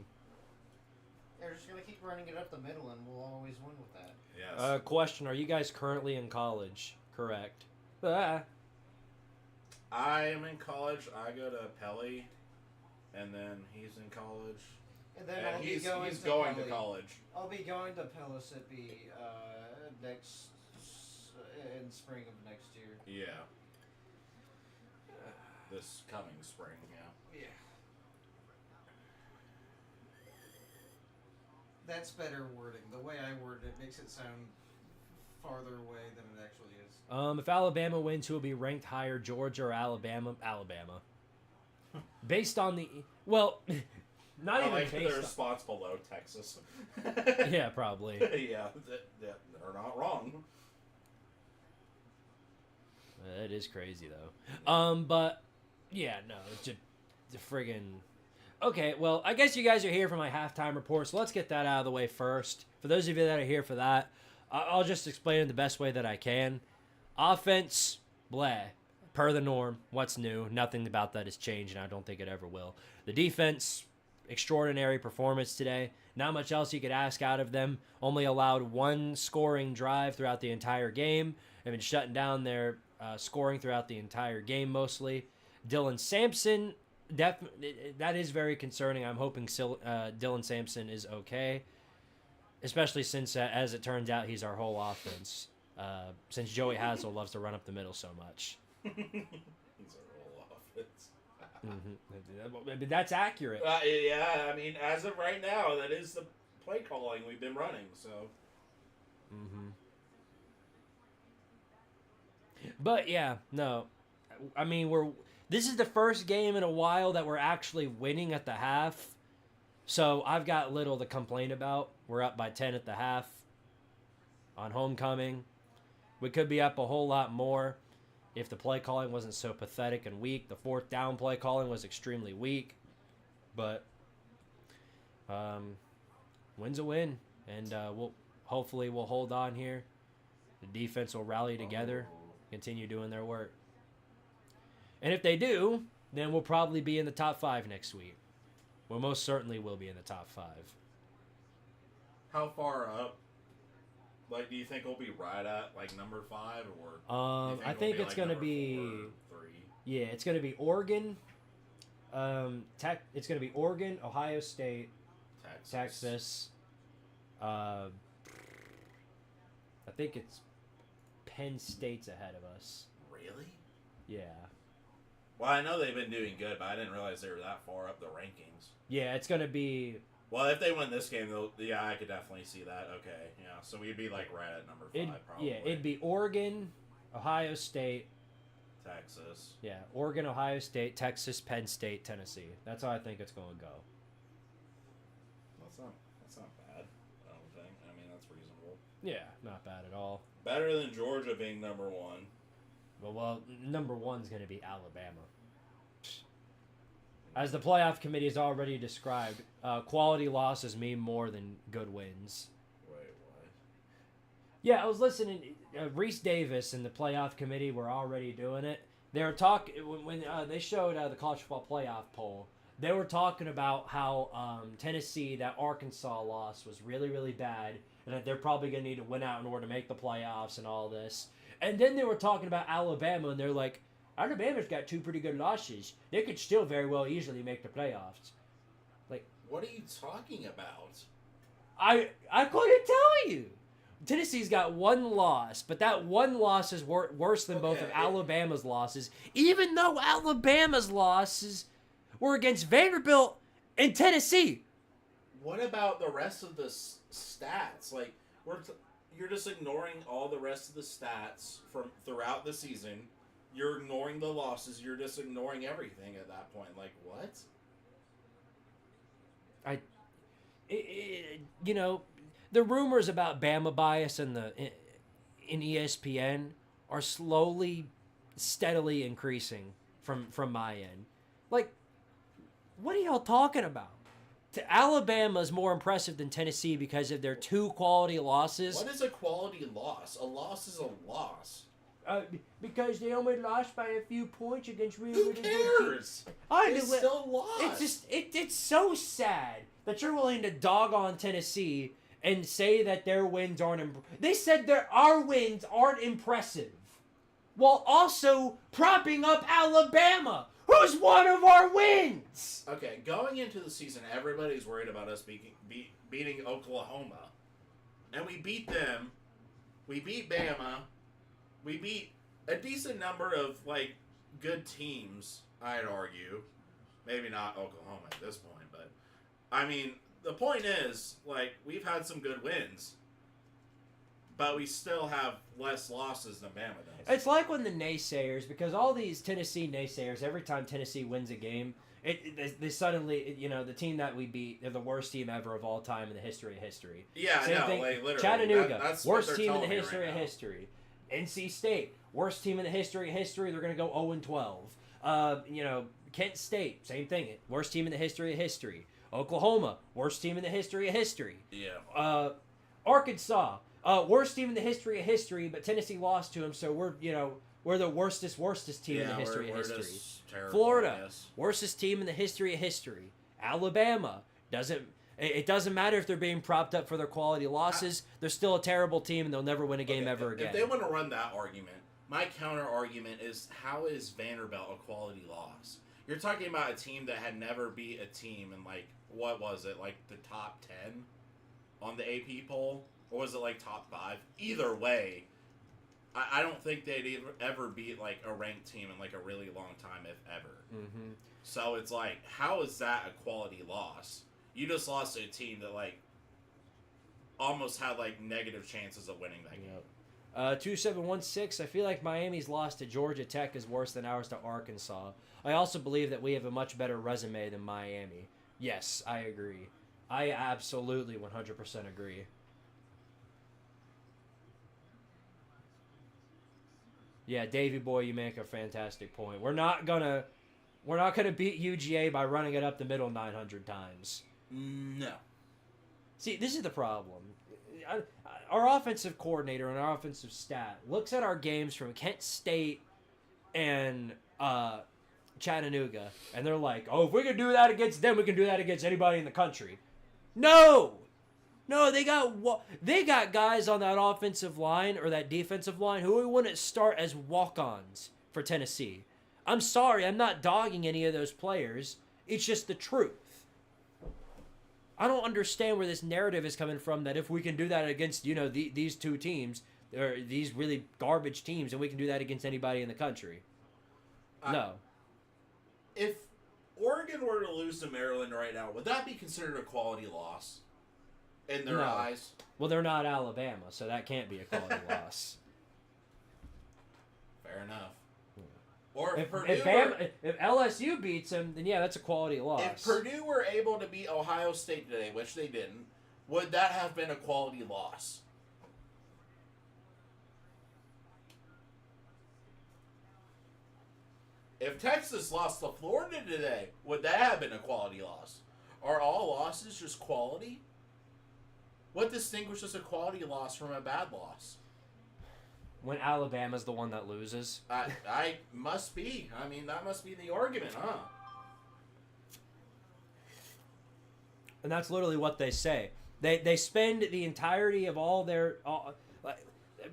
They're just gonna keep running it up the middle, and we'll always win with that. Yes. Question: are you guys currently in college? Correct. Ah. I am in college. I go to Pelly, and then he's in college. And then And I'll he's be going, he's to going to Pelly. college. I'll be going to Pellissippi next in spring of next year. Yeah. This coming spring, yeah. Yeah. That's better wording. The way I worded it makes it sound farther away than it actually is. If Alabama wins, who will be ranked higher, Georgia or Alabama? Alabama. Based on the not I even like their based. spots below Texas. Yeah, probably. Yeah, they're not wrong. That is crazy though. But yeah, no, it's just the friggin'. Okay, well, I guess you guys are here for my halftime report, so let's get that out of the way first. For those of you that are here for that, I'll just explain it the best way that I can. Offense, bleh, per the norm. What's new? Nothing about that has changed, and I don't think it ever will. The defense, extraordinary performance today. Not much else you could ask out of them. Only allowed 1 scoring drive throughout the entire game. They've been shutting down their scoring throughout the entire game mostly. Dylan Samson, that is very concerning. I'm hoping Dylan Samson is okay, especially since, as it turns out, he's our whole offense. Since Joey Hazel loves to run up the middle so much. He's a roll offense. Mm-hmm. That's accurate. Yeah, I mean, as of right now, that is the play calling we've been running. So. Mm-hmm. But yeah, no, I mean this is the first game in a while that we're actually winning at the half, so I've got little to complain about. We're up by 10 at the half on homecoming. We could be up a whole lot more if the play calling wasn't so pathetic and weak. The 4th down play calling was extremely weak, but win's a win, and hopefully we'll hold on here. The defense will rally together, continue doing their work. And if they do, then we'll probably be in the top 5 next week. We most certainly will be in the top 5. How far up Like, do you think we'll be right at like number 5, or? I think it's gonna be 4 or 3? yeah, it's gonna be Oregon. It's gonna be Oregon, Ohio State, Texas. I think it's Penn State's ahead of us. Really? Yeah. Well, I know they've been doing good, but I didn't realize they were that far up the rankings. Yeah, it's gonna be. Well, if they win this game, yeah, I could definitely see that. Okay, yeah, so we'd be like right at number 5, probably. Yeah, it'd be Oregon, Ohio State, Texas. Yeah, Oregon, Ohio State, Texas, Penn State, Tennessee. That's how I think it's going to go. That's not bad. I don't think. I mean, that's reasonable. Yeah, not bad at all. Better than Georgia being number 1. Well, number 1's going to be Alabama. As the playoff committee has already described, quality losses mean more than good wins. Wait, what? Yeah, I was listening. Reese Davis and the playoff committee were already doing it. They were talking when they showed the college football playoff poll. They were talking about how Tennessee, that Arkansas loss was really, really bad, and that they're probably going to need to win out in order to make the playoffs and all this. And then they were talking about Alabama, and they're like, Alabama's got 2 pretty good losses. They could still very well easily make the playoffs. Like, what are you talking about? I couldn't tell you. Tennessee's got 1 loss, but that 1 loss is worse than both of Alabama's losses, even though Alabama's losses were against Vanderbilt and Tennessee. What about the rest of the stats? Like, you're just ignoring all the rest of the stats from throughout the season. You're ignoring the losses. You're just ignoring everything at that point. Like, what? You know, the rumors about Bama bias in ESPN are slowly, steadily increasing from my end. Like, what are y'all talking about? Alabama's more impressive than Tennessee because of their 2 quality losses. What is a quality loss? A loss is a loss. Because they only lost by a few points against really Who cares? They still lost. It's so sad that you're willing to dog on Tennessee and say that their wins aren't. They said our wins aren't impressive, while also propping up Alabama, who's one of our wins. Okay, going into the season, everybody's worried about us beating Oklahoma, and we beat them. We beat Bama. We beat a decent number of, like, good teams, I'd argue. Maybe not Oklahoma at this point, but, I mean, the point is, like, we've had some good wins, but we still have less losses than Bama does. It's like when the naysayers, because all these Tennessee naysayers, every time Tennessee wins a game, they suddenly, you know, the team that we beat, they're the worst team ever of all time in the history of history. Yeah, Same I know, thing. like, literally. Chattanooga, That's worst team in the history right of now. history. NC State, worst team in the history of history. They're going to go 0-12. You know, Kent State, same thing. Worst team in the history of history. Oklahoma, worst team in the history of history. Yeah. Arkansas, worst team in the history of history, but Tennessee lost to them, so we're the worstest team in the history of history. Terrible, Florida, worstest team in the history of history. Alabama, it doesn't matter if they're being propped up for their quality losses. They're still a terrible team, and they'll never win a game ever again. If they want to run that argument, my counter argument is, how is Vanderbilt a quality loss? You're talking about a team that had never beat a team in, like, what was it, like the top 10 on the AP poll? Or was it like top 5? Either way, I don't think they'd ever beat, like, a ranked team in, like, a really long time, if ever. Mm-hmm. So it's like, how is that a quality loss? You just lost to a team that, like, almost had, like, negative chances of winning that game. 2716, I feel like Miami's loss to Georgia Tech is worse than ours to Arkansas. I also believe that we have a much better resume than Miami. Yes, I agree. I absolutely 100% agree. Yeah, Davey boy, you make a fantastic point. We're not gonna beat UGA by running it up the middle 900 times. No. See, this is the problem. Our offensive coordinator and our offensive staff looks at our games from Kent State and Chattanooga, and they're like, "Oh, if we can do that against them, we can do that against anybody in the country." No, No, they got guys on that offensive line or that defensive line who we wouldn't start as walk-ons for Tennessee. I'm sorry, I'm not dogging any of those players. It's just the truth. I don't understand where this narrative is coming from that if we can do that against, these two teams, or these really garbage teams, and we can do that against anybody in the country. No. If Oregon were to lose to Maryland right now, would that be considered a quality loss in their eyes? Well, they're not Alabama, so that can't be a quality loss. Fair enough. Or If Purdue if LSU beats them, then yeah, that's a quality loss. if Purdue were able to beat Ohio State today, which they didn't, would that have been a quality loss? If Texas lost to Florida today, would that have been a quality loss? Are all losses just quality? What distinguishes a quality loss from a bad loss? When Alabama's the one that loses. I must be. I mean, that must be the argument, huh? And that's literally what they say. They spend the entirety of all their...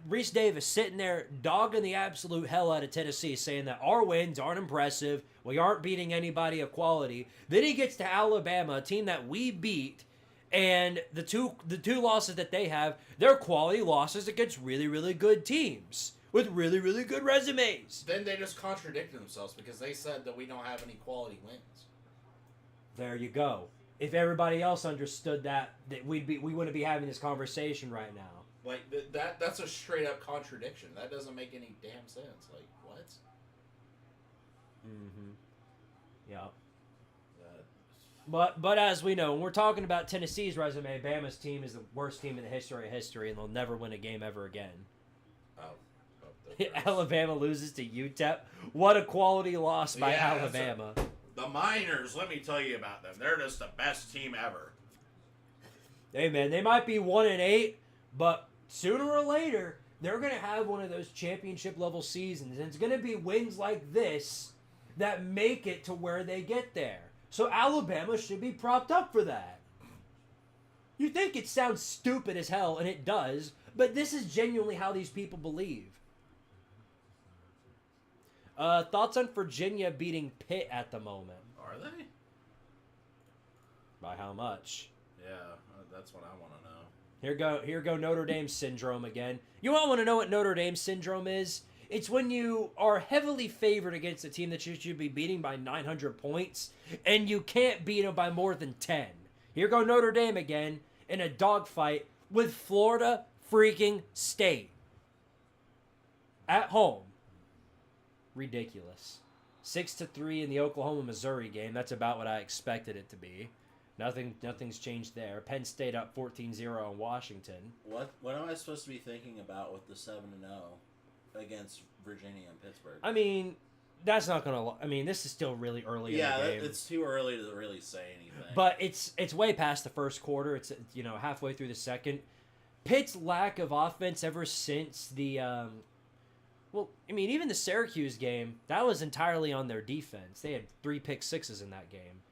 Reese Davis sitting there dogging the absolute hell out of Tennessee, saying that our wins aren't impressive, we aren't beating anybody of quality. Then he gets to Alabama, a team that we beat, and the two losses that they have, they're quality losses against really, really good teams with really, really good resumes. Then they just contradicted themselves because they said that we don't have any quality wins. There you go. If everybody else understood that we wouldn't be having this conversation right now. Like, that's a straight-up contradiction. That doesn't make any damn sense. Like, what? Mm-hmm. Yeah. But as we know, when we're talking about Tennessee's resume, Bama's team is the worst team in the history of history, and they'll never win a game ever again. Alabama loses to UTEP. What a quality loss by Alabama. The Miners, let me tell you about them. They're just the best team ever. Hey, man, they might be 1-8, but sooner or later, they're going to have one of those championship-level seasons, and it's going to be wins like this that make it to where they get there. So Alabama should be propped up for that. You think it sounds stupid as hell, and it does, but this is genuinely how these people believe. Thoughts on Virginia beating Pitt at the moment? Are they? By how much? Yeah, that's what I want to know. Here go Notre Dame syndrome again. You all want to know what Notre Dame syndrome is? It's when you are heavily favored against a team that you should be beating by 900 points, and you can't beat them by more than 10. Here go Notre Dame again in a dogfight with Florida freaking State. At home. Ridiculous. 6-3 in the Oklahoma-Missouri game. That's about what I expected it to be. Nothing's changed there. Penn State up 14-0 on Washington. What am I supposed to be thinking about with the 7-0 against Virginia and Pittsburgh? I mean, that's not gonna. I mean, this is still really early in the game. It's too early to really say anything. But it's way past the first quarter. It's halfway through the second. Pitt's lack of offense ever since the even the Syracuse game, that was entirely on their defense. They had 3 pick sixes in that game.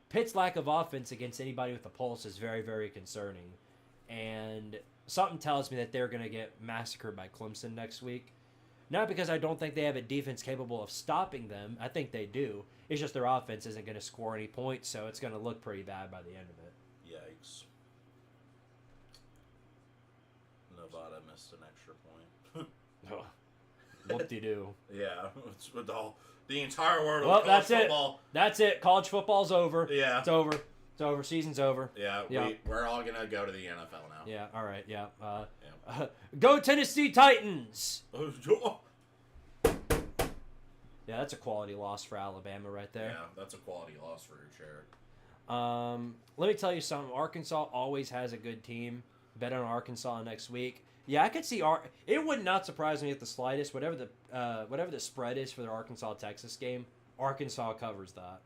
Pitt's lack of offense against anybody with a pulse is very, very concerning. And something tells me that they're going to get massacred by Clemson next week. Not because I don't think they have a defense capable of stopping them. I think they do. It's just their offense isn't going to score any points, so it's going to look pretty bad by the end of it. Yikes. Nevada missed an extra point. Oh, whoop-de-doo. Yeah, it's with the entire world Well, of college football. That's it. College football's over. Yeah. It's over. It's over. Season's over. Yeah, Yeah. We're all going to go to the NFL now. Yeah, all right, yeah. Go Tennessee Titans! Yeah, that's a quality loss for Alabama right there. Yeah, that's a quality loss for Jared. Let me tell you something. Arkansas always has a good team. Bet on Arkansas next week. Yeah, I could see. It would not surprise me at the slightest. Whatever the spread is for the Arkansas-Texas game, Arkansas covers that.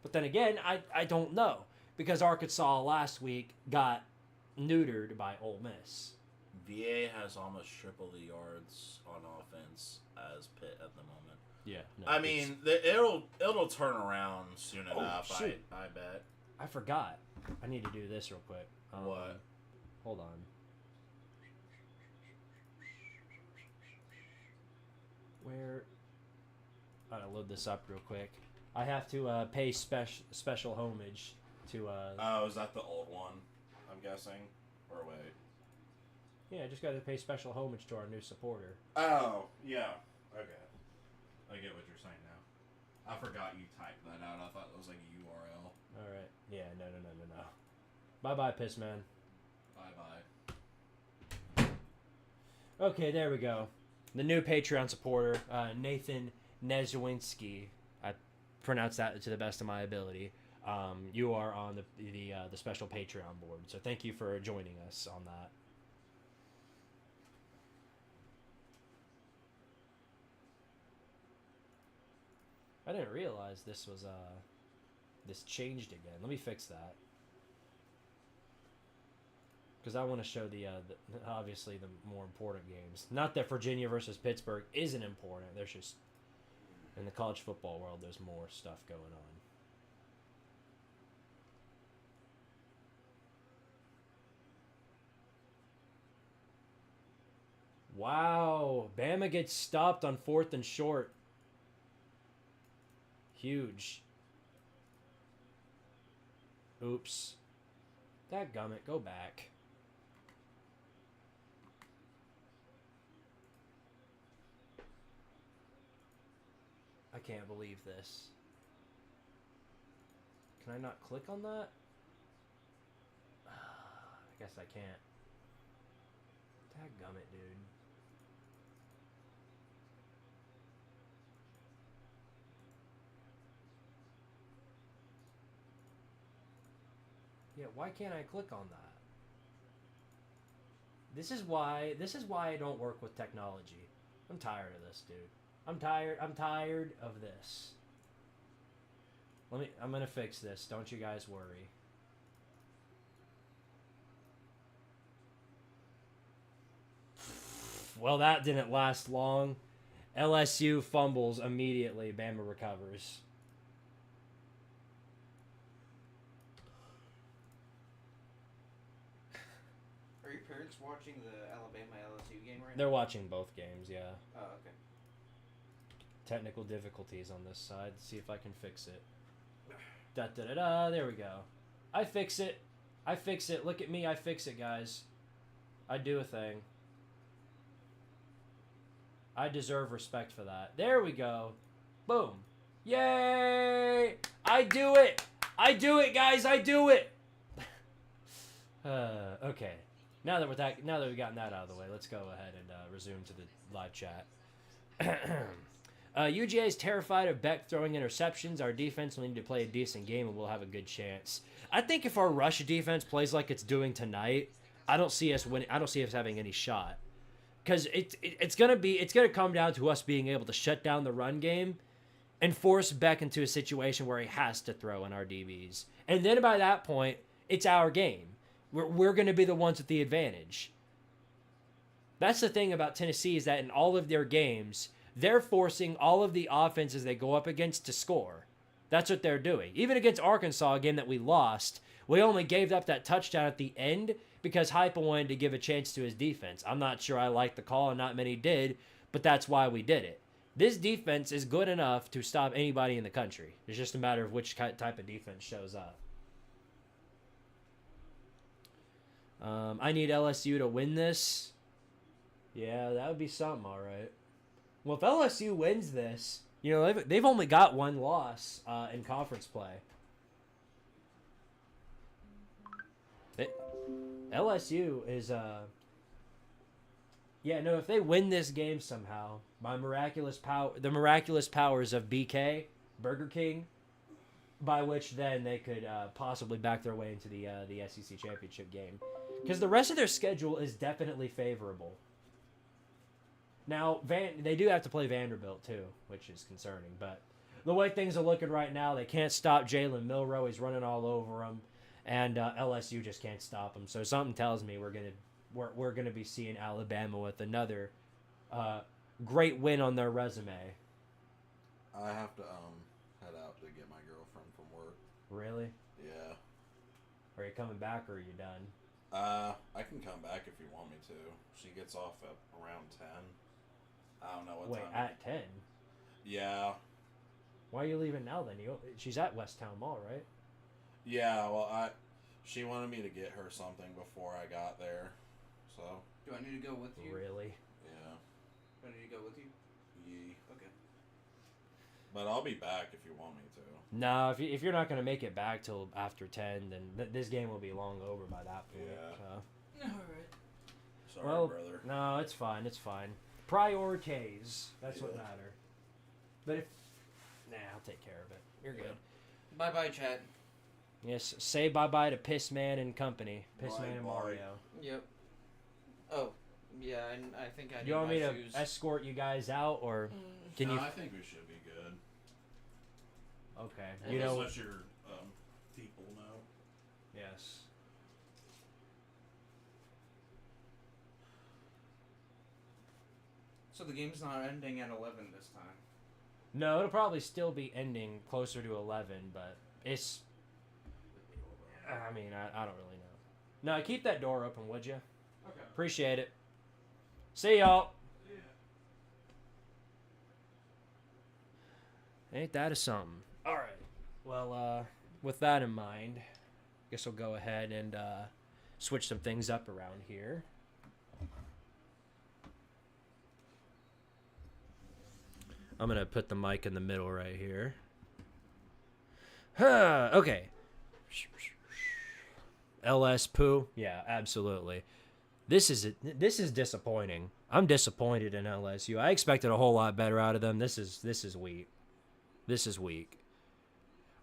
But then again, I don't know because Arkansas last week got neutered by Ole Miss. VA has almost triple the yards on offense as Pitt at the moment. Yeah, no, I mean, it'll turn around soon enough. Shoot. I bet. I forgot. I need to do this real quick. What? Hold on. Where? I gotta load this up real quick. I have to pay special homage to. Oh, is that the old one? I'm guessing. Or wait. Yeah, I just got to pay special homage to our new supporter. Oh, yeah. Okay. I get what you're saying now. I forgot you typed that out. I thought it was like a URL. All right. Yeah. No. Bye bye, piss man. Bye. Okay, there we go. The new Patreon supporter, Nathan Nezwinski. I pronounced that to the best of my ability. You are on the special Patreon board, so thank you for joining us on that. I didn't realize this was this changed again. Let me fix that. Because I want to show the obviously the more important games. Not that Virginia versus Pittsburgh isn't important. There's just in the college football world, there's more stuff going on. Wow, Bama gets stopped on 4th and short. Huge. Oops. Dadgummit, go back. I can't believe this. Can I not click on that? I guess I can't. Dadgummit, dude. Yeah, why can't I click on that? This is why I don't work with technology. I'm tired of this, dude. I'm tired of this. I'm gonna fix this. Don't you guys worry. Well, that didn't last long. LSU fumbles immediately. Bama recovers. Are your parents watching the Alabama LSU game right now? They're watching both games, yeah. Oh, okay. Technical difficulties on this side. See if I can fix it. Da-da-da-da. There we go. I fix it. Look at me. I fix it, guys. I do a thing. I deserve respect for that. There we go. Boom. Yay! I do it. I do it, guys. I do it. Okay. Now that we've gotten that out of the way, let's go ahead and resume to the live chat. UGA is terrified of Beck throwing interceptions. Our defense will need to play a decent game, and we'll have a good chance. I think if our rush defense plays like it's doing tonight, I don't see us winning. I don't see us having any shot, because it's gonna come down to us being able to shut down the run game and force Beck into a situation where he has to throw in our DBs, and then by that point, it's our game. We're going to be the ones with the advantage. That's the thing about Tennessee, is that in all of their games, they're forcing all of the offenses they go up against to score. That's what they're doing. Even against Arkansas, a game that we lost, we only gave up that touchdown at the end because Heupel wanted to give a chance to his defense. I'm not sure I liked the call, and not many did, but that's why we did it. This defense is good enough to stop anybody in the country. It's just a matter of which type of defense shows up. I need LSU to win this. Yeah, that would be something, all right. Well, if LSU wins this, you know, they've only got one loss in conference play. LSU is, yeah, no, if they win this game somehow, by the miraculous powers of BK, Burger King, by which then they could possibly back their way into the SEC championship game. Because the rest of their schedule is definitely favorable. Now, they do have to play Vanderbilt, too, which is concerning. But the way things are looking right now, they can't stop Jalen Milroe. He's running all over them. And LSU just can't stop him. So something tells me we're gonna be seeing Alabama with another great win on their resume. I have to head out to get my girlfriend from work. Really? Yeah. Are you coming back, or are you done? I can come back if you want me to. She gets off at around 10. I don't know what Wait, time. at 10? Yeah. Why are you leaving now then? She's at West Town Mall, right? Yeah, well, she wanted me to get her something before I got there. So. Do I need to go with you? Really? Yeah. Do I need to go with you? Yeah. Okay. But I'll be back if you want me to. No, if you're not going to make it back till after 10, then this game will be long over by that point. Yeah. So. Alright. Sorry, Well, brother. no, it's fine. It's fine. Priorities. That's what Yeah. matter. But if... Nah, I'll take care of it. You're good. Bye-bye, chat. Yes, say bye-bye to Pissman and company. Pissman Bye, and bye. Mario. Yep. Oh, yeah, I think I need You want my me to shoes. escort you guys out, or can you... I think we should be good. Okay. Well, You know... Let your people know. Yes. So the game's not ending at 11 this time. No, it'll probably still be ending closer to 11, but it's... I mean, I don't really know. No, keep that door open, would you? Okay. Appreciate it. See y'all. Ain't that a something? All right. Well, with that in mind, I guess we'll go ahead and switch some things up around here. I'm going to put the mic in the middle right here. Okay. LS poo? Yeah, absolutely. This is disappointing. I'm disappointed in LSU. I expected a whole lot better out of them. This is weak. This is weak.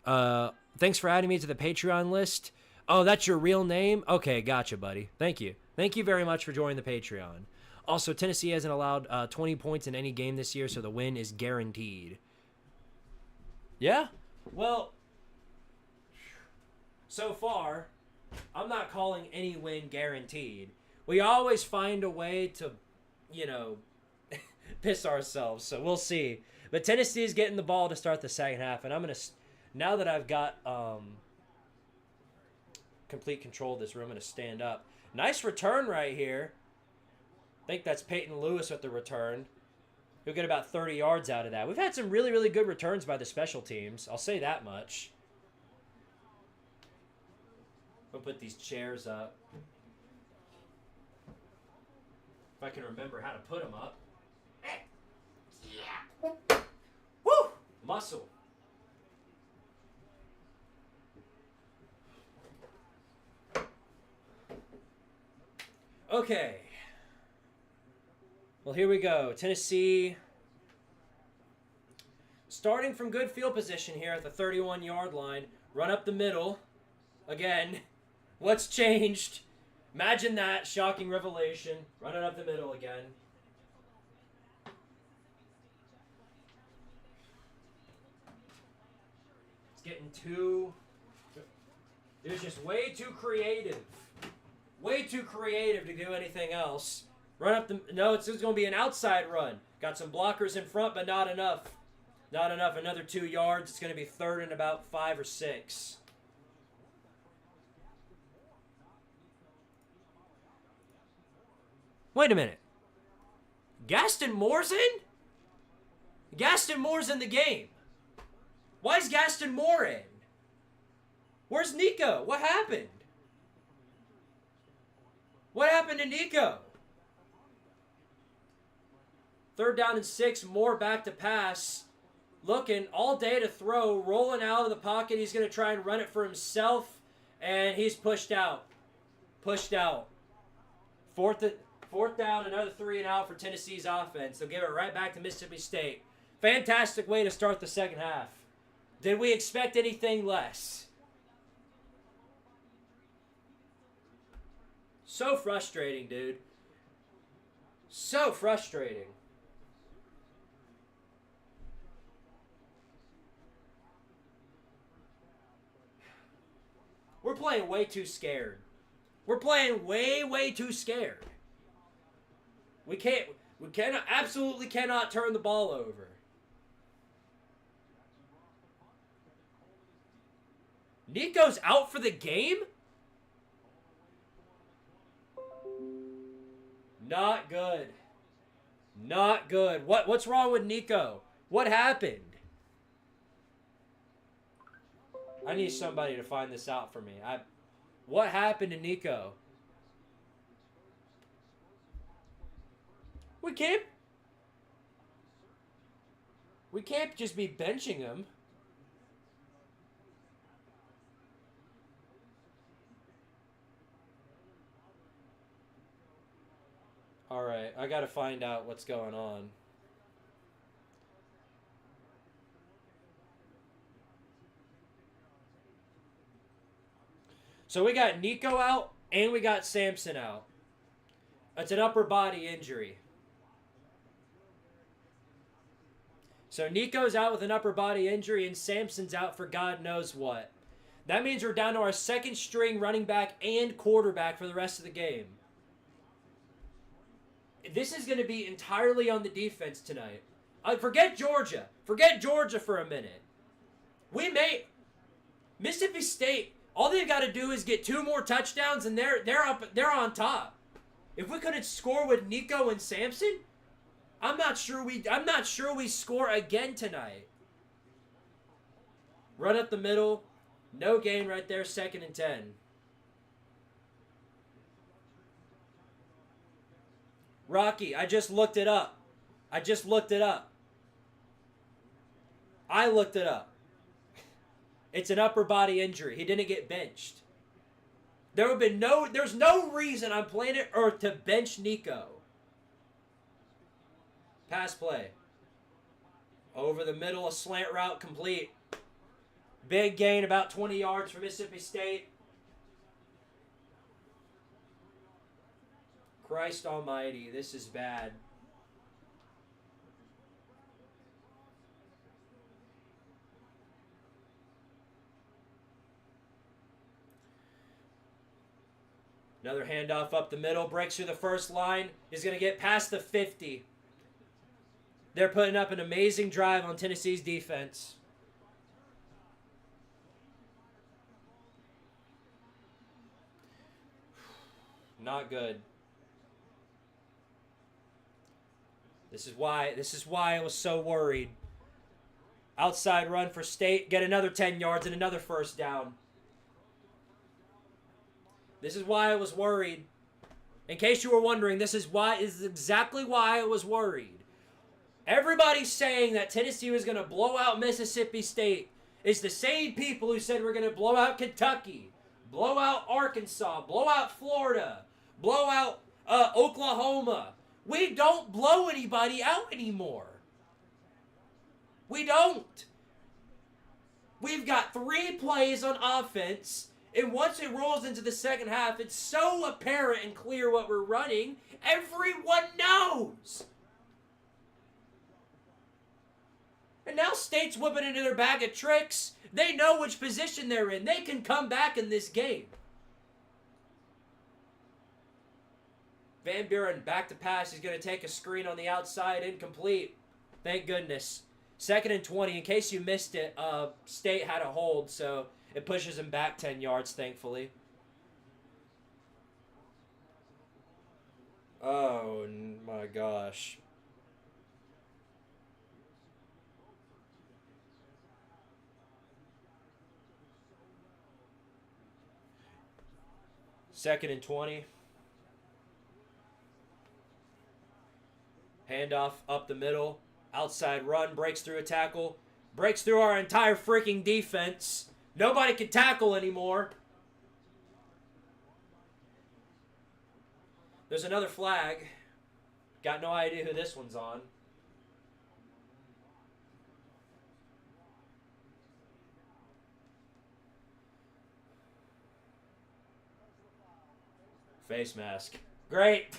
Thanks for adding me to the Patreon list. Oh, that's your real name? Okay, gotcha, buddy. Thank you. Thank you very much for joining the Patreon. Also, Tennessee hasn't allowed 20 points in any game this year, so the win is guaranteed. Yeah? Well, so far, I'm not calling any win guaranteed. We always find a way to, piss ourselves, so we'll see. But Tennessee is getting the ball to start the second half, and I'm going to, now that I've got complete control of this room, I'm going to stand up. Nice return right here. I think that's Peyton Lewis with the return. He'll get about 30 yards out of that. We've had some really, really good returns by the special teams. I'll say that much. We'll put these chairs up. If I can remember how to put them up. Yeah. Woo! Muscle. Okay. Well, here we go. Tennessee starting from good field position here at the 31-yard line. Run up the middle. Again, what's changed? Imagine that. Shocking revelation. Running up the middle again. It's getting too... It was just way too creative. Way too creative to do anything else. Run up the... No, it's going to be an outside run. Got some blockers in front, but not enough. Not enough. Another 2 yards. It's going to be third and about 5 or 6. Wait a minute. Gaston Moore's in? Gaston Moore's in the game. Why is Gaston Moore in? Where's Nico? What happened? What happened to Nico? 3rd down and 6. Moore back to pass. Looking all day to throw. Rolling out of the pocket. He's going to try and run it for himself. And he's pushed out. Pushed out. Fourth down, another 3 and out for Tennessee's offense. They'll give it right back to Mississippi State. Fantastic way to start the second half. Did we expect anything less? So frustrating, dude. So frustrating. We're playing way too scared. We're playing way too scared. We absolutely cannot turn the ball over. Nico's out for the game? Not good. Not good. What's wrong with Nico? What happened? I need somebody to find this out for me. What happened to Nico? We can't just be benching him. All right, I got to find out what's going on. So we got Nico out and we got Samson out. It's an upper body injury. So Nico's out with an upper body injury and Samson's out for God knows what. That means we're down to our second string running back and quarterback for the rest of the game. This is going to be entirely on the defense tonight. Forget Georgia. Forget Georgia for a minute. Mississippi State, all they've got to do is get 2 more touchdowns and they're on top. If we couldn't score with Nico and Samson, I'm not sure we score again tonight. Run up the middle. No gain right there, 2nd and 10. Rocky, I just looked it up. I looked it up. It's an upper body injury. He didn't get benched. There's no reason on planet Earth to bench Nico. Pass play. Over the middle, a slant route complete. Big gain, about 20 yards for Mississippi State. Christ almighty, this is bad. Another handoff up the middle, breaks through the first line. He's going to get past the 50. They're putting up an amazing drive on Tennessee's defense. Not good. This is why I was so worried. Outside run for State, get another 10 yards and another first down. This is why I was worried. In case you were wondering, this is exactly why I was worried. Everybody's saying that Tennessee was going to blow out Mississippi State. It's the same people who said we're going to blow out Kentucky, blow out Arkansas, blow out Florida, blow out Oklahoma. We don't blow anybody out anymore. We don't. We've got 3 plays on offense, and once it rolls into the second half, it's so apparent and clear what we're running, everyone knows. And now State's whipping into their bag of tricks. They know which position they're in. They can come back in this game. Van Buren back to pass. He's going to take a screen on the outside. Incomplete. Thank goodness. 2nd and 20. In case you missed it, State had a hold, so it pushes him back 10 yards, thankfully. Oh, my gosh. Second and 20. Handoff up the middle. Outside run. Breaks through a tackle. Breaks through our entire freaking defense. Nobody can tackle anymore. There's another flag. Got no idea who this one's on. Face mask. Great.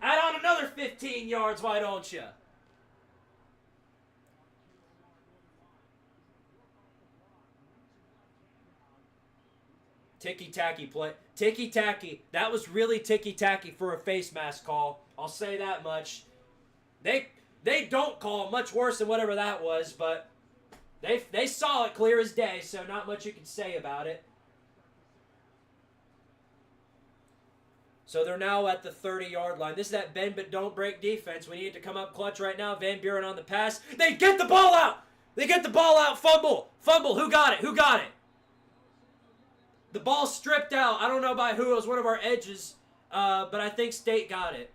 Add on another 15 yards, why don't you? Ticky-tacky play. Ticky-tacky. That was really ticky-tacky for a face mask call. I'll say that much. They don't call much worse than whatever that was, but they saw it clear as day, so not much you can say about it. So they're now at the 30-yard line. This is that bend but don't break defense. We need to come up clutch right now. Van Buren on the pass. They get the ball out. They get the ball out. Fumble. Fumble. Who got it? Who got it? The ball stripped out. I don't know by who. It was one of our edges. But I think State got it.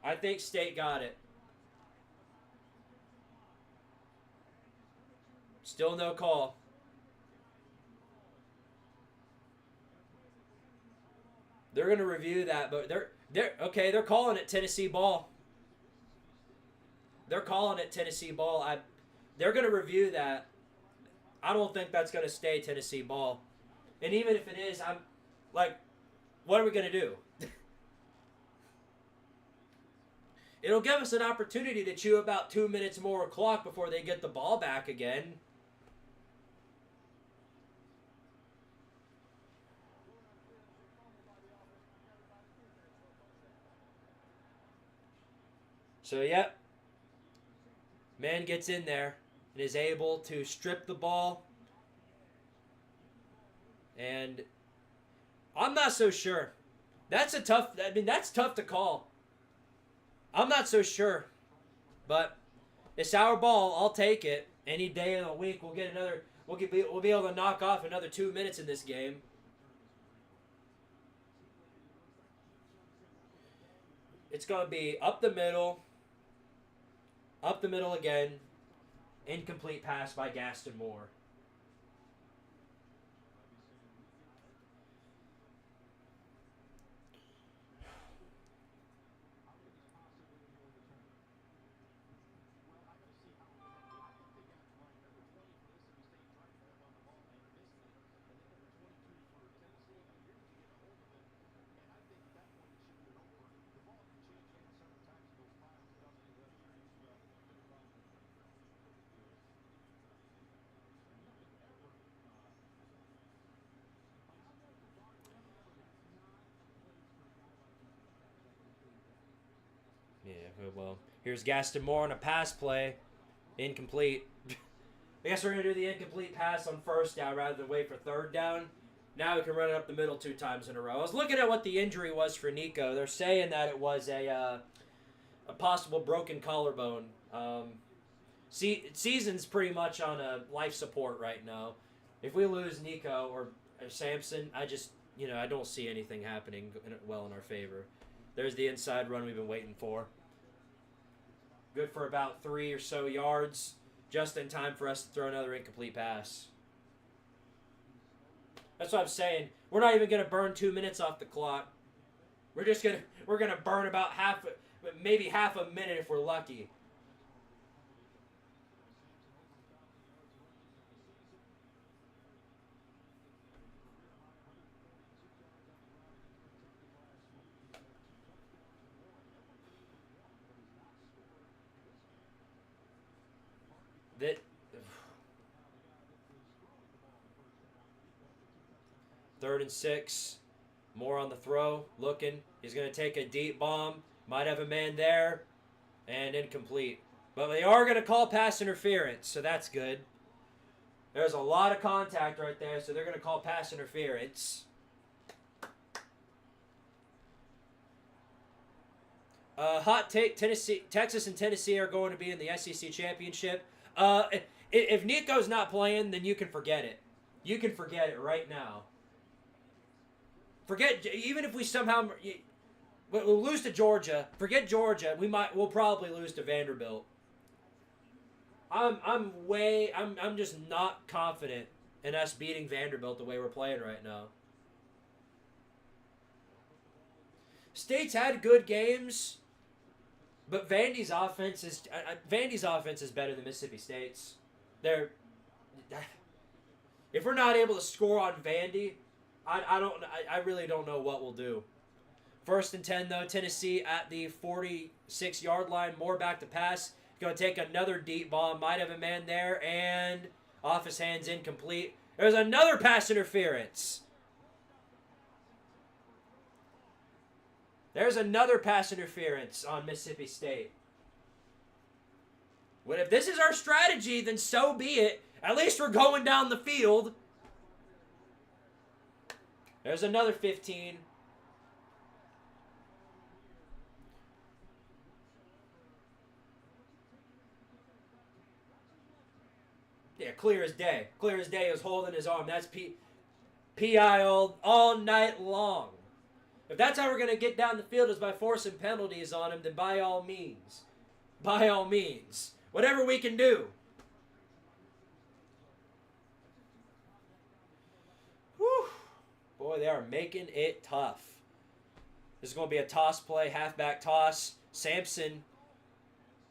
I think State got it. Still no call. They're going to review that, but they're calling it Tennessee ball. They're calling it Tennessee ball. They're going to review that. I don't think that's going to stay Tennessee ball. And even if it is, I'm like, what are we going to do? It'll give us an opportunity to chew about 2 minutes more clock before they get the ball back again. So, yep. Man gets in there and is able to strip the ball. And I'm not so sure. That's tough to call. I'm not so sure. But it's our ball. I'll take it. Any day of the week we'll get another we'll be able to knock off another 2 minutes in this game. It's going to be up the middle. Up the middle again. Incomplete pass by Gaston Moore. Yeah, well, here's Gaston Moore on a pass play. Incomplete. I guess we're going to do the incomplete pass on first down rather than wait for third down. Now we can run it up the middle 2 times in a row. I was looking at what the injury was for Nico. They're saying that it was a possible broken collarbone. Season's pretty much on a life support right now. If we lose Nico or Samson, I don't see anything happening well in our favor. There's the inside run we've been waiting for. Good for about 3 or so yards. Just in time for us to throw another incomplete pass. That's what I'm saying. We're not even going to burn 2 minutes off the clock. We're going to burn about maybe half a minute if we're lucky. Third and 6. Moore on the throw. Looking. He's going to take a deep bomb. Might have a man there. And incomplete. But they are going to call pass interference, so that's good. There's a lot of contact right there, so they're going to call pass interference. Hot take, Texas and Tennessee are going to be in the SEC championship. If Nico's not playing, then you can forget it. You can forget it right now. Even if we somehow we'll lose to Georgia. Forget Georgia. We'll probably lose to Vanderbilt. I'm just not confident in us beating Vanderbilt the way we're playing right now. State's had good games, but Vandy's offense is better than Mississippi State's. If we're not able to score on Vandy, I really don't know what we'll do. First and 10 though, Tennessee at the 46-yard line. Moore back to pass. Going to take another deep ball. Might have a man there, and off his hands, incomplete. There's another pass interference. There's another pass interference on Mississippi State. Well, if this is our strategy, then so be it. At least we're going down the field. There's another 15. Yeah, clear as day. Clear as day. He was holding his arm. That's PI all night long. If that's how we're going to get down the field is by forcing penalties on him, then by all means. By all means. Whatever we can do. Whew. Boy, they are making it tough. This is going to be a toss play, halfback toss. Samson.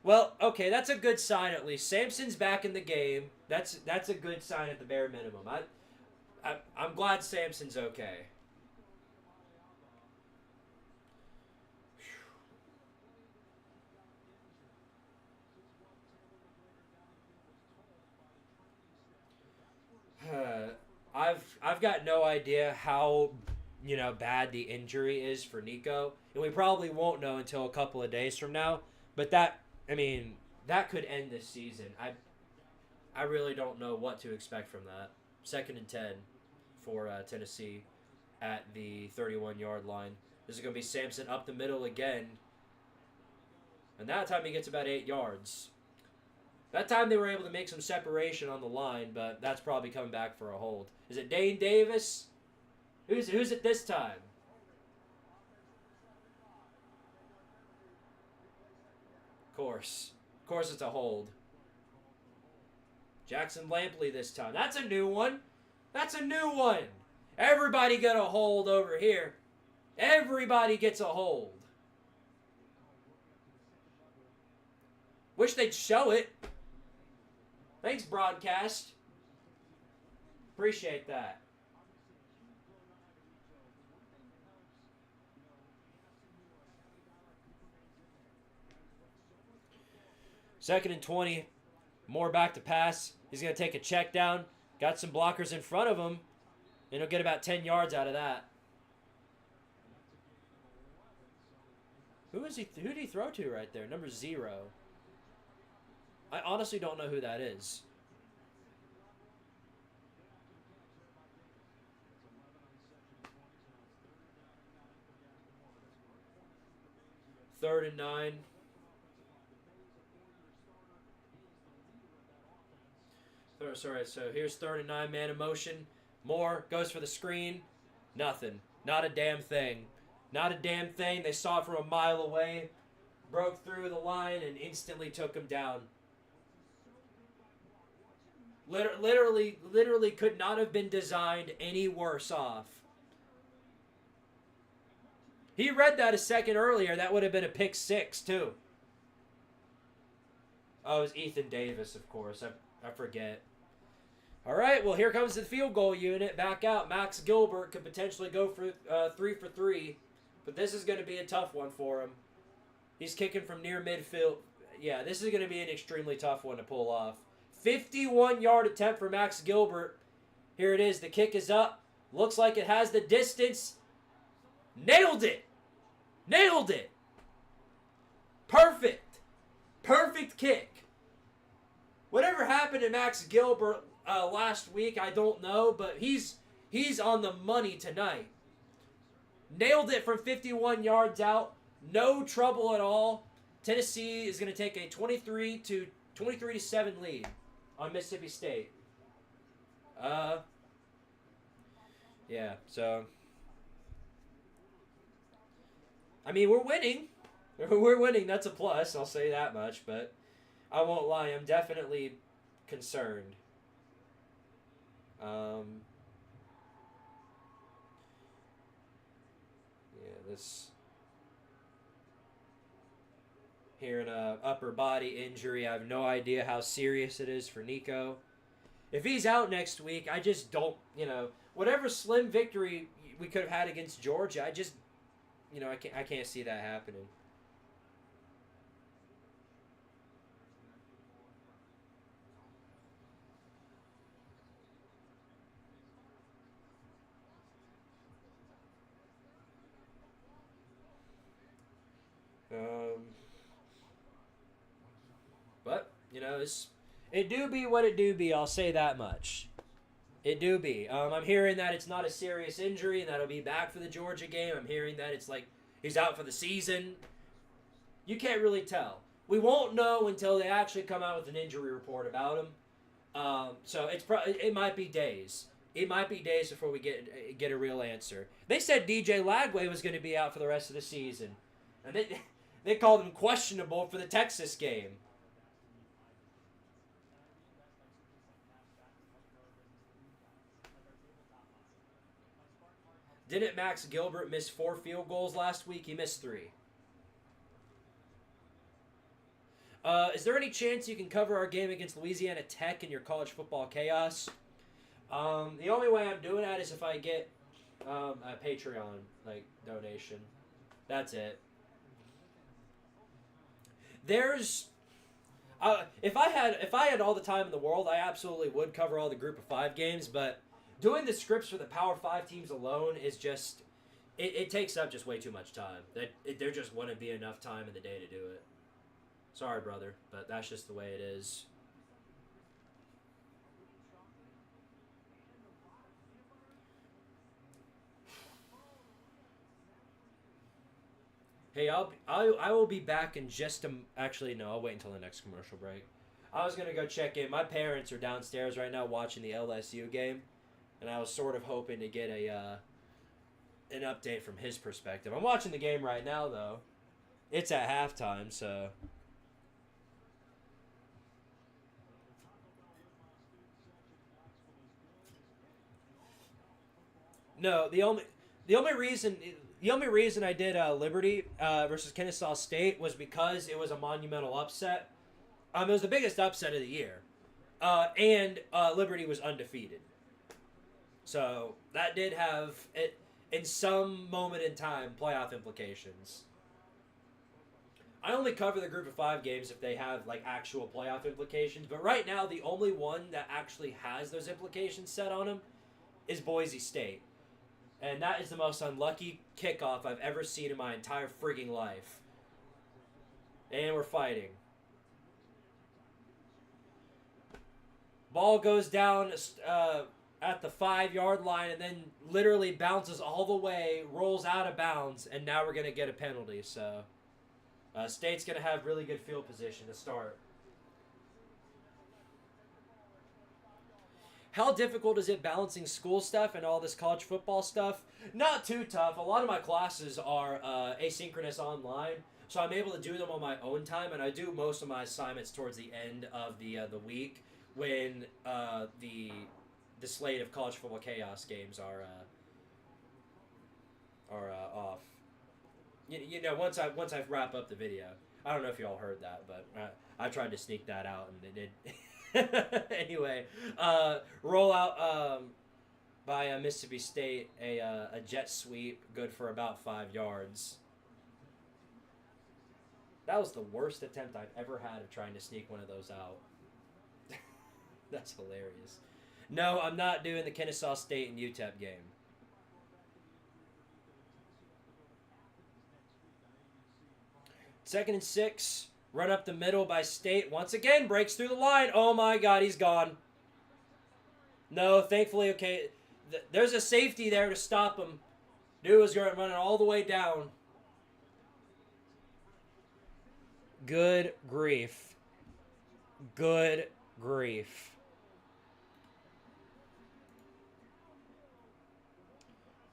Well, okay, that's a good sign at least. Samson's back in the game. That's a good sign at the bare minimum. I'm glad Samson's okay. I've got no idea how bad the injury is for Nico, and we probably won't know until a couple of days from now. But that could end this season. I really don't know what to expect from that. 2nd and 10 for Tennessee at the 31-yard line. This is going to be Samson up the middle again, and that time he gets about 8 yards. That time they were able to make some separation on the line, but that's probably coming back for a hold. Is it Dane Davis? Who's it this time? Of course it's a hold. Jackson Lampley this time. That's a new one. Everybody got a hold over here. Everybody gets a hold. Wish they'd show it. Thanks, broadcast. Appreciate that. Second and 20. Moore back to pass. He's going to take a check down. Got some blockers in front of him. And he'll get about 10 yards out of that. Who did he throw to right there? Number 0. I honestly don't know who that is. Third and 9. Sorry, so here's 3rd and 9, man in motion. Moore goes for the screen. Nothing. Not a damn thing. Not a damn thing. They saw it from a mile away. Broke through the line and instantly took him down. Literally could not have been designed any worse off. He read that a second earlier. That would have been a pick 6, too. Oh, it was Ethan Davis, of course. I forget. All right, well, here comes the field goal unit. Back out. Max Gilbert could potentially go for 3 for 3. But this is going to be a tough one for him. He's kicking from near midfield. Yeah, this is going to be an extremely tough one to pull off. 51-yard attempt for Max Gilbert. Here it is. The kick is up. Looks like it has the distance. Nailed it. Nailed it. Perfect. Perfect kick. Whatever happened to Max Gilbert last week, I don't know, but he's on the money tonight. Nailed it from 51 yards out. No trouble at all. Tennessee is going to take a 23-7 lead on Mississippi State. Yeah, so I mean, we're winning. We're winning. That's a plus. I'll say that much, but I won't lie. I'm definitely concerned. This hearing a upper body injury. I have no idea how serious it is for Nico. If he's out next week, I just don't, whatever slim victory we could have had against Georgia, I just, I can't see that happening. But It do be what it do be, I'll say that much. It do be. I'm hearing that it's not a serious injury and that he'll be back for the Georgia game. I'm hearing that it's like he's out for the season. You can't really tell. We won't know until they actually come out with an injury report about him. So it might be days. It might be days before we get a real answer. They said DJ Lagway was going to be out for the rest of the season, and they called him questionable for the Texas game. Didn't Max Gilbert miss 4 field goals last week? He missed 3. Is there any chance you can cover our game against Louisiana Tech in your college football chaos? The only way I'm doing that is if I get a Patreon donation. That's it. There's if I had all the time in the world, I absolutely would cover all the Group of 5 games, but doing the scripts for the Power 5 teams alone is just it takes up just way too much time. There just wouldn't be enough time in the day to do it. Sorry, brother, but that's just the way it is. Hey, I will be back in just actually no, I'll wait until the next commercial break. I was gonna go check in. My parents are downstairs right now watching the LSU game, and I was sort of hoping to get an update from his perspective. I'm watching the game right now though. It's at halftime, so. No, the only reason I did Liberty versus Kennesaw State was because it was a monumental upset. It was the biggest upset of the year, and Liberty was undefeated. So that did have it in some moment in time playoff implications. I only cover the Group of 5 games if they have actual playoff implications. But right now, the only one that actually has those implications set on them is Boise State. And that is the most unlucky kickoff I've ever seen in my entire frigging life. And we're fighting. Ball goes down at the 5-yard line and then literally bounces all the way, rolls out of bounds, and now we're going to get a penalty. So State's going to have really good field position to start. How difficult is it balancing school stuff and all this college football stuff? Not too tough. A lot of my classes are asynchronous online, so I'm able to do them on my own time, and I do most of my assignments towards the end of the week when the slate of college football chaos games are off. You know, once I wrap up the video. I don't know if y'all heard that, but I tried to sneak that out, and it did. Anyway, roll out by Mississippi State, a jet sweep, good for about 5 yards. That was the worst attempt I've ever had of trying to sneak one of those out. That's hilarious. No, I'm not doing the Kennesaw State and UTEP game. Second and 6. Run up the middle by State. Once again, breaks through the line. Oh my God, he's gone. No, thankfully, okay. There's a safety there to stop him. Dude was running all the way down. Good grief. Good grief.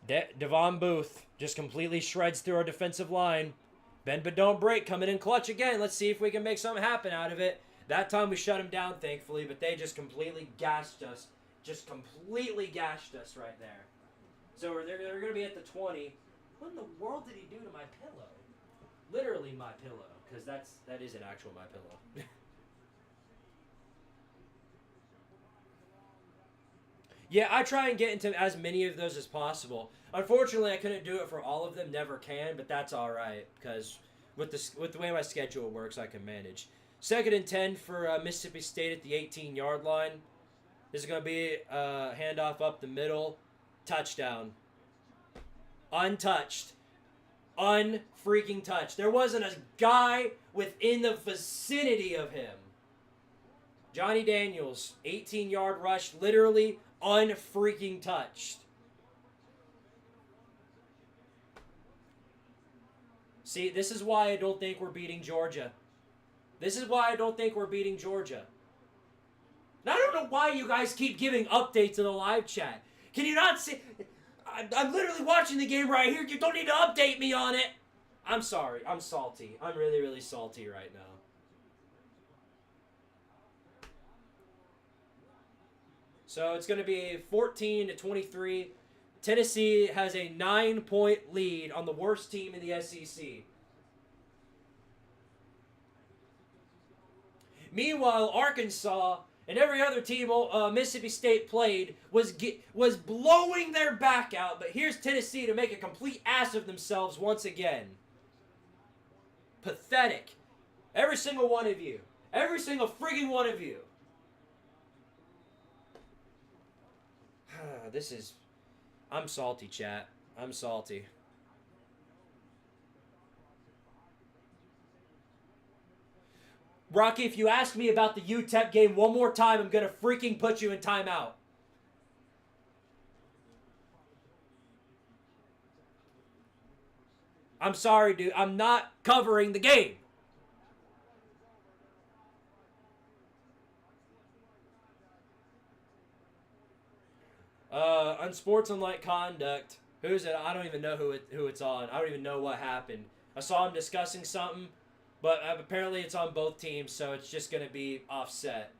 Devon Booth just completely shreds through our defensive line. Bend but don't break, coming in clutch again. Let's see if we can make something happen out of it. That time we shut him down, thankfully, but they just completely gashed us. Just completely gashed us right there. So they're going to be at the 20. What in the world did he do to my pillow? Literally my pillow, because that is an actual my pillow. Yeah, I try and get into as many of those as possible. Unfortunately, I couldn't do it for all of them. Never can, but that's all right because with the way my schedule works, I can manage. Second and 10 for Mississippi State at the 18-yard line. This is going to be a handoff up the middle. Touchdown. Untouched. Unfreaking touched. There wasn't a guy within the vicinity of him. Johnny Daniels, 18-yard rush, literally unfreaking touched. See, this is why I don't think we're beating Georgia. This is why I don't think we're beating Georgia. And I don't know why you guys keep giving updates in the live chat. Can you not see? I'm literally watching the game right here. You don't need to update me on it. I'm sorry. I'm salty. I'm really, really salty right now. So it's going to be 14-23. Tennessee has a 9-point lead on the worst team in the SEC. Meanwhile, Arkansas and every other team Mississippi State played was blowing their back out. But here's Tennessee to make a complete ass of themselves once again. Pathetic. Every single one of you. Every single frigging one of you. I'm salty, chat. I'm salty. Rocky, if you ask me about the UTEP game one more time, I'm going to freaking put you in timeout. I'm sorry, dude. I'm not covering the game. Unsportsmanlike conduct. Who's it? I don't even know who it's on. I don't even know what happened. I saw him discussing something, but apparently it's on both teams, so it's just going to be offset.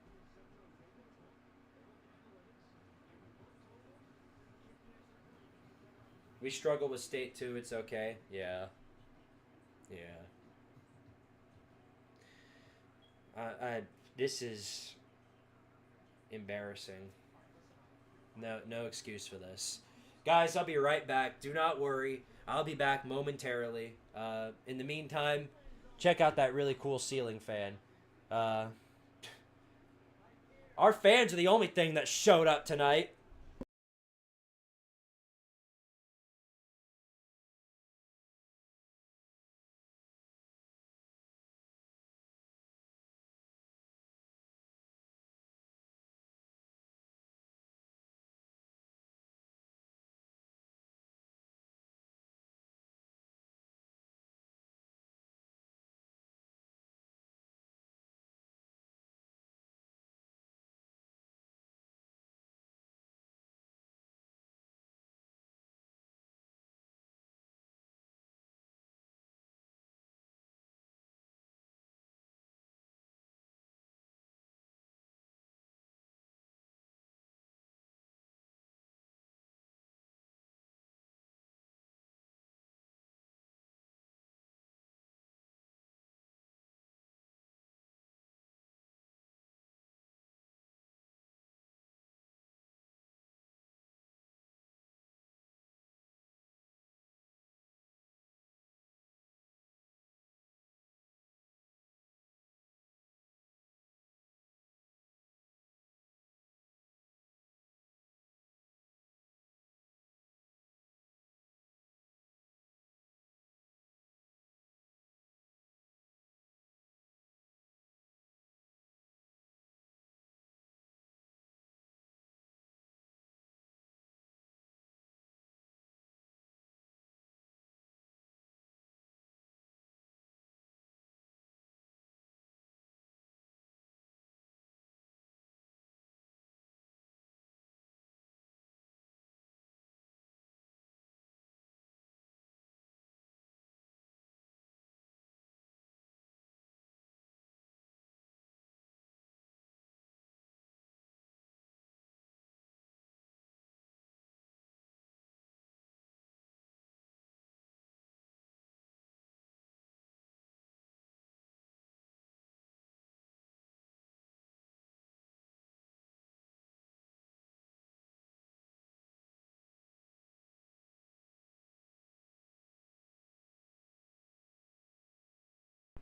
We struggle with state too. It's okay. Yeah. This is embarrassing. No excuse for this. Guys, I'll be right back. Do not worry. I'll be back momentarily. In the meantime, check out that really cool ceiling fan. Our fans are the only thing that showed up tonight.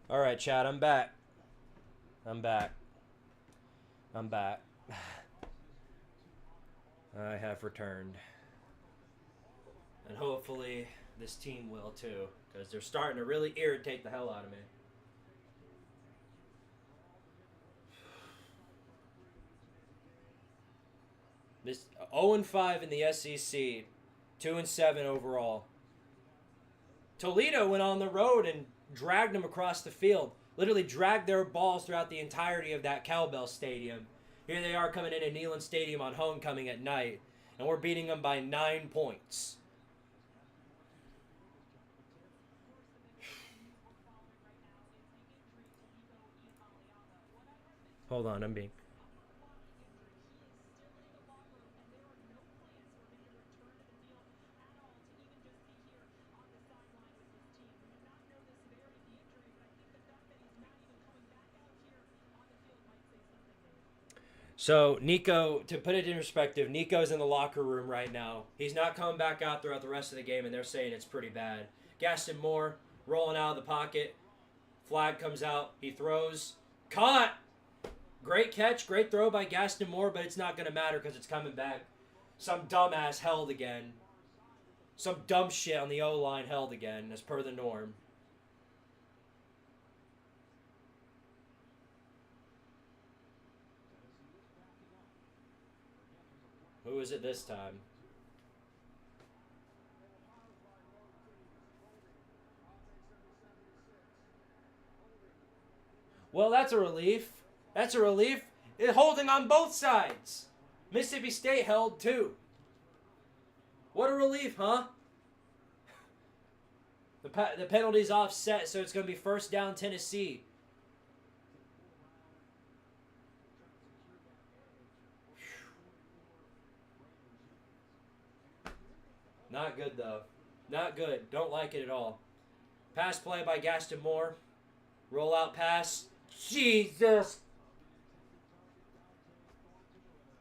All right, Chad, I'm back. I'm back. I have returned. And hopefully this team will too, because they're starting to really irritate the hell out of me. 0-5 in the SEC, 2-7 overall. Toledo went on the road and dragged them across the field. Literally dragged their balls throughout the entirety of that Cowbell Stadium. Here they are coming into Neyland Stadium on homecoming at night, and we're beating them by 9 points. Hold on, I'm being... So, Nico, to put it in perspective, Nico's in the locker room right now. He's not coming back out throughout the rest of the game, and they're saying it's pretty bad. Gaston Moore rolling out of the pocket. Flag comes out. He throws. Caught! Great catch, great throw by Gaston Moore, but it's not going to matter because it's coming back. Some dumbass held again. Some dumb shit on the O-line held again, as per the norm. Who is it this time? Well, that's a relief. That's a relief. It's holding on both sides. Mississippi State held too. What a relief, huh? The penalty's offset, so it's going to be first down Tennessee. Not good, though. Not good. Don't like it at all. Pass play by Gaston Moore. Rollout pass. Jesus.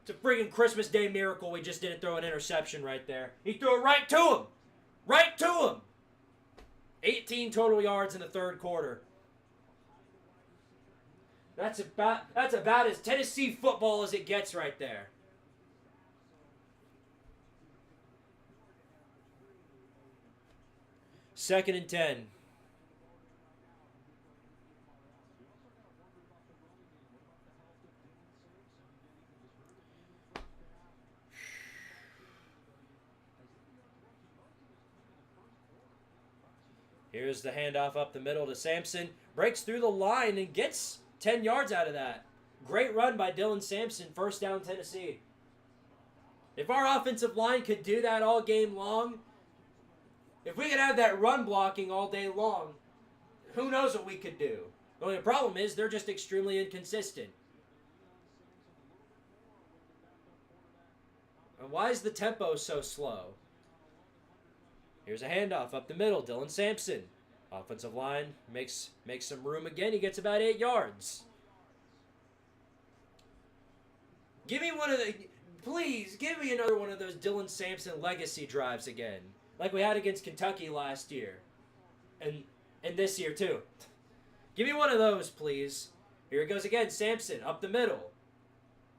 It's a freaking Christmas Day miracle we just didn't throw an interception right there. He threw it right to him. Right to him. 18 total yards in the third quarter. That's about as Tennessee football as it gets right there. Second and 10. Here's the handoff up the middle to Samson. Breaks through the line and gets 10 yards out of that. Great run by Dylan Samson. First down Tennessee. If our offensive line could do that all game long, if we could have that run blocking all day long, who knows what we could do. The only problem is they're just extremely inconsistent. And why is the tempo so slow? Here's a handoff up the middle. Dylan Samson. Offensive line makes some room again. He gets about 8 yards. Give me one of the... Please, give me another one of those Dylan Samson legacy drives again. Like we had against Kentucky last year. And this year, too. Give me one of those, please. Here it goes again. Samson, up the middle.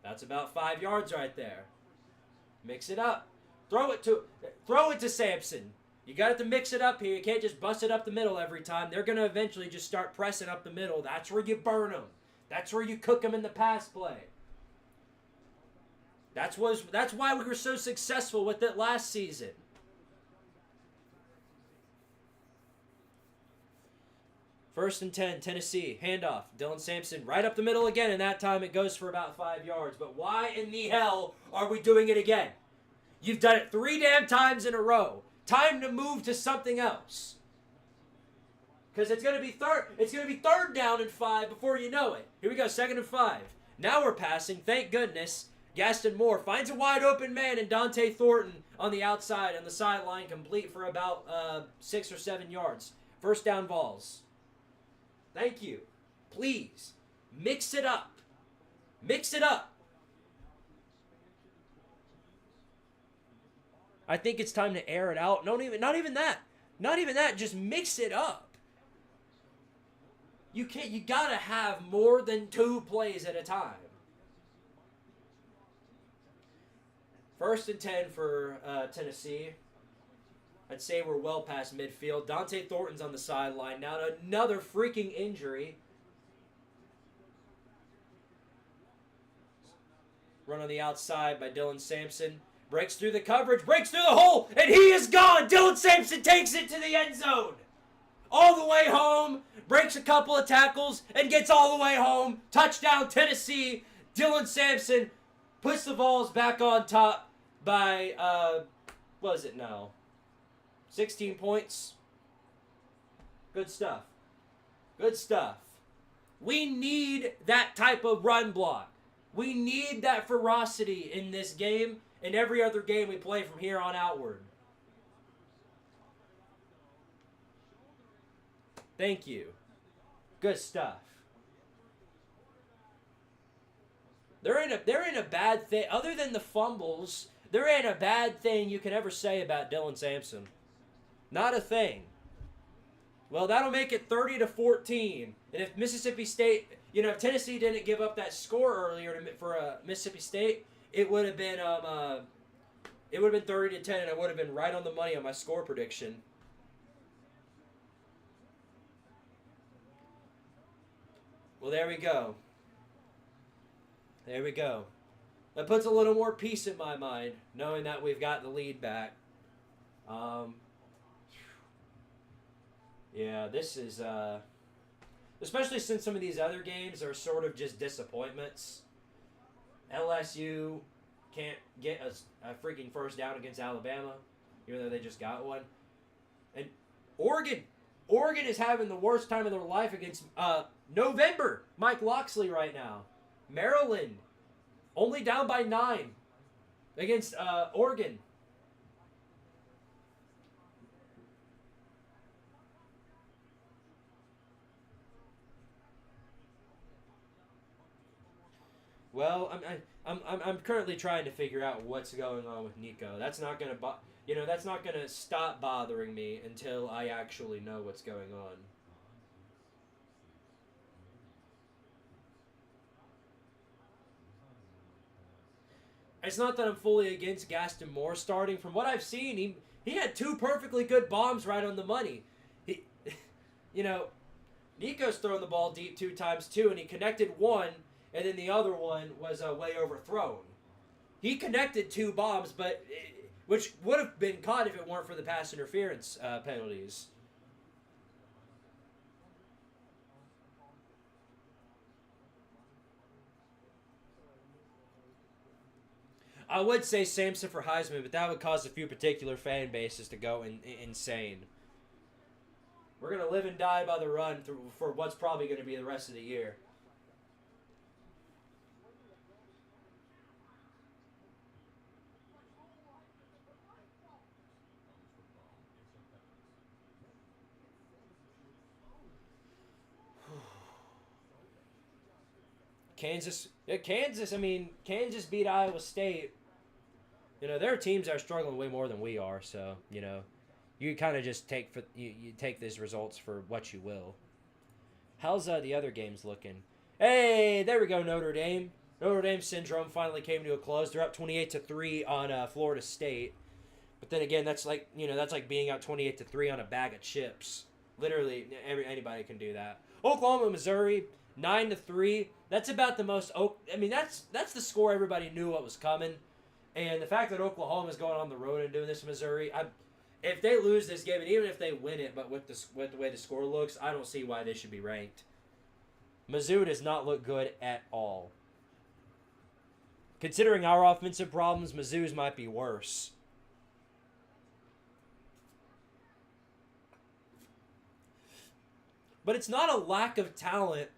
That's about 5 yards right there. Mix it up. Throw it to Samson. You got to mix it up here. You can't just bust it up the middle every time. They're going to eventually just start pressing up the middle. That's where you burn them. That's where you cook them in the pass play. That's why we were so successful with it last season. First and 10, Tennessee, handoff. Dylan Samson right up the middle again, and that time it goes for about 5 yards. But why in the hell are we doing it again? You've done it 3 damn times in a row. Time to move to something else. Because it's gonna be third down and 5 before you know it. Here we go, 2nd and 5. Now we're passing, thank goodness. Gaston Moore finds a wide open man and Dante Thornton on the outside on the sideline, complete for about 6 or 7 yards. First down Vols. Thank you. Please, mix it up. Mix it up. I think it's time to air it out. Not even that. Just mix it up. You gotta have more than 2 plays at a time. First and 10 for Tennessee. I'd say we're well past midfield. Dante Thornton's on the sideline. Now another freaking injury. Run on the outside by Dylan Samson. Breaks through the coverage, breaks through the hole, and he is gone. Dylan Samson takes it to the end zone. All the way home, breaks a couple of tackles, and gets all the way home. Touchdown, Tennessee. Dylan Samson puts the Vols back on top by, what is it now? 16 points. Good stuff. Good stuff. We need that type of run block. We need that ferocity in this game and every other game we play from here on outward. Thank you. Good stuff. They're in a bad thing. Other than the fumbles, there ain't a bad thing you can ever say about Dylan Samson. Not a thing. Well, that'll make it 30-14. And if Mississippi State, if Tennessee didn't give up that score earlier for Mississippi State, it would have been 30-10, and I would have been right on the money on my score prediction. Well, there we go. There we go. That puts a little more peace in my mind, knowing that we've got the lead back. Yeah, this is, especially since some of these other games are sort of just disappointments. LSU can't get a freaking first down against Alabama, even though they just got one. And Oregon is having the worst time of their life against November Mike Loxley right now. Maryland, only down by 9 against Oregon. Well, I'm currently trying to figure out what's going on with Nico. That's not gonna stop bothering me until I actually know what's going on. It's not that I'm fully against Gaston Moore starting. From what I've seen, he had 2 perfectly good bombs right on the money. Nico's thrown the ball deep 2 times too, and he connected one. And then the other one was way overthrown. He connected 2 bombs, which would have been caught if it weren't for the pass interference penalties. I would say Samson for Heisman, but that would cause a few particular fan bases to go insane. We're going to live and die by the run for what's probably going to be the rest of the year. Kansas beat Iowa State. There are teams that are struggling way more than we are, so, you kind of just you take these results for what you will. How's the other games looking? Hey, there we go, Notre Dame. Notre Dame syndrome finally came to a close. They're up 28-3 on Florida State. But then again, that's like being out 28-3 on a bag of chips. Literally, anybody can do that. Oklahoma, Missouri, 9-3. That's about the most. That's the score everybody knew what was coming, and the fact that Oklahoma is going on the road and doing this in Missouri, if they lose this game, and even if they win it, but with the way the score looks, I don't see why they should be ranked. Mizzou does not look good at all. Considering our offensive problems, Mizzou's might be worse. But it's not a lack of talent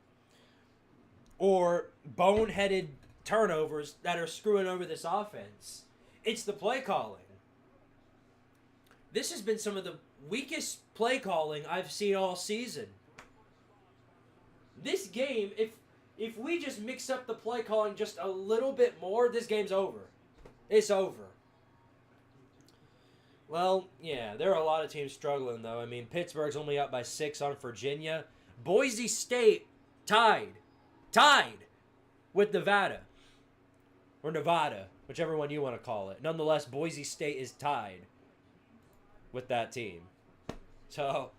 or boneheaded turnovers that are screwing over this offense. It's the play calling. This has been some of the weakest play calling I've seen all season. This game, if we just mix up the play calling just a little bit more, this game's over. It's over. Well, yeah, there are a lot of teams struggling, though. Pittsburgh's only up by 6 on Virginia. Boise State tied with Nevada. Or Nevada, whichever one you want to call it. Nonetheless, Boise State is tied with that team. So,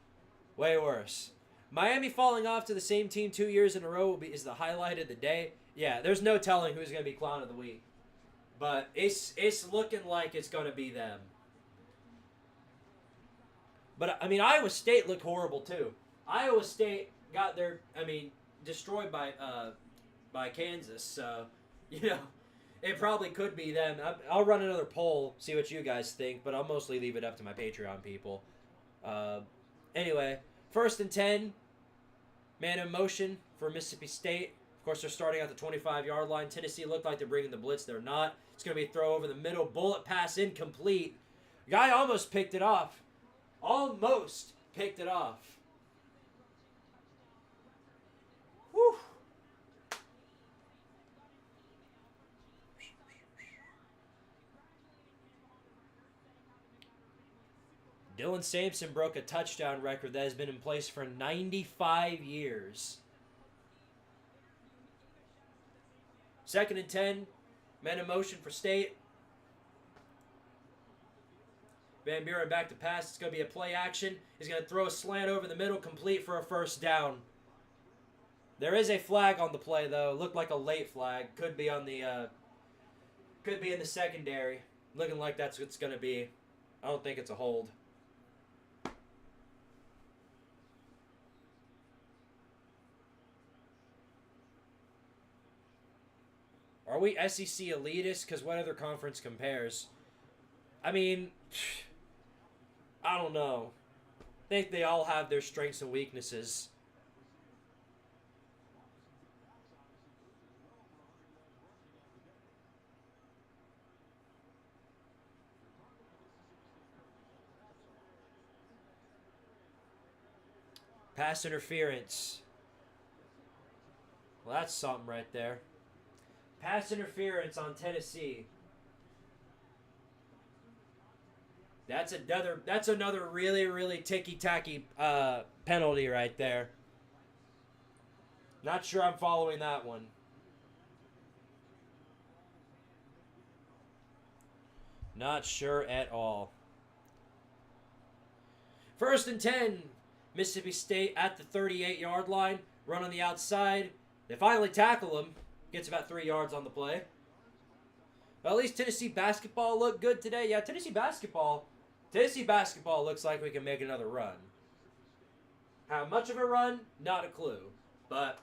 way worse. Miami falling off to the same team 2 years in a row is the highlight of the day. Yeah, there's no telling who's going to be clown of the week. But it's looking like it's going to be them. But, I mean, Iowa State looked horrible, too. Iowa State got destroyed by Kansas. So, it probably could be them. I'll run another poll, see what you guys think, but I'll mostly leave it up to my Patreon people. Anyway, 1st and 10, man in motion for Mississippi State. Of course, they're starting at the 25-yard line. Tennessee looked like they're bringing the blitz. They're not. It's going to be a throw over the middle. Bullet pass incomplete. Guy almost picked it off. Almost picked it off. Whew. Dylan Samson broke a touchdown record that has been in place for 95 years. 2nd and 10. Man in motion for State. Van Buren back to pass. It's going to be a play action. He's going to throw a slant over the middle, complete for a 1st down. There is a flag on the play, though. Looked like a late flag. Could be on the. Could be in the secondary. Looking like that's what it's going to be. I don't think it's a hold. Are we SEC elitist? Because what other conference compares? I mean, I don't know. I think they all have their strengths and weaknesses. Pass interference. Well, that's something right there. Pass interference on Tennessee. That's another really, really ticky-tacky penalty right there. Not sure I'm following that one. Not sure at all. 1st and 10. Mississippi State at the 38-yard line. Run on the outside. They finally tackle him. Gets about 3 yards on the play. Well, at least Tennessee basketball looked good today. Yeah, Tennessee basketball looks like we can make another run. How much of a run? Not a clue. But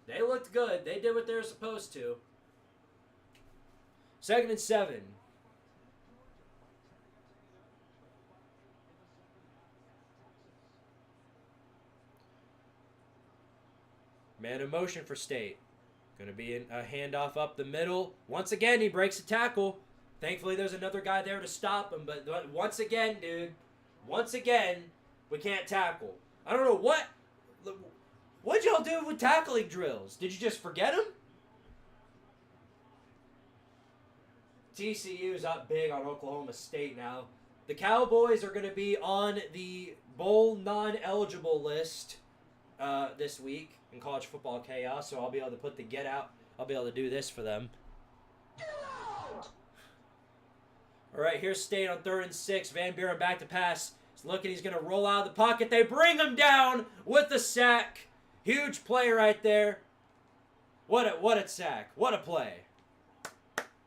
they looked good. They did what they were supposed to. 2nd and 7. Man in motion for State. Going to be a handoff up the middle. Once again, he breaks a tackle. Thankfully, there's another guy there to stop him. But once again, dude, we can't tackle. I don't know what'd y'all do with tackling drills? Did you just forget them? TCU's up big on Oklahoma State now. The Cowboys are going to be on the bowl non-eligible list this week in College Football Chaos, so I'll be able to put the get out. I'll be able to do this for them. All right, here's State on 3rd and 6. Van Buren back to pass. He's looking. He's going to roll out of the pocket. They bring him down with the sack. Huge play right there. What a sack. What a play.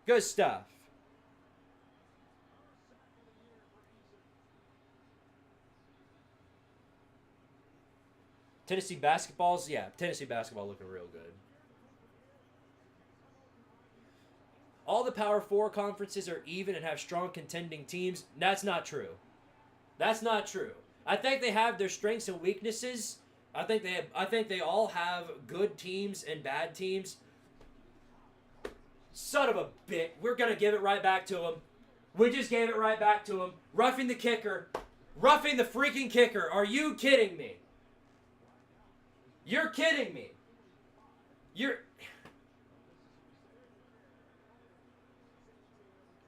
Good stuff. Tennessee basketball looking real good. All the Power 4 conferences are even and have strong contending teams. That's not true. That's not true. I think they have their strengths and weaknesses. I think they all have good teams and bad teams. Son of a bit. We're going to give it right back to them. We just gave it right back to them. Roughing the kicker. Roughing the freaking kicker. Are you kidding me? You're kidding me.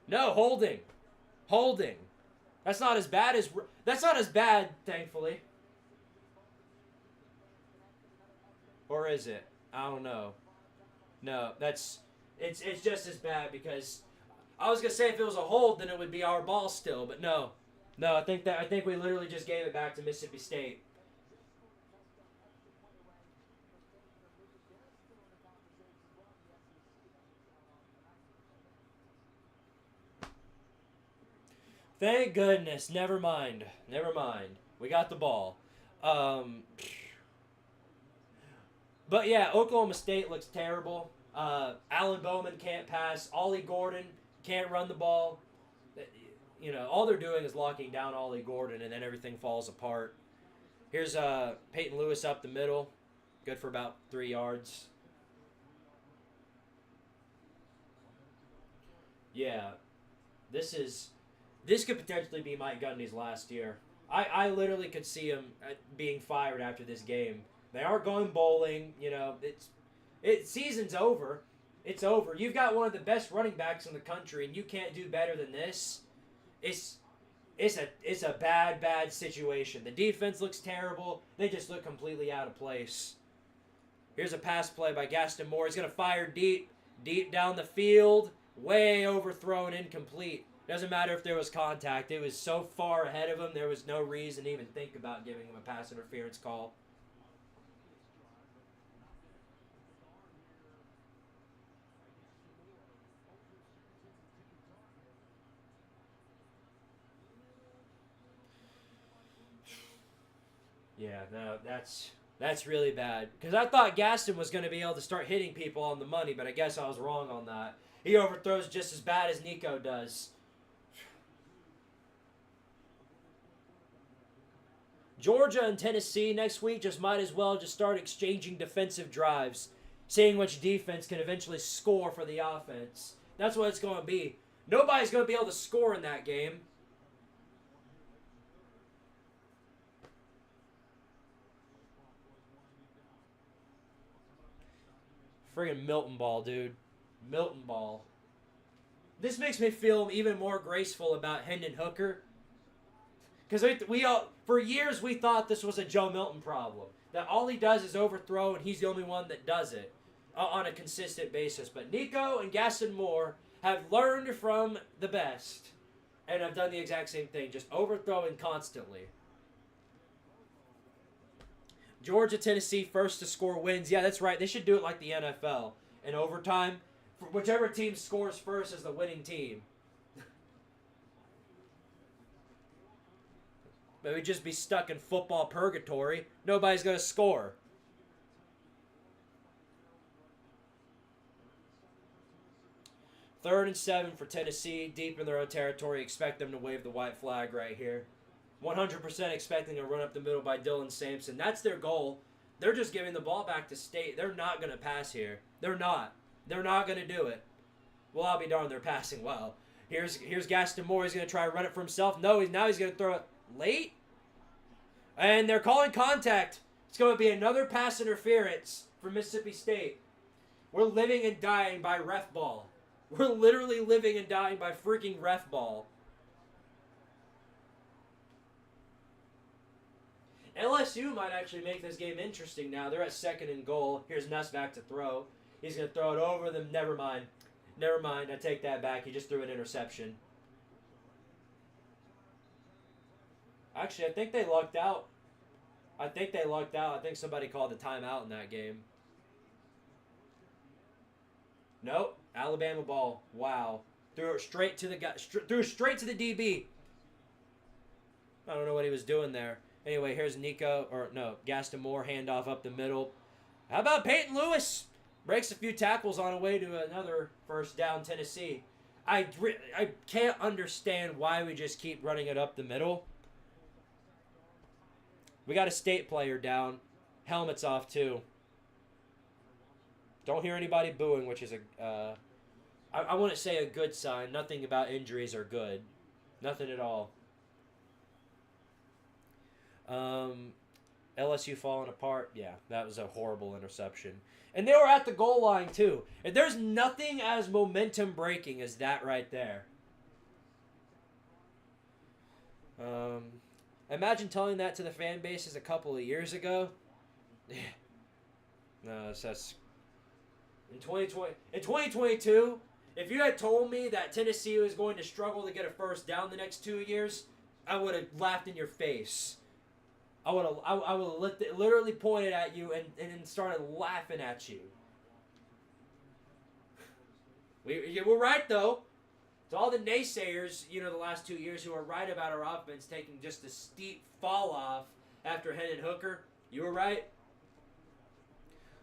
No, holding. Holding. That's not as bad, thankfully. Or is it? I don't know. No, it's just as bad because I was gonna say if it was a hold, then it would be our ball still, but no. No, I think we literally just gave it back to Mississippi State. Thank goodness. Never mind. We got the ball. But yeah, Oklahoma State looks terrible. Alan Bowman can't pass. Ollie Gordon can't run the ball. You know, all they're doing is locking down Ollie Gordon, and then everything falls apart. Here's Peyton Lewis up the middle. Good for about 3 yards. Yeah. This could potentially be Mike Gundy's last year. I literally could see him being fired after this game. They aren't going bowling. You know, season's over. It's over. You've got one of the best running backs in the country, and you can't do better than this. It's a bad situation. The defense looks terrible. They just look completely out of place. Here's a pass play by Gaston Moore. He's going to fire deep down the field. Way overthrown, incomplete. Doesn't matter if there was contact. It was so far ahead of him, there was no reason to even think about giving him a pass interference call. Yeah, no, that's really bad. Because I thought Gaston was going to be able to start hitting people on the money, but I guess I was wrong on that. He overthrows just as bad as Nico does. Georgia and Tennessee next week just might as well just start exchanging defensive drives, seeing which defense can eventually score for the offense. That's what it's going to be. Nobody's going to be able to score in that game. Friggin' Milton Ball, dude. Milton Ball. This makes me feel even more graceful about Hendon Hooker. Because we all, for years, we thought this was a Joe Milton problem. That all he does is overthrow, and he's the only one that does it on a consistent basis. But Nico and Gaston Moore have learned from the best and have done the exact same thing, just overthrowing constantly. Georgia, Tennessee, first to score wins. Yeah, that's right. They should do it like the NFL. In overtime, whichever team scores first is the winning team. But we'd just be stuck in football purgatory. Nobody's going to score. Third and 7 for Tennessee, deep in their own territory. Expect them to wave the white flag right here. 100% expecting a run up the middle by Dylan Samson. That's their goal. They're just giving the ball back to State. They're not going to pass here. They're not. They're not going to do it. Well, I'll be darned, they're passing well. Here's Gaston Moore. He's going to try to run it for himself. No, now he's going to throw it late. And they're calling contact. It's going to be another pass interference for Mississippi State. We're living and dying by ref ball. We're literally living and dying by freaking ref ball. LSU might actually make this game interesting now. They're at 2nd and goal. Here's Nuss back to throw. He's going to throw it over them. Never mind. I take that back. He just threw an interception. Actually, I think they lucked out. I think somebody called a timeout in that game. Nope. Alabama ball. Wow. Threw it straight to the guy. Threw it straight to the DB. I don't know what he was doing there. Anyway, here's Gaston Moore, handoff up the middle. How about Peyton Lewis? Breaks a few tackles on the way to another first down, Tennessee. I can't understand why we just keep running it up the middle. We got a State player down. Helmet's off, too. Don't hear anybody booing, which is I wouldn't say a good sign. Nothing about injuries are good. Nothing at all. LSU falling apart. Yeah, that was a horrible interception. And they were at the goal line, too. And there's nothing as momentum breaking as that right there. Imagine telling that to the fan bases a couple of years ago. No, that's in 2022. If you had told me that Tennessee was going to struggle to get a first down the next 2 years, I would have laughed in your face. I would have literally pointed at you and started laughing at you. You were right, though. To all the naysayers, the last 2 years who are right about our offense taking just a steep fall off after Hendon Hooker, you were right.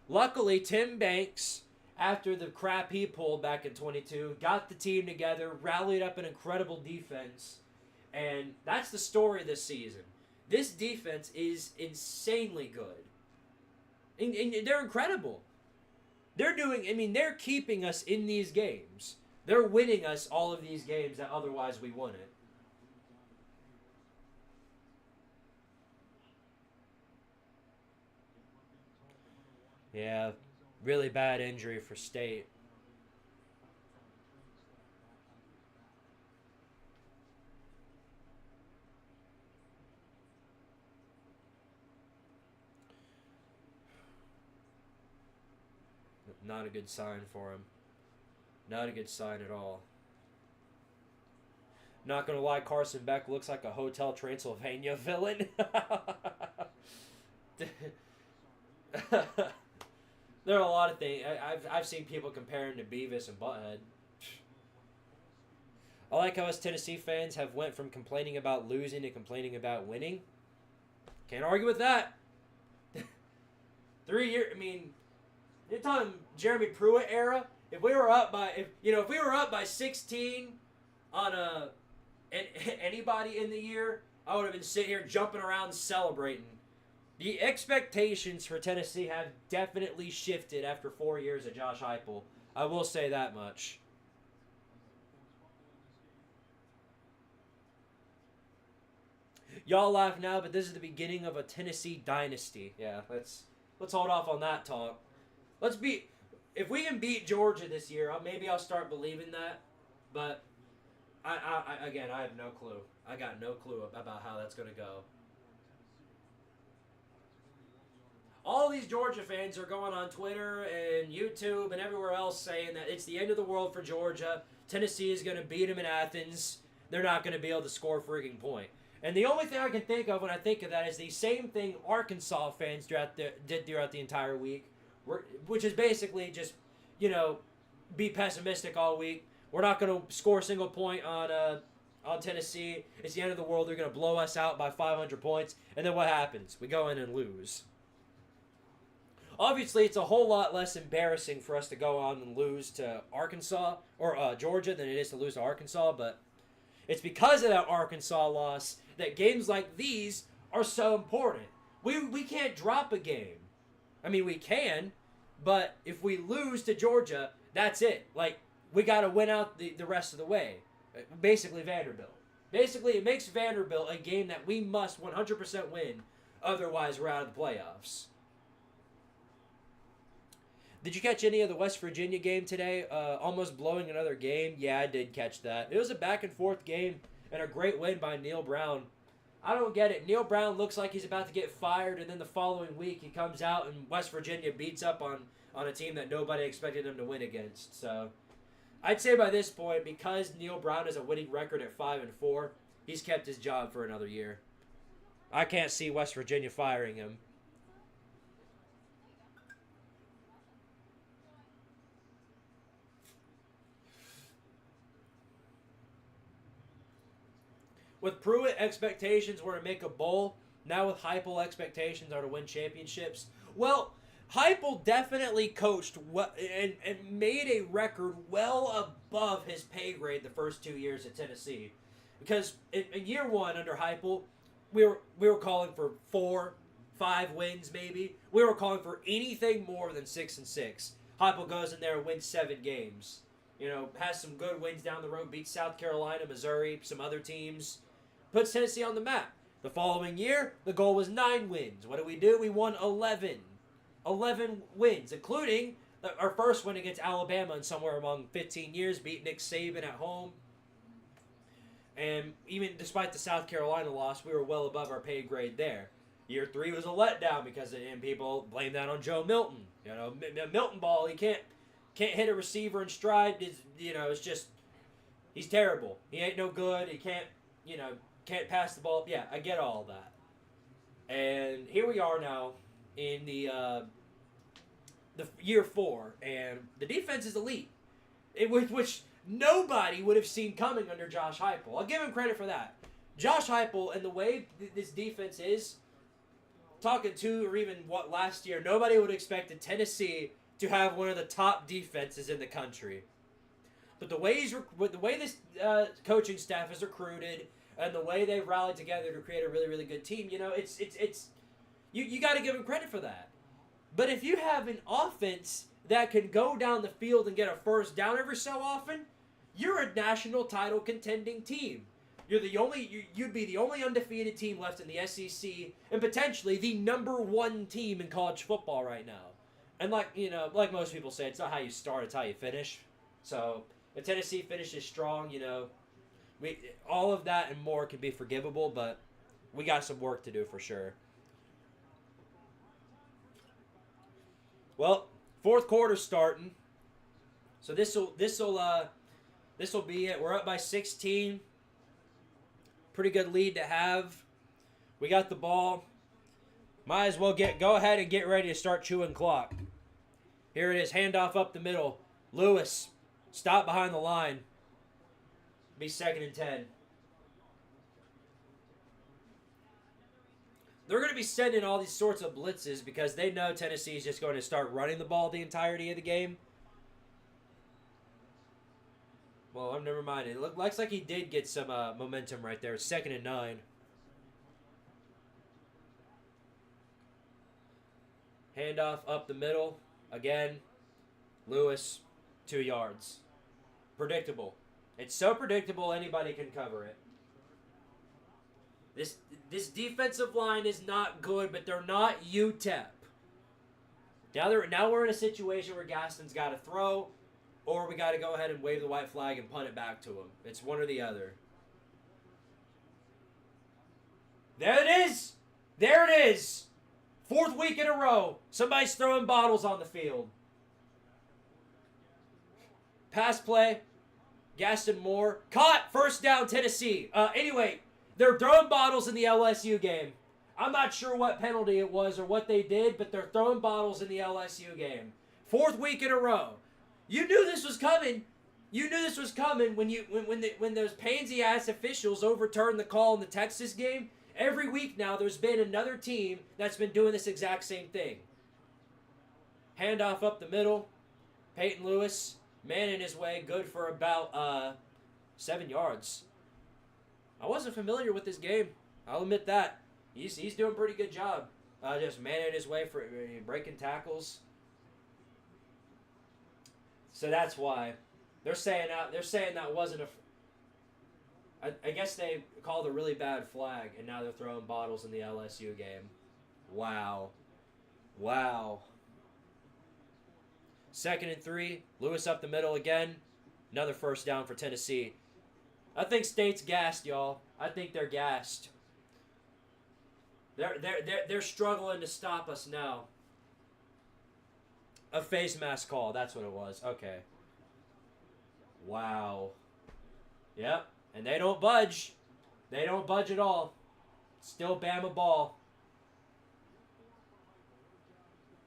Luckily, Tim Banks, after the crap he pulled back in 22, got the team together, rallied up an incredible defense, and that's the story this season. This defense is insanely good. And they're incredible. They're keeping us in these games. They're winning us all of these games that otherwise we wouldn't. Yeah, really bad injury for State. Not a good sign for him. Not a good sign at all. Not gonna lie, Carson Beck looks like a Hotel Transylvania villain. There are a lot of things. I've seen people compare him to Beavis and Butthead. I like how us Tennessee fans have went from complaining about losing to complaining about winning. Can't argue with that. 3 years. You're talking Jeremy Pruitt era. If we were up by 16 on anybody in the year, I would have been sitting here jumping around celebrating. The expectations for Tennessee have definitely shifted after 4 years of Josh Heupel. I will say that much. Y'all laugh now, but this is the beginning of a Tennessee dynasty. Yeah, let's hold off on that talk. If we can beat Georgia this year, maybe I'll start believing that. But I have no clue. I got no clue about how that's going to go. All these Georgia fans are going on Twitter and YouTube and everywhere else saying that it's the end of the world for Georgia. Tennessee is going to beat them in Athens. They're not going to be able to score a freaking point. And the only thing I can think of when I think of that is the same thing Arkansas fans did throughout the entire week, which is basically just, be pessimistic all week. We're not going to score a single point on Tennessee. It's the end of the world. They're going to blow us out by 500 points. And then what happens? We go in and lose. Obviously, it's a whole lot less embarrassing for us to go on and lose to Arkansas or Georgia than it is to lose to Arkansas, but it's because of that Arkansas loss that games like these are so important. We can't drop a game. We can, but if we lose to Georgia, that's it. We got to win out the rest of the way. Basically, Vanderbilt. Basically, it makes Vanderbilt a game that we must 100% win. Otherwise, we're out of the playoffs. Did you catch any of the West Virginia game today? Almost blowing another game? Yeah, I did catch that. It was a back-and-forth game and a great win by Neil Brown. I don't get it. Neil Brown looks like he's about to get fired, and then the following week he comes out and West Virginia beats up on a team that nobody expected him to win against. So I'd say by this point, because Neil Brown has a winning record at 5-4, he's kept his job for another year. I can't see West Virginia firing him. With Pruitt, expectations were to make a bowl. Now with Heupel, expectations are to win championships. Well, Heupel definitely coached and made a record well above his pay grade the first 2 years at Tennessee. Because in year one under Heupel, we were calling for 4-5 wins maybe. We were calling for anything more than 6-6. Heupel goes in there and wins 7 games. Has some good wins down the road, beats South Carolina, Missouri, some other teams. Puts Tennessee on the map. The following year, the goal was 9 wins. What did? We won 11. 11 wins, including our first win against Alabama in somewhere among 15 years, beat Nick Saban at home. And even despite the South Carolina loss, we were well above our pay grade there. Year 3 was a letdown and people blame that on Joe Milton. Milton ball, he can't hit a receiver in stride. It's just, he's terrible. He ain't no good. He can't pass the ball. Yeah, I get all that. And here we are now in the year 4, and the defense is elite. Which nobody would have seen coming under Josh Heupel. I'll give him credit for that. Josh Heupel and the way this defense is, talking to or even what last year, nobody would have expected Tennessee to have one of the top defenses in the country. But the way this coaching staff is recruited and the way they've rallied together to create a really, really good team, you got to give them credit for that. But if you have an offense that can go down the field and get a first down every so often, you're a national title contending team. You'd be the only undefeated team left in the SEC and potentially the number one team in college football right now. And like most people say, it's not how you start, it's how you finish. So if Tennessee finishes strong, all of that and more can be forgivable, but we got some work to do for sure. Well, fourth quarter starting. So this'll be it. We're up by 16. Pretty good lead to have. We got the ball. Might as well go ahead and get ready to start chewing clock. Here it is, handoff up the middle. Lewis, stop behind the line. Be 2nd and 10. They're going to be sending all these sorts of blitzes because they know Tennessee is just going to start running the ball the entirety of the game. Well, never mind. It looks like he did get some momentum right there. 2nd and 9. Handoff up the middle. Again, Lewis, 2 yards. Predictable. It's so predictable anybody can cover it. This defensive line is not good, but they're not UTEP. Now we're in a situation where Gaston's got to throw, or we got to go ahead and wave the white flag and punt it back to him. It's one or the other. There it is! There it is! 4th week in a row. Somebody's throwing bottles on the field. Pass play. Gaston Moore. Caught! First down, Tennessee. Anyway, they're throwing bottles in the LSU game. I'm not sure what penalty it was or what they did, but they're throwing bottles in the LSU game. 4th week in a row. You knew this was coming. You knew this was coming when those pansy-ass officials overturned the call in the Texas game. Every week now, there's been another team that's been doing this exact same thing. Handoff up the middle. Peyton Lewis, man in his way, good for about 7 yards. I wasn't familiar with this game. I'll admit that. He's doing a pretty good job. Just manning his way for breaking tackles. So that's why they're saying that wasn't a. I guess they called a really bad flag, and now they're throwing bottles in the LSU game. Wow. 2nd and 3. Lewis up the middle again. Another first down for Tennessee. I think State's gassed, y'all. I think they're gassed. They're struggling to stop us now. A face mask call. That's what it was. Okay. Wow. Yep. And they don't budge. They don't budge at all. Still Bama ball.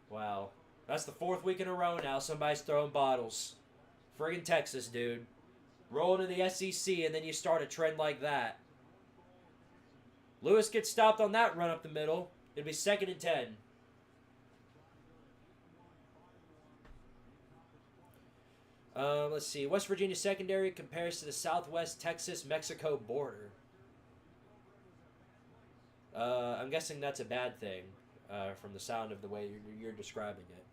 Wow. That's the 4th week in a row now. Somebody's throwing bottles. Friggin' Texas, dude. Rolling to the SEC, and then you start a trend like that. Lewis gets stopped on that run up the middle. It'll be 2nd and 10. Let's see. West Virginia secondary compares to the Southwest Texas-Mexico border. I'm guessing that's a bad thing from the sound of the way you're describing it.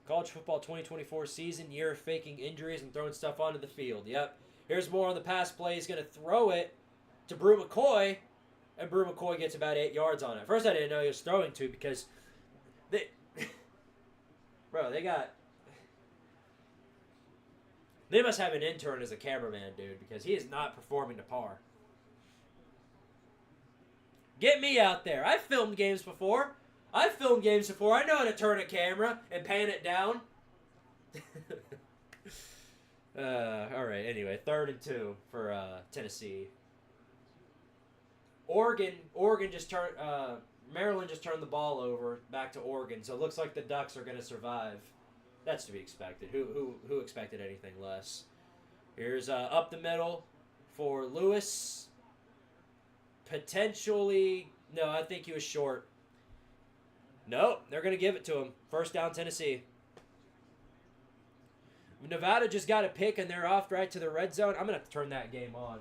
College football 2024 season, year of faking injuries and throwing stuff onto the field. Yep. Here's more on the pass play. He's going to throw it to Brew McCoy, and Brew McCoy gets about 8 yards on it. First, I didn't know he was throwing to because they must have an intern as a cameraman, dude, because he is not performing to par. Get me out there. I've filmed games before. I know how to turn a camera and pan it down. All right, anyway, 3rd and 2 for Tennessee. Oregon just turned. Maryland just turned the ball over back to Oregon, so it looks like the Ducks are going to survive. That's to be expected. Who expected anything less? Here's up the middle for Lewis. Potentially, no, I think he was short. Nope, they're going to give it to him. First down, Tennessee. Nevada just got a pick, and they're off right to the red zone. I'm going to have to turn that game on.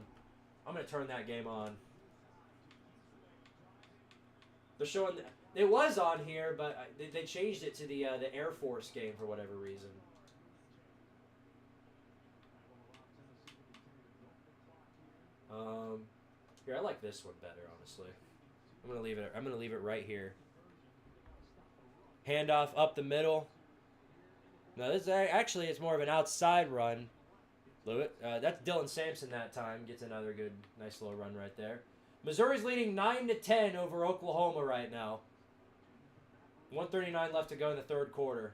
They're showing it was on here, but they changed it to the Air Force game for whatever reason. Here, I like this one better, honestly. I'm gonna leave it right here. Handoff up the middle. No, this actually it's more of an outside run. That's Dylan Samson that time. Gets another good, nice little run right there. Missouri's leading 9-10 over Oklahoma right now. 1:39 left to go in the third quarter.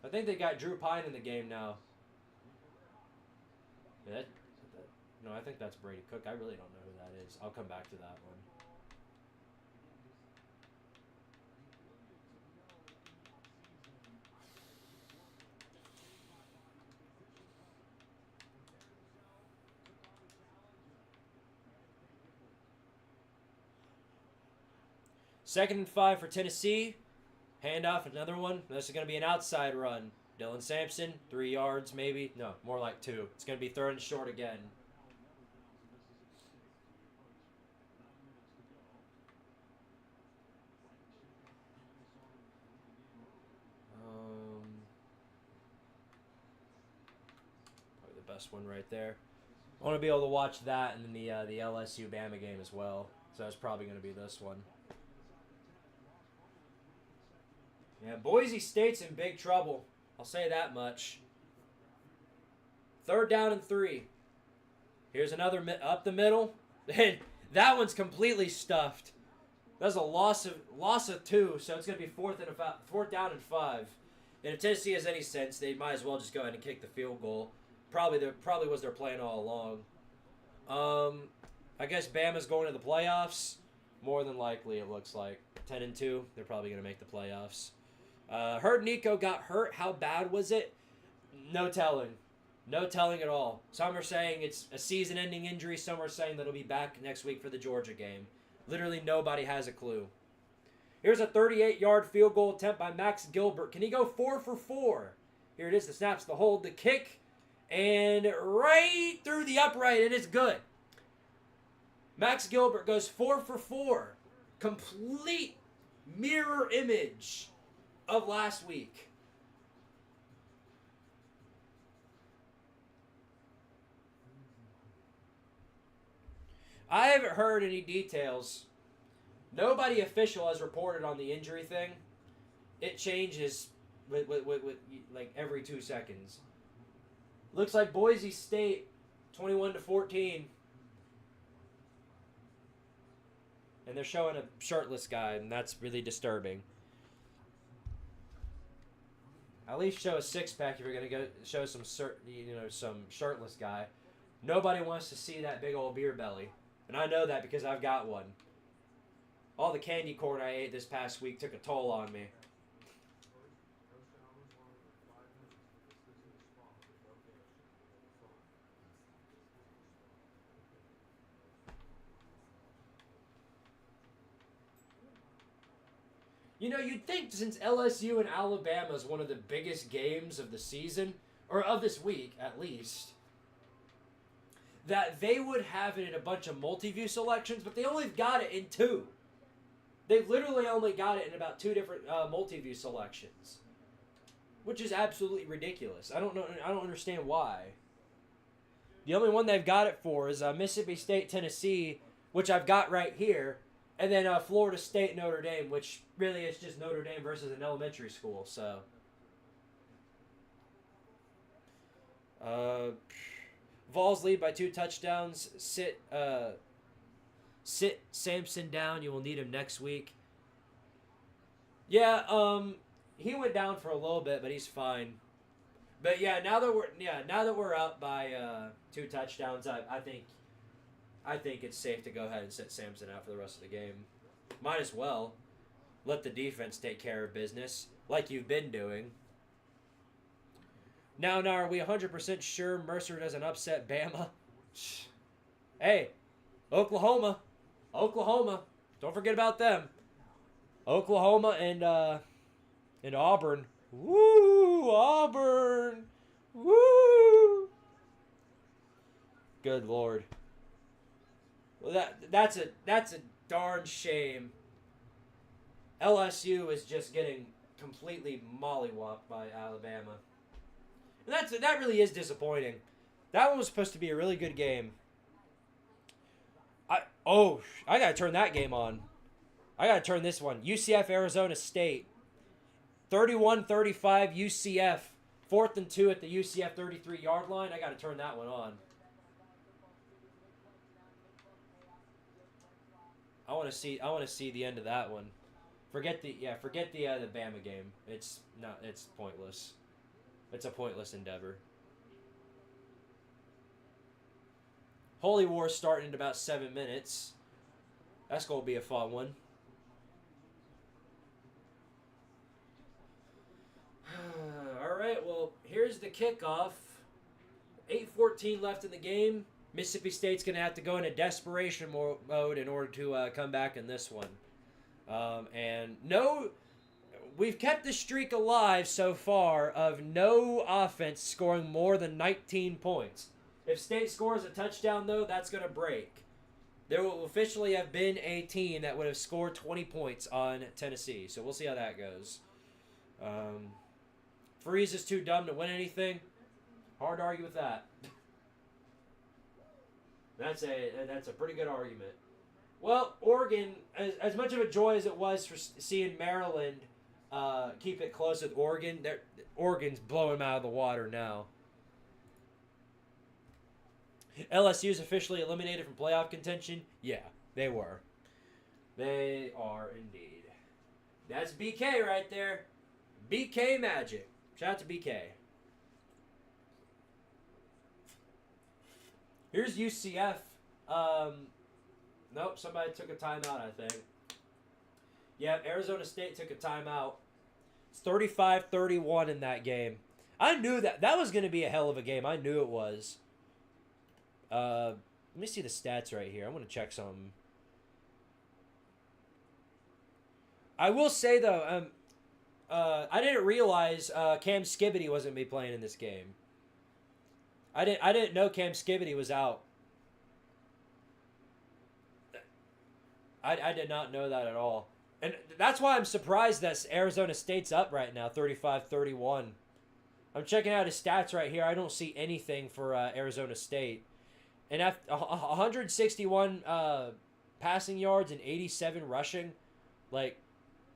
I think they got Drew Pine in the game now. Yeah, no, I think that's Brady Cook. I really don't know who that is. I'll come back to that one. Second and 5 for Tennessee. Handoff, another one. This is going to be an outside run. Dylan Sampson, 3 yards maybe. No, more like 2. It's going to be third and short again. Probably the best one right there. I want to be able to watch that and then the LSU Bama game as well. So that's probably going to be this one. Yeah, Boise State's in big trouble. I'll say that much. Third down and 3. Here's another up the middle. And that one's completely stuffed. That's a loss of 2, so it's going to be fourth down and 5. And if Tennessee has any sense, they might as well just go ahead and kick the field goal. Probably was their plan all along. I guess Bama's going to the playoffs. More than likely, it looks like 10-2. They're probably going to make the playoffs. Heard Nico got hurt. How bad was it? No telling. No telling at all. Some are saying it's a season-ending injury. Some are saying that he'll be back next week for the Georgia game. Literally nobody has a clue. Here's a 38-yard field goal attempt by Max Gilbert. Can he go 4 for 4? Here it is. The snaps, the hold, the kick, and right through the upright. It is good. Max Gilbert goes 4 for 4. Complete mirror image of last week. I haven't heard any details. Nobody official has reported on the injury thing. It changes with like every 2 seconds. Looks like Boise State 21-14. And they're showing a shirtless guy, and that's really disturbing. At least show a 6-pack if you're gonna go show some shirtless guy. Nobody wants to see that big old beer belly, and I know that because I've got one. All the candy corn I ate this past week took a toll on me. You know, you'd think since LSU and Alabama is one of the biggest games of the season, or of this week at least, that they would have it in a bunch of multi-view selections, but they only got it in 2. They've literally only got it in about 2 different multi-view selections, which is absolutely ridiculous. I don't understand why. The only one they've got it for is Mississippi State, Tennessee, which I've got right here. And then Florida State, Notre Dame, which really is just Notre Dame versus an elementary school. So, Vols lead by 2 touchdowns. Sit Samson down. You will need him next week. Yeah, he went down for a little bit, but he's fine. But yeah, now that we're up by 2 touchdowns, I think I think it's safe to go ahead and set Samson out for the rest of the game. Might as well. Let the defense take care of business, like you've been doing. Now, are we 100% sure Mercer doesn't upset Bama? Hey, Oklahoma. Don't forget about them. Oklahoma and Auburn. Woo, Auburn. Woo. Good Lord. Well, that's a darn shame. LSU is just getting completely mollywopped by Alabama. And that really is disappointing. That one was supposed to be a really good game. I gotta turn that game on. I gotta turn this one. UCF Arizona State. 31-35 UCF. 4th and 2 at the UCF 33-yard line. I gotta turn that one on. I want to see the end of that one. Forget the Bama game. It's pointless. It's a pointless endeavor. Holy War starting in about 7 minutes. That's gonna be a fun one. All right, well, here's the kickoff. 8:14 left in the game. Mississippi State's going to have to go into desperation mode in order to come back in this one. We've kept the streak alive so far of no offense scoring more than 19 points. If State scores a touchdown, though, that's going to break. There will officially have been a team that would have scored 20 points on Tennessee, so we'll see how that goes. Freeze is too dumb to win anything. Hard to argue with that. That's a pretty good argument. Well, Oregon, as much of a joy as it was for seeing Maryland keep it close with Oregon, Oregon's blowing them out of the water now. LSU's officially eliminated from playoff contention. Yeah, they were. They are indeed. That's BK right there. BK Magic. Shout out to BK. Here's UCF. Nope, somebody took a timeout, I think. Yeah, Arizona State took a timeout. It's 35-31 in that game. I knew that was going to be a hell of a game. I knew it was. Let me see the stats right here. I want to check something. I will say, though, I didn't realize Cam Skibbity wasn't going to be playing in this game. I didn't know Cam Skibbity was out. I did not know that at all. And that's why I'm surprised that Arizona State's up right now, 35-31. I'm checking out his stats right here. I don't see anything for Arizona State. And after 161 passing yards and 87 rushing, like,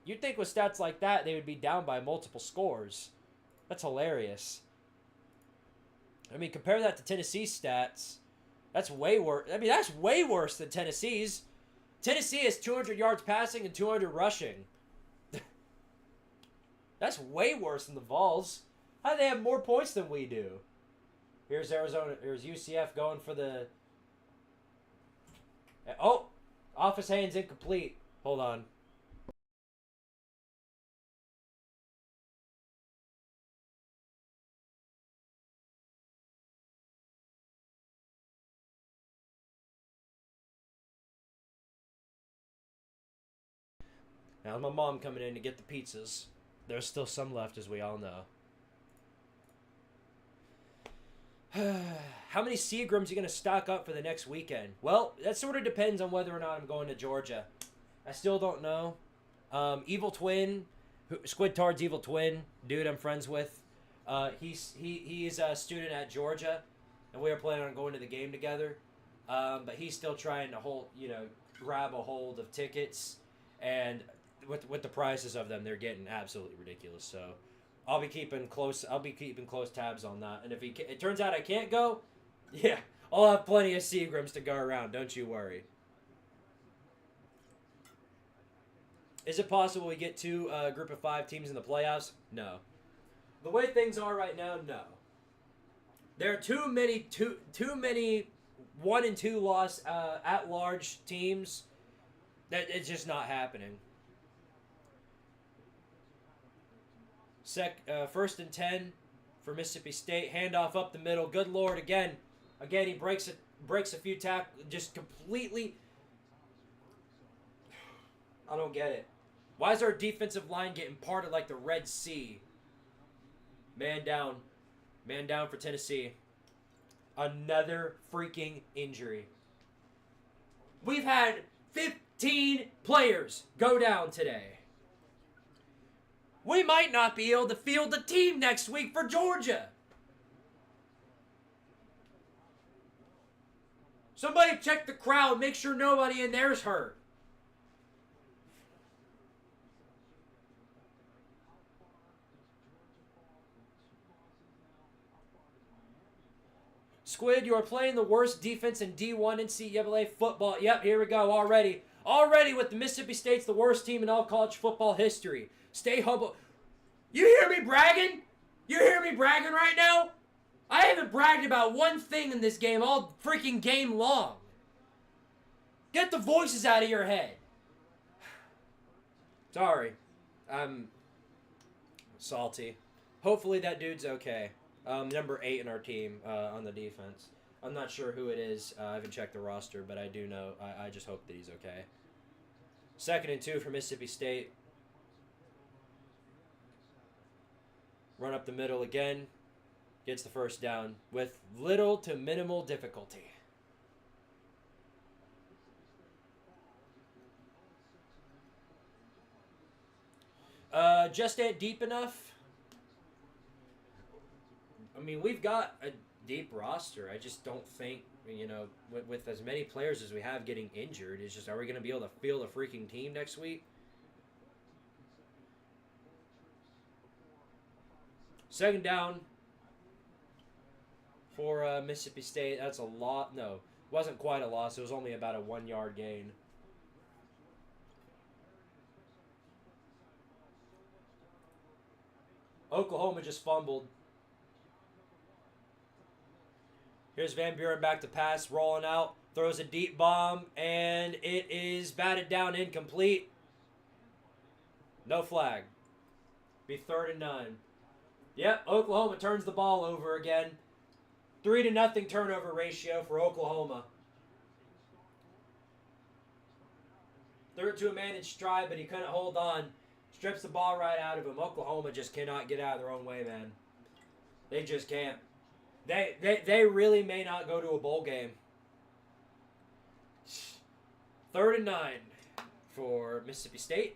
you'd think with stats like that, they would be down by multiple scores. That's hilarious. I mean, compare that to Tennessee's stats. That's way worse. I mean, that's way worse than Tennessee's. Tennessee has 200 yards passing and 200 rushing. That's way worse than the Vols. How do they have more points than we do? Here's Arizona. Here's UCF going for the... Oh! Off his hands, incomplete. Hold on. Now my mom coming in to get the pizzas. There's still some left, as we all know. How many Seagrams are you going to stock up for the next weekend? Well, that sort of depends on whether or not I'm going to Georgia. I still don't know. Evil Twin, Squidtard's evil twin, dude I'm friends with. He's a student at Georgia, and we were planning on going to the game together. But he's still trying to grab a hold of tickets, and with the prices of them, they're getting absolutely ridiculous. So I'll be keeping close tabs on that. And if it turns out I can't go, yeah, I'll have plenty of Seagrams to go around. Don't you worry. Is it possible we get two group of 5 teams in the playoffs? No. The way things are right now, no. There are too many 1 and 2 loss at large teams, that it's just not happening. First and 10 for Mississippi State. Handoff up the middle. Good Lord, again he breaks a few tackles, just completely. I don't get it. Why is our defensive line getting parted like the Red Sea? Man down for Tennessee. Another freaking injury. We've had 15 players go down today. We might not be able to field the team next week for Georgia. Somebody check the crowd. Make sure nobody in there's hurt. Squid, you are playing the worst defense in D1 NCAA football. Yep, here we go already. Already with the Mississippi State's the worst team in all college football history. Stay humble. You hear me bragging? You hear me bragging right now? I haven't bragged about one thing in this game all freaking game long. Get the voices out of your head. Sorry. I'm salty. Hopefully that dude's okay. Number 8 in our team on the defense. I'm not sure who it is. I haven't checked the roster, but I do know. I just hope that he's okay. 2nd and 2 for Mississippi State. Run up the middle again. Gets the first down with little to minimal difficulty. Just ain't deep enough. I mean, we've got a deep roster. I just don't think, with as many players as we have getting injured, it's just, are we going to be able to field a freaking team next week? 2nd down for Mississippi State. That's a lot. No, it wasn't quite a loss. It was only about a 1-yard gain. Oklahoma just fumbled. Here's Van Buren back to pass, rolling out, throws a deep bomb, and it is batted down incomplete. No flag. Be 3rd and 9. Yep, Oklahoma turns the ball over again. 3-0 turnover ratio for Oklahoma. Threw it to a man in stride, but he couldn't hold on. Strips the ball right out of him. Oklahoma just cannot get out of their own way, man. They just can't. They really may not go to a bowl game. 3rd and 9 for Mississippi State.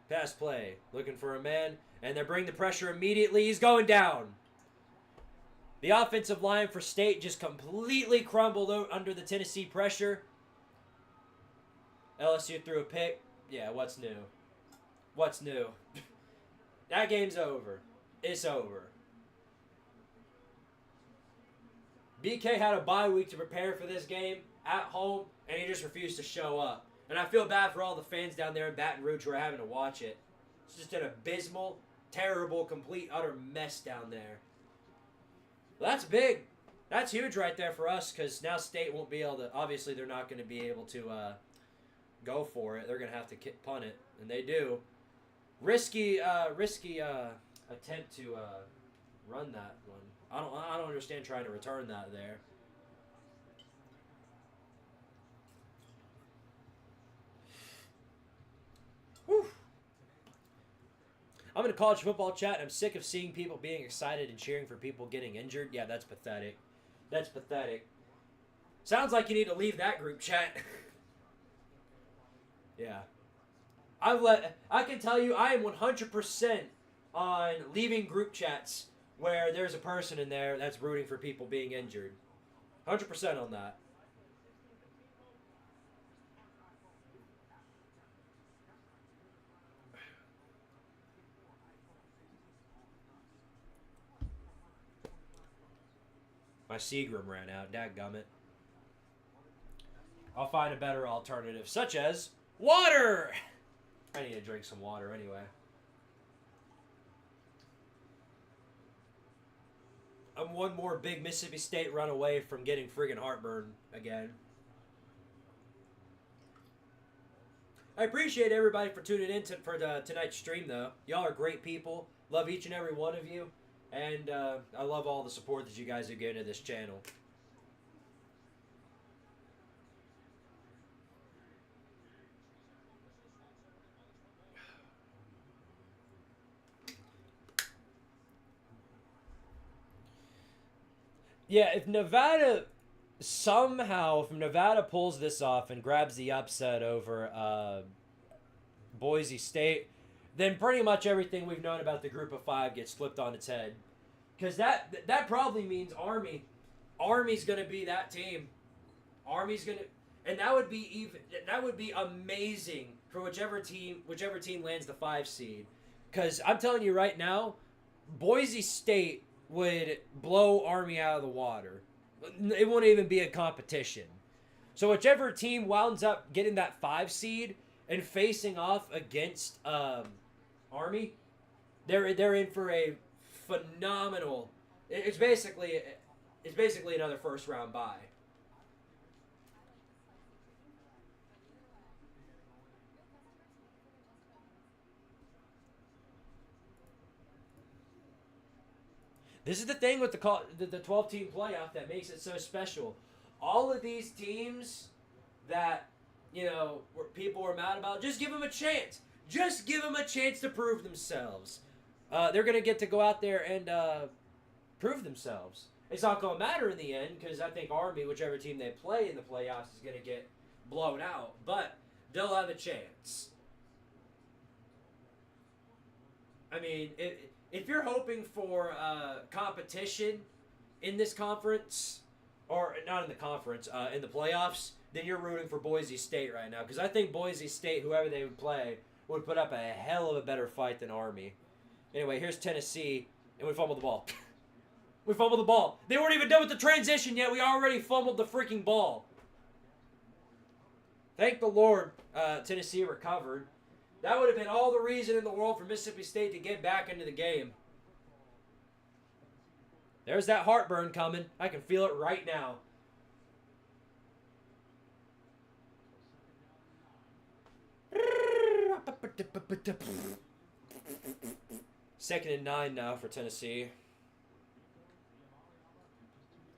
Pass play. Looking for a man. And they bring the pressure immediately. He's going down. The offensive line for State just completely crumbled under the Tennessee pressure. LSU threw a pick. Yeah, what's new? What's new? That game's over. It's over. BK had a bye week to prepare for this game at home, and he just refused to show up. And I feel bad for all the fans down there in Baton Rouge who are having to watch it. It's just an abysmal, terrible, complete, utter mess down there. Well, that's big. That's huge right there for us, because now State won't be able to. Obviously, they're not going to be able to go for it. They're going to have to punt it, and they do. Risky attempt to run that one. I don't understand trying to return that there. Whew. I'm in a college football chat, and I'm sick of seeing people being excited and cheering for people getting injured. Yeah, that's pathetic. That's pathetic. Sounds like you need to leave that group chat. Yeah. I can tell you I am 100% on leaving group chats where there's a person in there that's rooting for people being injured. 100% on that. My Seagram ran out. Dadgummit. I'll find a better alternative, such as water! I need to drink some water anyway. I'm one more big Mississippi State run away from getting friggin' heartburn again. I appreciate everybody for tuning in for tonight's stream, though. Y'all are great people. Love each and every one of you. And I love all the support that you guys have given to this channel. Yeah, if Nevada pulls this off and grabs the upset over Boise State, then pretty much everything we've known about the Group of Five gets flipped on its head. Because that probably means Army. Army's going to be that team. Army's going to, and that would be amazing for whichever team lands the 5 seed. Because I'm telling you right now, Boise State would blow Army out of the water. It won't even be a competition. So whichever team winds up getting that 5 seed and facing off against Army, they're in for a phenomenal. It's basically another first round bye. This is the thing with the 12-team playoff that makes it so special. All of these teams that, where people were mad about, just give them a chance. Just give them a chance to prove themselves. They're going to get to go out there and prove themselves. It's not going to matter in the end because I think Army, whichever team they play in the playoffs, is going to get blown out. But they'll have a chance. I mean, if you're hoping for competition in this conference, or not in the conference, in the playoffs, then you're rooting for Boise State right now. Because I think Boise State, whoever they would play, would put up a hell of a better fight than Army. Anyway, here's Tennessee, and we fumbled the ball. We fumbled the ball. They weren't even done with the transition yet. We already fumbled the freaking ball. Thank the Lord Tennessee recovered. That would have been all the reason in the world for Mississippi State to get back into the game. There's that heartburn coming. I can feel it right now. Second and 9 now for Tennessee.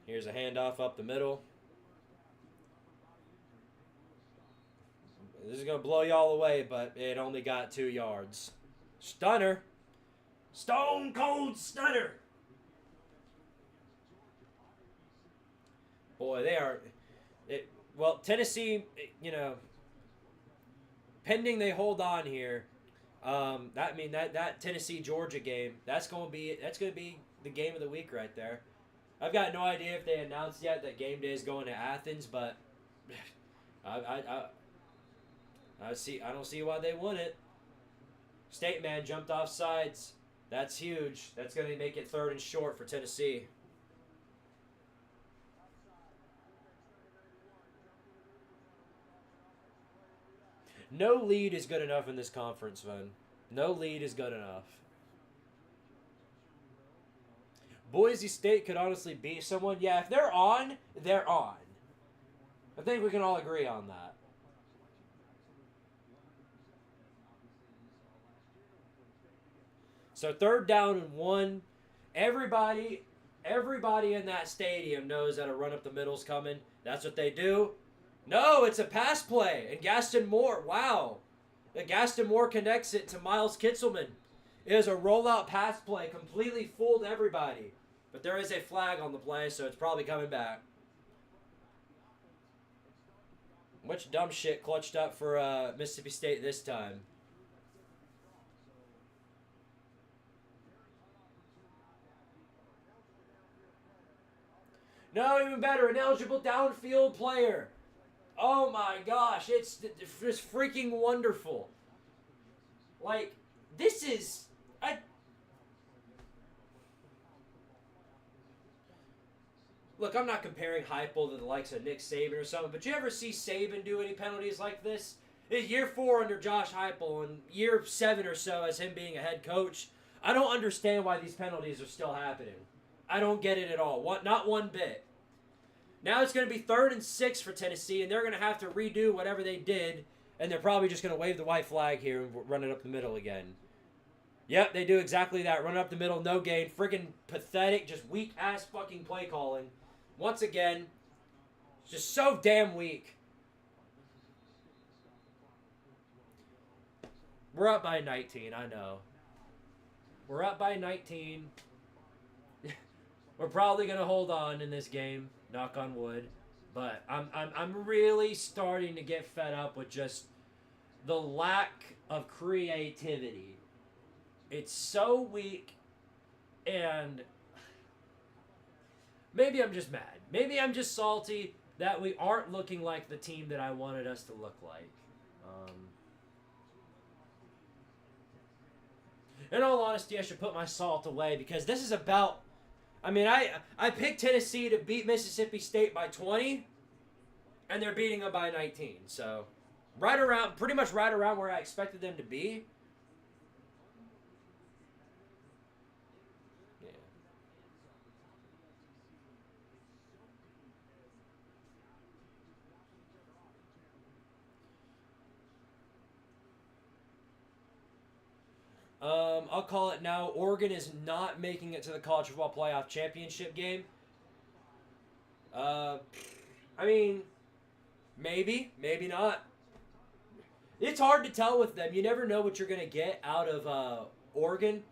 Here's a handoff up the middle. This is going to blow y'all away, but it only got 2 yards. Stunner. Stone cold stunner. Boy, they are... Well, Tennessee, pending they hold on here, that Tennessee-Georgia game, that's going to be the game of the week right there. I've got no idea if they announced yet that game day is going to Athens, but I don't see why they wouldn't. State man jumped off sides. That's huge. That's going to make it 3rd and short for Tennessee. No lead is good enough in this conference, Vin. No lead is good enough. Boise State could honestly beat someone. Yeah, if they're on, they're on. I think we can all agree on that. So 3rd down and 1. Everybody in that stadium knows that a run up the middle's coming. That's what they do. No, it's a pass play. And Gaston Moore, wow. Gaston Moore connects it to Miles Kitzelman. It is a rollout pass play. Completely fooled everybody. But there is a flag on the play, so it's probably coming back. Which dumb shit clutched up for Mississippi State this time? No, even better, an eligible downfield player. Oh my gosh, it's freaking wonderful. Like, this is... Look, I'm not comparing Heupel to the likes of Nick Saban or something, but you ever see Saban do any penalties like this? It's year 4 under Josh Heupel and year 7 or so as him being a head coach. I don't understand why these penalties are still happening. I don't get it at all. Not one bit. Now it's going to be 3rd and 6 for Tennessee, and they're going to have to redo whatever they did, and they're probably just going to wave the white flag here and run it up the middle again. Yep, they do exactly that. Run it up the middle, no gain. Freaking pathetic, just weak-ass fucking play calling. Once again, just so damn weak. We're up by 19, I know. We're up by 19. We're probably going to hold on in this game. Knock on wood, but I'm really starting to get fed up with just the lack of creativity. It's so weak, and maybe I'm just mad. Maybe I'm just salty that we aren't looking like the team that I wanted us to look like. In all honesty, I should put my salt away because this is about... I mean, I picked Tennessee to beat Mississippi State by 20, and they're beating them by 19. So, pretty much right around where I expected them to be. I'll call it now. Oregon is not making it to the college football playoff championship game. I mean, maybe not. It's hard to tell with them. You never know what you're gonna get out of Oregon.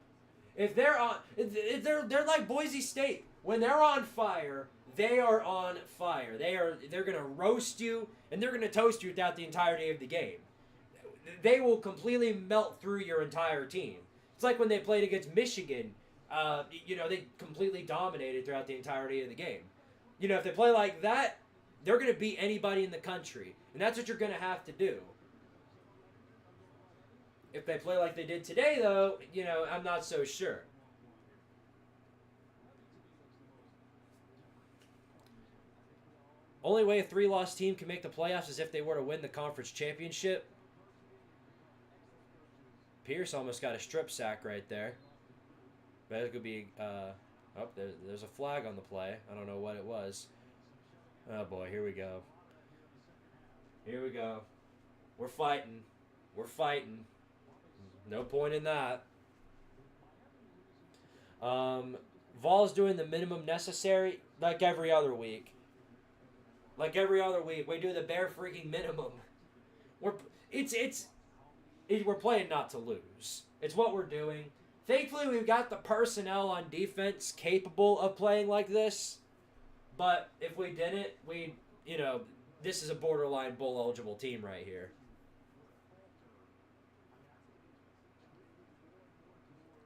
If they're on, they're like Boise State. When they're on fire, they are on fire. They're gonna roast you and they're gonna toast you throughout the entirety of the game. They will completely melt through your entire team. It's like when they played against Michigan. They completely dominated throughout the entirety of the game. If they play like that, they're going to beat anybody in the country. And that's what you're going to have to do. If they play like they did today, though, I'm not so sure. Only way a 3-loss team can make the playoffs is if they were to win the conference championship. Pierce almost got a strip sack right there. But it could be... there's a flag on the play. I don't know what it was. Oh, boy. Here we go. Here we go. We're fighting. We're fighting. No point in that. Vols doing the minimum necessary like every other week. Like every other week. We do the bare freaking minimum. We're playing not to lose. It's what we're doing. Thankfully, we've got the personnel on defense capable of playing like this. But if we didn't, this is a borderline bowl eligible team right here.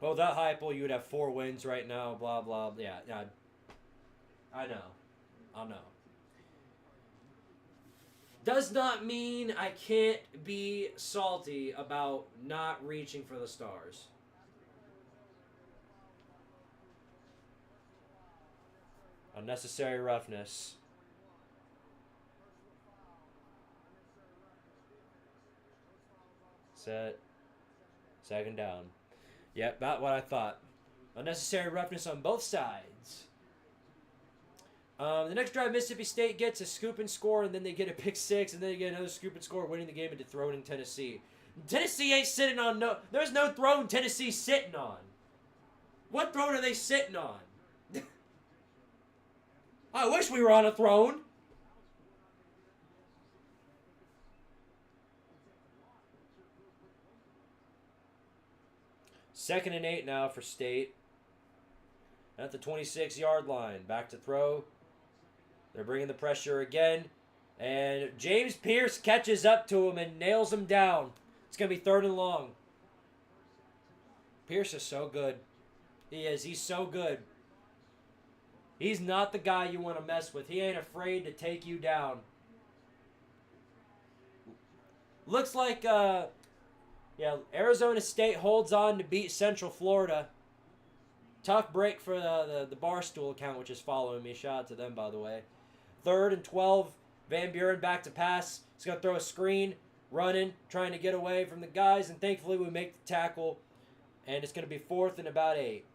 Well, without Heupel, you would have 4 wins right now, blah, blah. Yeah, I know. Does not mean I can't be salty about not reaching for the stars. Unnecessary roughness. Set. Second down. Yep, about what I thought. Unnecessary roughness on both sides. The next drive, Mississippi State gets a scoop and score, and then they get a pick 6, and then they get another scoop and score, winning the game and dethroning Tennessee. Tennessee ain't sitting on no... There's no throne Tennessee's sitting on. What throne are they sitting on? I wish we were on a throne. Second and 8 now for State. At the 26-yard line. Back to throw. They're bringing the pressure again. And James Pierce catches up to him and nails him down. It's going to be 3rd and long. Pierce is so good. He is. He's so good. He's not the guy you want to mess with. He ain't afraid to take you down. Looks like, Arizona State holds on to beat Central Florida. Tough break for the Barstool account, which is following me. Shout out to them, by the way. 3rd and 12. Van Buren back to pass. He's going to throw a screen. Running. Trying to get away from the guys. And thankfully we make the tackle. And it's going to be 4th and about 8.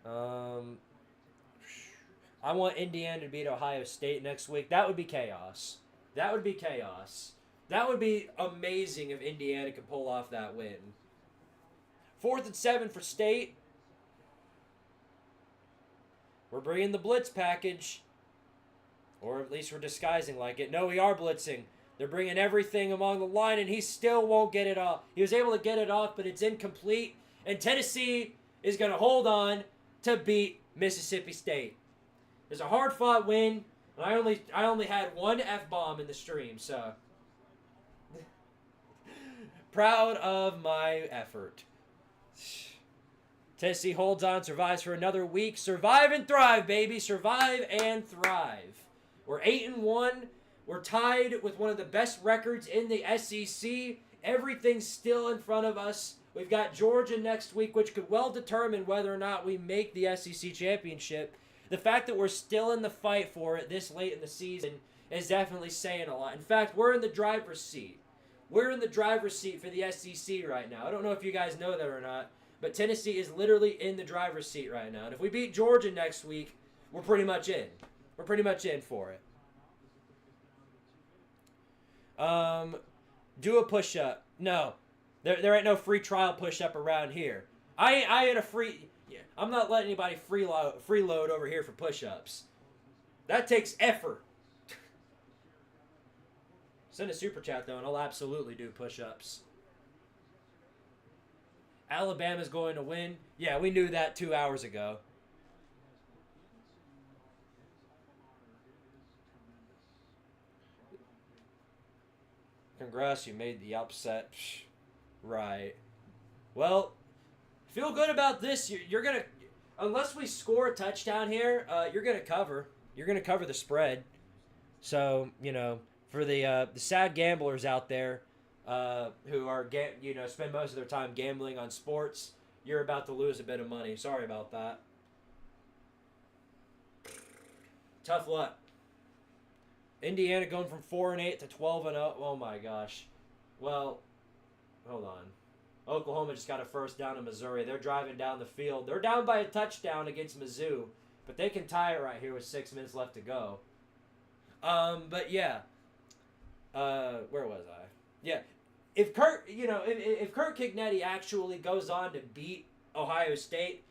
I want Indiana to beat Ohio State next week. That would be chaos. That would be chaos. That would be amazing if Indiana could pull off that win. 4th and 7 for State. We're bringing the blitz package. Or at least we're disguising like it. No, we are blitzing. They're bringing everything along the line, and he still won't get it off. He was able to get it off, but it's incomplete. And Tennessee is going to hold on to beat Mississippi State. It's a hard-fought win. I only had one F-bomb in the stream, so proud of my effort. Tennessee holds on, survives for another week. Survive and thrive, baby. Survive and thrive. We're 8-1. We're tied with one of the best records in the SEC. Everything's still in front of us. We've got Georgia next week, which could well determine whether or not we make the SEC championship. The fact that we're still in the fight for it this late in the season is definitely saying a lot. In fact, we're in the driver's seat. We're in the driver's seat for the SEC right now. I don't know if you guys know that or not, but Tennessee is literally in the driver's seat right now. And if we beat Georgia next week, we're pretty much in. We're pretty much in for it. Do a push-up. No. There ain't no free trial push-up around here. I ain't a free... Yeah, I'm not letting anybody freeload over here for push-ups. That takes effort. Send a super chat, though, and I'll absolutely do push-ups. Alabama's going to win. Yeah, we knew that 2 hours ago. Congrats, you made the upset. Right. Well, feel good about this. You're going to, unless we score a touchdown here, you're going to cover. You're going to cover the spread. So, for the sad gamblers out there who are, spend most of their time gambling on sports, you're about to lose a bit of money. Sorry about that. Tough luck. Indiana going from 4-8 to 12-0. Oh my gosh. Well, hold on. Oklahoma just got a first down in Missouri. They're driving down the field. They're down by a touchdown against Mizzou, but they can tie it right here with 6 minutes left to go. But yeah. Where was I? Yeah. If Kurt Kignetti actually goes on to beat Ohio State,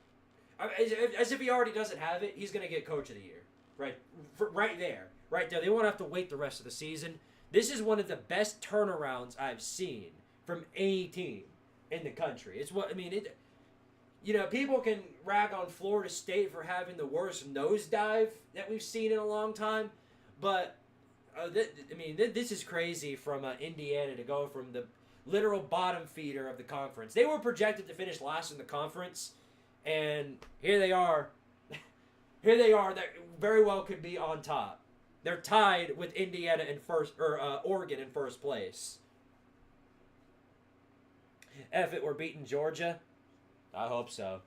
as if he already doesn't have it, he's going to get Coach of the Year. Right there. Right there. They won't have to wait the rest of the season. This is one of the best turnarounds I've seen from any team in the country. It's what, people can rag on Florida State for having the worst nosedive that we've seen in a long time, but this is crazy from Indiana to go from the literal bottom feeder of the conference. They were projected to finish last in the conference, and here they are. Here they are. That very well could be on top. They're tied with Indiana in first, or Oregon in first place. If it were beating Georgia, I hope so.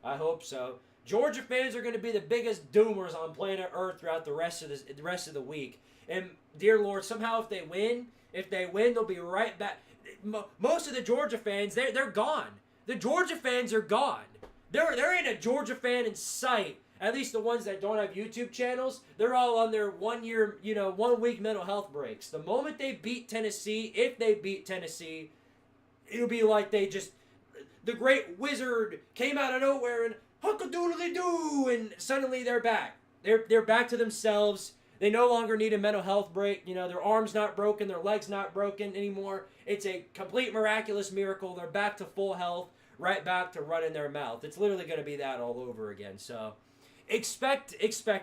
I hope so. Georgia fans are going to be the biggest doomers on planet Earth throughout the rest of the week. And dear Lord, somehow if they win, they'll be right back. Most of the Georgia fans, they're gone. The Georgia fans are gone. There ain't a Georgia fan in sight. At least the ones that don't have YouTube channels, they're all on their 1 week mental health breaks. The moment they beat Tennessee, if they beat Tennessee, it'll be like the great wizard came out of nowhere and huck-a-doodly-doo, and suddenly they're back. They're back to themselves. They no longer need a mental health break. Their arm's not broken, their leg's not broken anymore. It's a complete miraculous miracle. They're back to full health, right back to running their mouth. It's literally going to be that all over again. So expect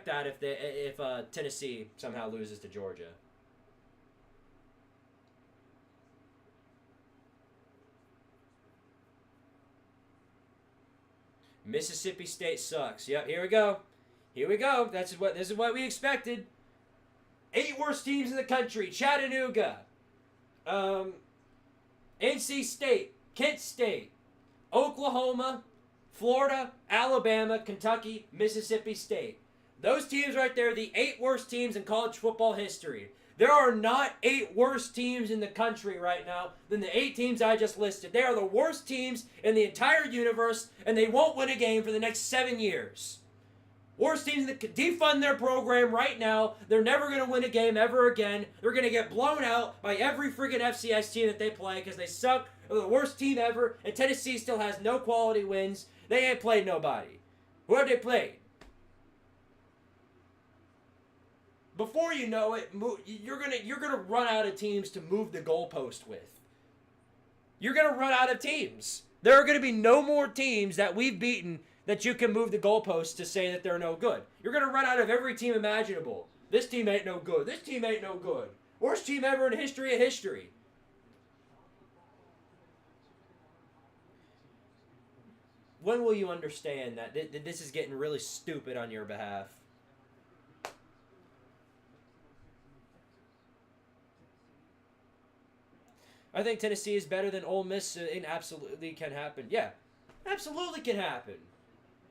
that if Tennessee somehow loses to Georgia. Mississippi State sucks. Yep, here we go. This is what we expected. 8 worst teams in the country. Chattanooga. NC State. Kent State. Oklahoma. Florida. Alabama. Kentucky. Mississippi State. Those teams right there, the 8 worst teams in college football history. There are not 8 worse teams in the country right now than the 8 teams I just listed. They are the worst teams in the entire universe, and they won't win a game for the next 7 years. Worst teams that could defund their program right now. They're never going to win a game ever again. They're going to get blown out by every freaking FCS team that they play because they suck. They're the worst team ever, and Tennessee still has no quality wins. They ain't played nobody. Who have they played? Before you know it, you're gonna run out of teams to move the goalpost with. You're gonna run out of teams. There are gonna be no more teams that we've beaten that you can move the goalpost to say that they're no good. You're gonna run out of every team imaginable. This team ain't no good. This team ain't no good. Worst team ever in history of history. When will you understand that this is getting really stupid on your behalf? I think Tennessee is better than Ole Miss, and absolutely can happen. Yeah, absolutely can happen.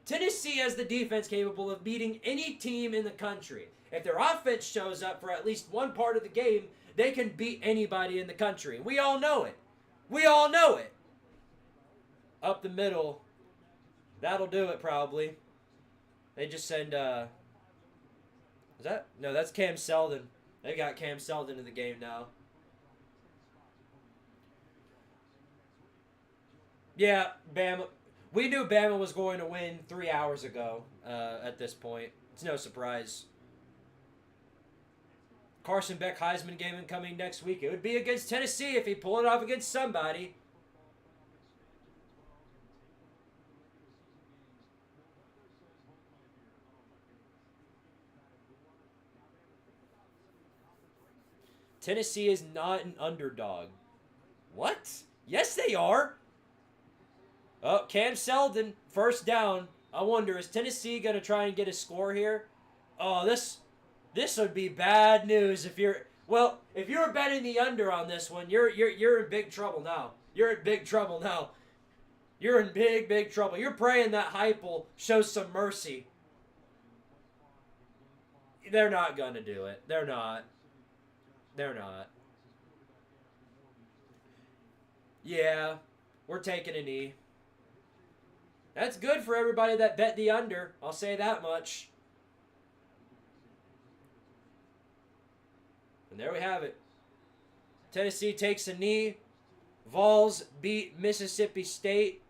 Tennessee has the defense capable of beating any team in the country. If their offense shows up for at least one part of the game, they can beat anybody in the country. We all know it. We all know it. Up the middle. That'll do it, probably. They just send, is that? No, that's Cam Seldon. They got Cam Seldon in the game now. Yeah, Bama. We knew Bama was going to win 3 hours ago at this point. It's no surprise. Carson Beck Heisman game coming next week. It would be against Tennessee if he pulled it off against somebody. Tennessee is not an underdog. What? Yes, they are. Oh, Cam Seldon, first down. I wonder, is Tennessee going to try and get a score here? Oh, this would be bad news if you're... Well, if you're betting the under on this one, you're in big trouble now. You're in big trouble now. You're in big trouble. You're praying that Heupel shows some mercy. They're not going to do it. They're not. They're not. Yeah, we're taking a knee. That's good for everybody that bet the under. I'll say that much. And there we have it. Tennessee takes a knee. Vols beat Mississippi State.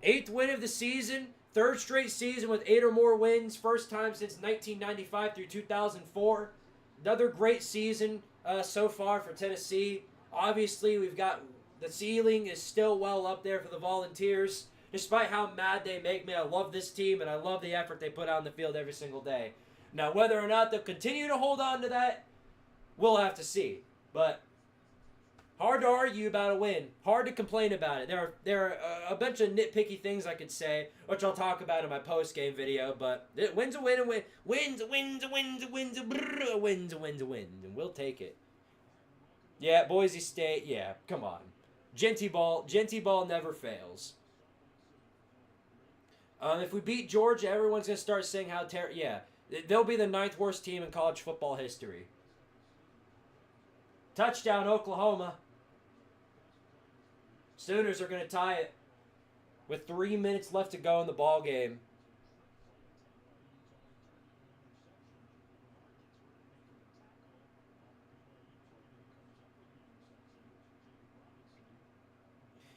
8th win of the season. 3rd straight season with 8 or more wins. First time since 1995 through 2004. Another great season so far for Tennessee. Obviously, we've got the ceiling is still well up there for the Volunteers. Despite how mad they make me, I love this team, and I love the effort they put out on the field every single day. Now, whether or not they'll continue to hold on to that, we'll have to see. But hard to argue about a win. Hard to complain about it. There are a bunch of nitpicky things I could say, which I'll talk about in my post-game video. But it wins a win, wins, and we'll take it. Yeah, Boise State. Yeah, come on. Genty ball never fails. If we beat Georgia, everyone's gonna start saying how yeah, they'll be the 9th worst team in college football history. Touchdown, Oklahoma. Sooners are going to tie it with 3 minutes left to go in the ball game.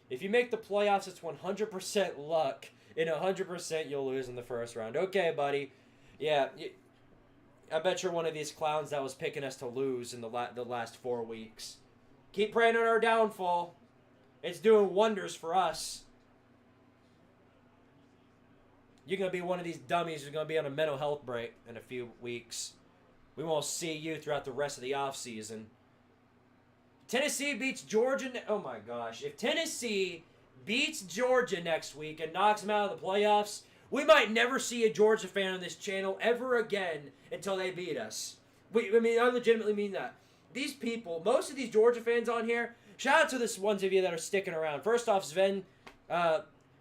If you make the playoffs, it's 100% luck, and 100% you'll lose in the first round. Okay, buddy. Yeah, I bet you're one of these clowns that was picking us to lose in the last 4 weeks. Keep praying on our downfall. It's doing wonders for us. You're going to be one of these dummies who's going to be on a mental health break in a few weeks. We won't see you throughout the rest of the offseason. Tennessee beats Georgia. Oh my gosh. If Tennessee beats Georgia next week and knocks them out of the playoffs, we might never see a Georgia fan on this channel ever again until they beat us. I legitimately mean that. These people, most of these Georgia fans on here, shout out to the ones of you that are sticking around. First off, Sven,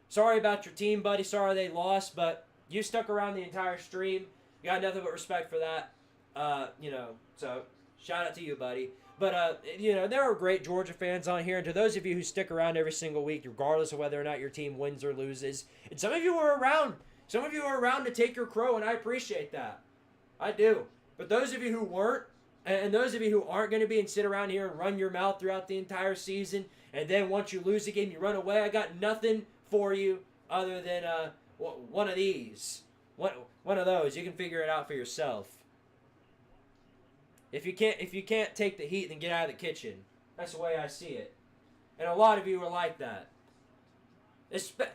sorry about your team, buddy. Sorry they lost, but you stuck around the entire stream. You got nothing but respect for that. So Shout out to you, buddy. But, there are great Georgia fans on here. And to those of you who stick around every single week, regardless of whether or not your team wins or loses, and some of you are around. Some of you are around to take your crow, and I appreciate that. I do. But those of you who weren't, and those of you who aren't going to be and sit around here and run your mouth throughout the entire season, and then once you lose a game, you run away, I got nothing for you other than one of these. One of those. You can figure it out for yourself. If you can't take the heat, then get out of the kitchen. That's the way I see it. And a lot of you are like that. Especially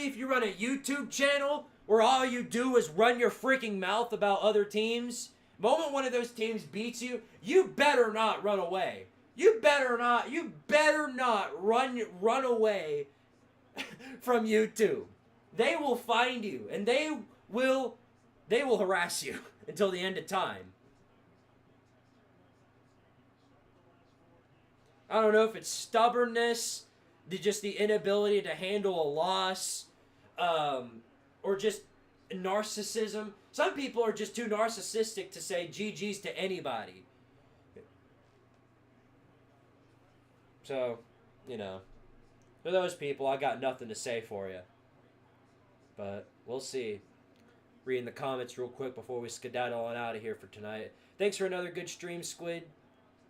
if you run a YouTube channel where all you do is run your freaking mouth about other teams. The moment one of those teams beats you, you better not run away. You better not run away from YouTube. They will find you and they will harass you until the end of time. I don't know if it's stubbornness, just the inability to handle a loss, or just narcissism. Some people are just too narcissistic to say GG's to anybody. So, for those people, I got nothing to say for you. But we'll see. Reading the comments real quick before we skedaddle on out of here for tonight. Thanks for another good stream, Squid.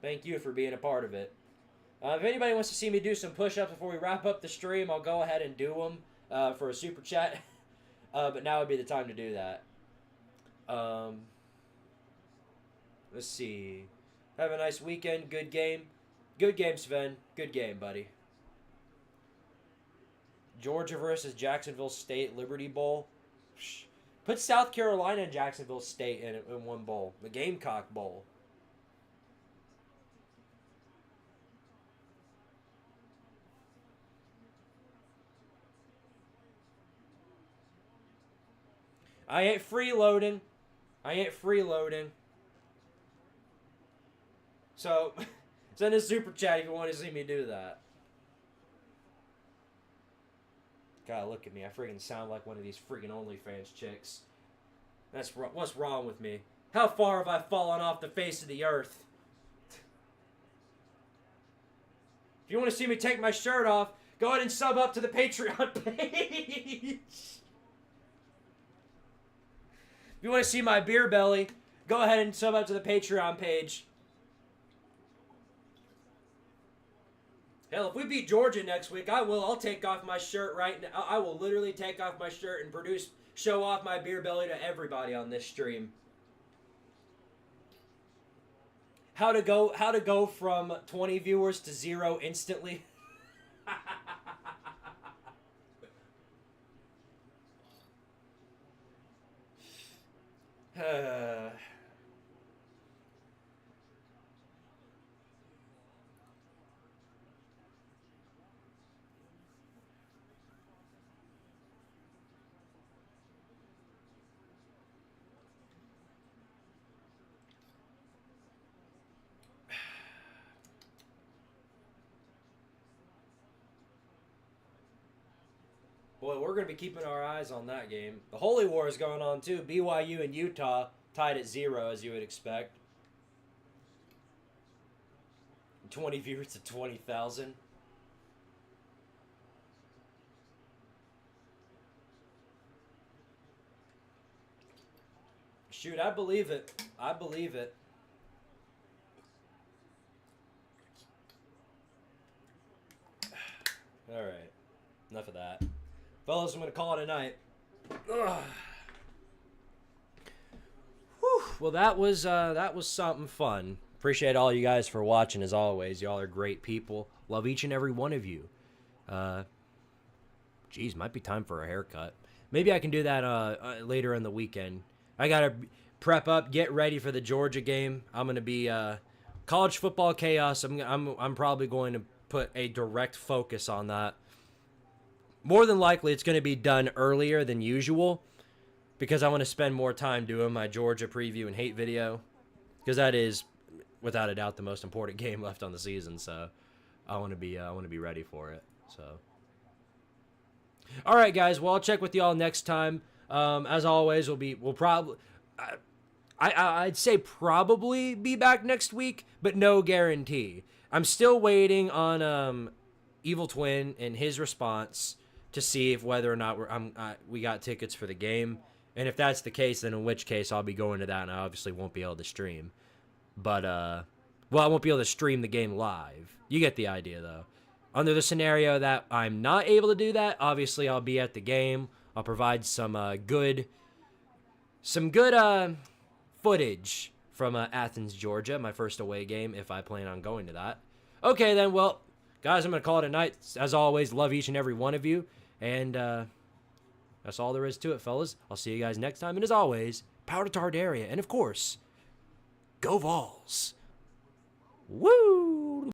Thank you for being a part of it. If anybody wants to see me do some push-ups before we wrap up the stream, I'll go ahead and do them for a super chat. But now would be the time to do that. Let's see. Have a nice weekend. Good game. Good game, Sven. Good game, buddy. Georgia versus Jacksonville State Liberty Bowl. Put South Carolina and Jacksonville State in one bowl. The Gamecock Bowl. I ain't freeloading. So, send a super chat if you want to see me do that. God, look at me. I freaking sound like one of these freaking OnlyFans chicks. What's wrong with me? How far have I fallen off the face of the earth? If you want to see me take my shirt off, go ahead and sub up to the Patreon page. If you want to see my beer belly, go ahead and sub up to the Patreon page. Hell, if we beat Georgia next week, I'll take off my shirt right now. I will literally take off my shirt and show off my beer belly to everybody on this stream. How to go from 20 viewers to 0 instantly. Boy, we're going to be keeping our eyes on that game. The Holy War is going on, too. BYU and Utah tied at 0, as you would expect. 20 viewers to 20,000. Shoot, I believe it. I believe it. All right. Enough of that. Fellas, I'm going to call it a night. Ugh. Whew. Well, that was something fun. Appreciate all you guys for watching, as always. Y'all are great people. Love each and every one of you. Geez, might be time for a haircut. Maybe I can do that later in the weekend. I got to prep up, get ready for the Georgia game. I'm going to be college football chaos. I'm probably going to put a direct focus on that. More than likely, it's going to be done earlier than usual because I want to spend more time doing my Georgia preview and hate video because that is, without a doubt, the most important game left on the season. So I want to be ready for it. So, all right, guys. Well, I'll check with y'all next time. As always, I I'd say probably be back next week, but no guarantee. I'm still waiting on Evil Twin and his response to see if whether or not we got tickets for the game. And if that's the case, then in which case I'll be going to that, and I obviously won't be able to stream. But, I won't be able to stream the game live. You get the idea, though. Under the scenario that I'm not able to do that, obviously I'll be at the game. I'll provide some good footage from Athens, Georgia, my first away game, if I plan on going to that. Okay, then, well, guys, I'm going to call it a night. As always, love each and every one of you. And that's all there is to it, fellas. I'll see you guys next time. And as always, power to Tardaria. And, of course, go Vols. Woo!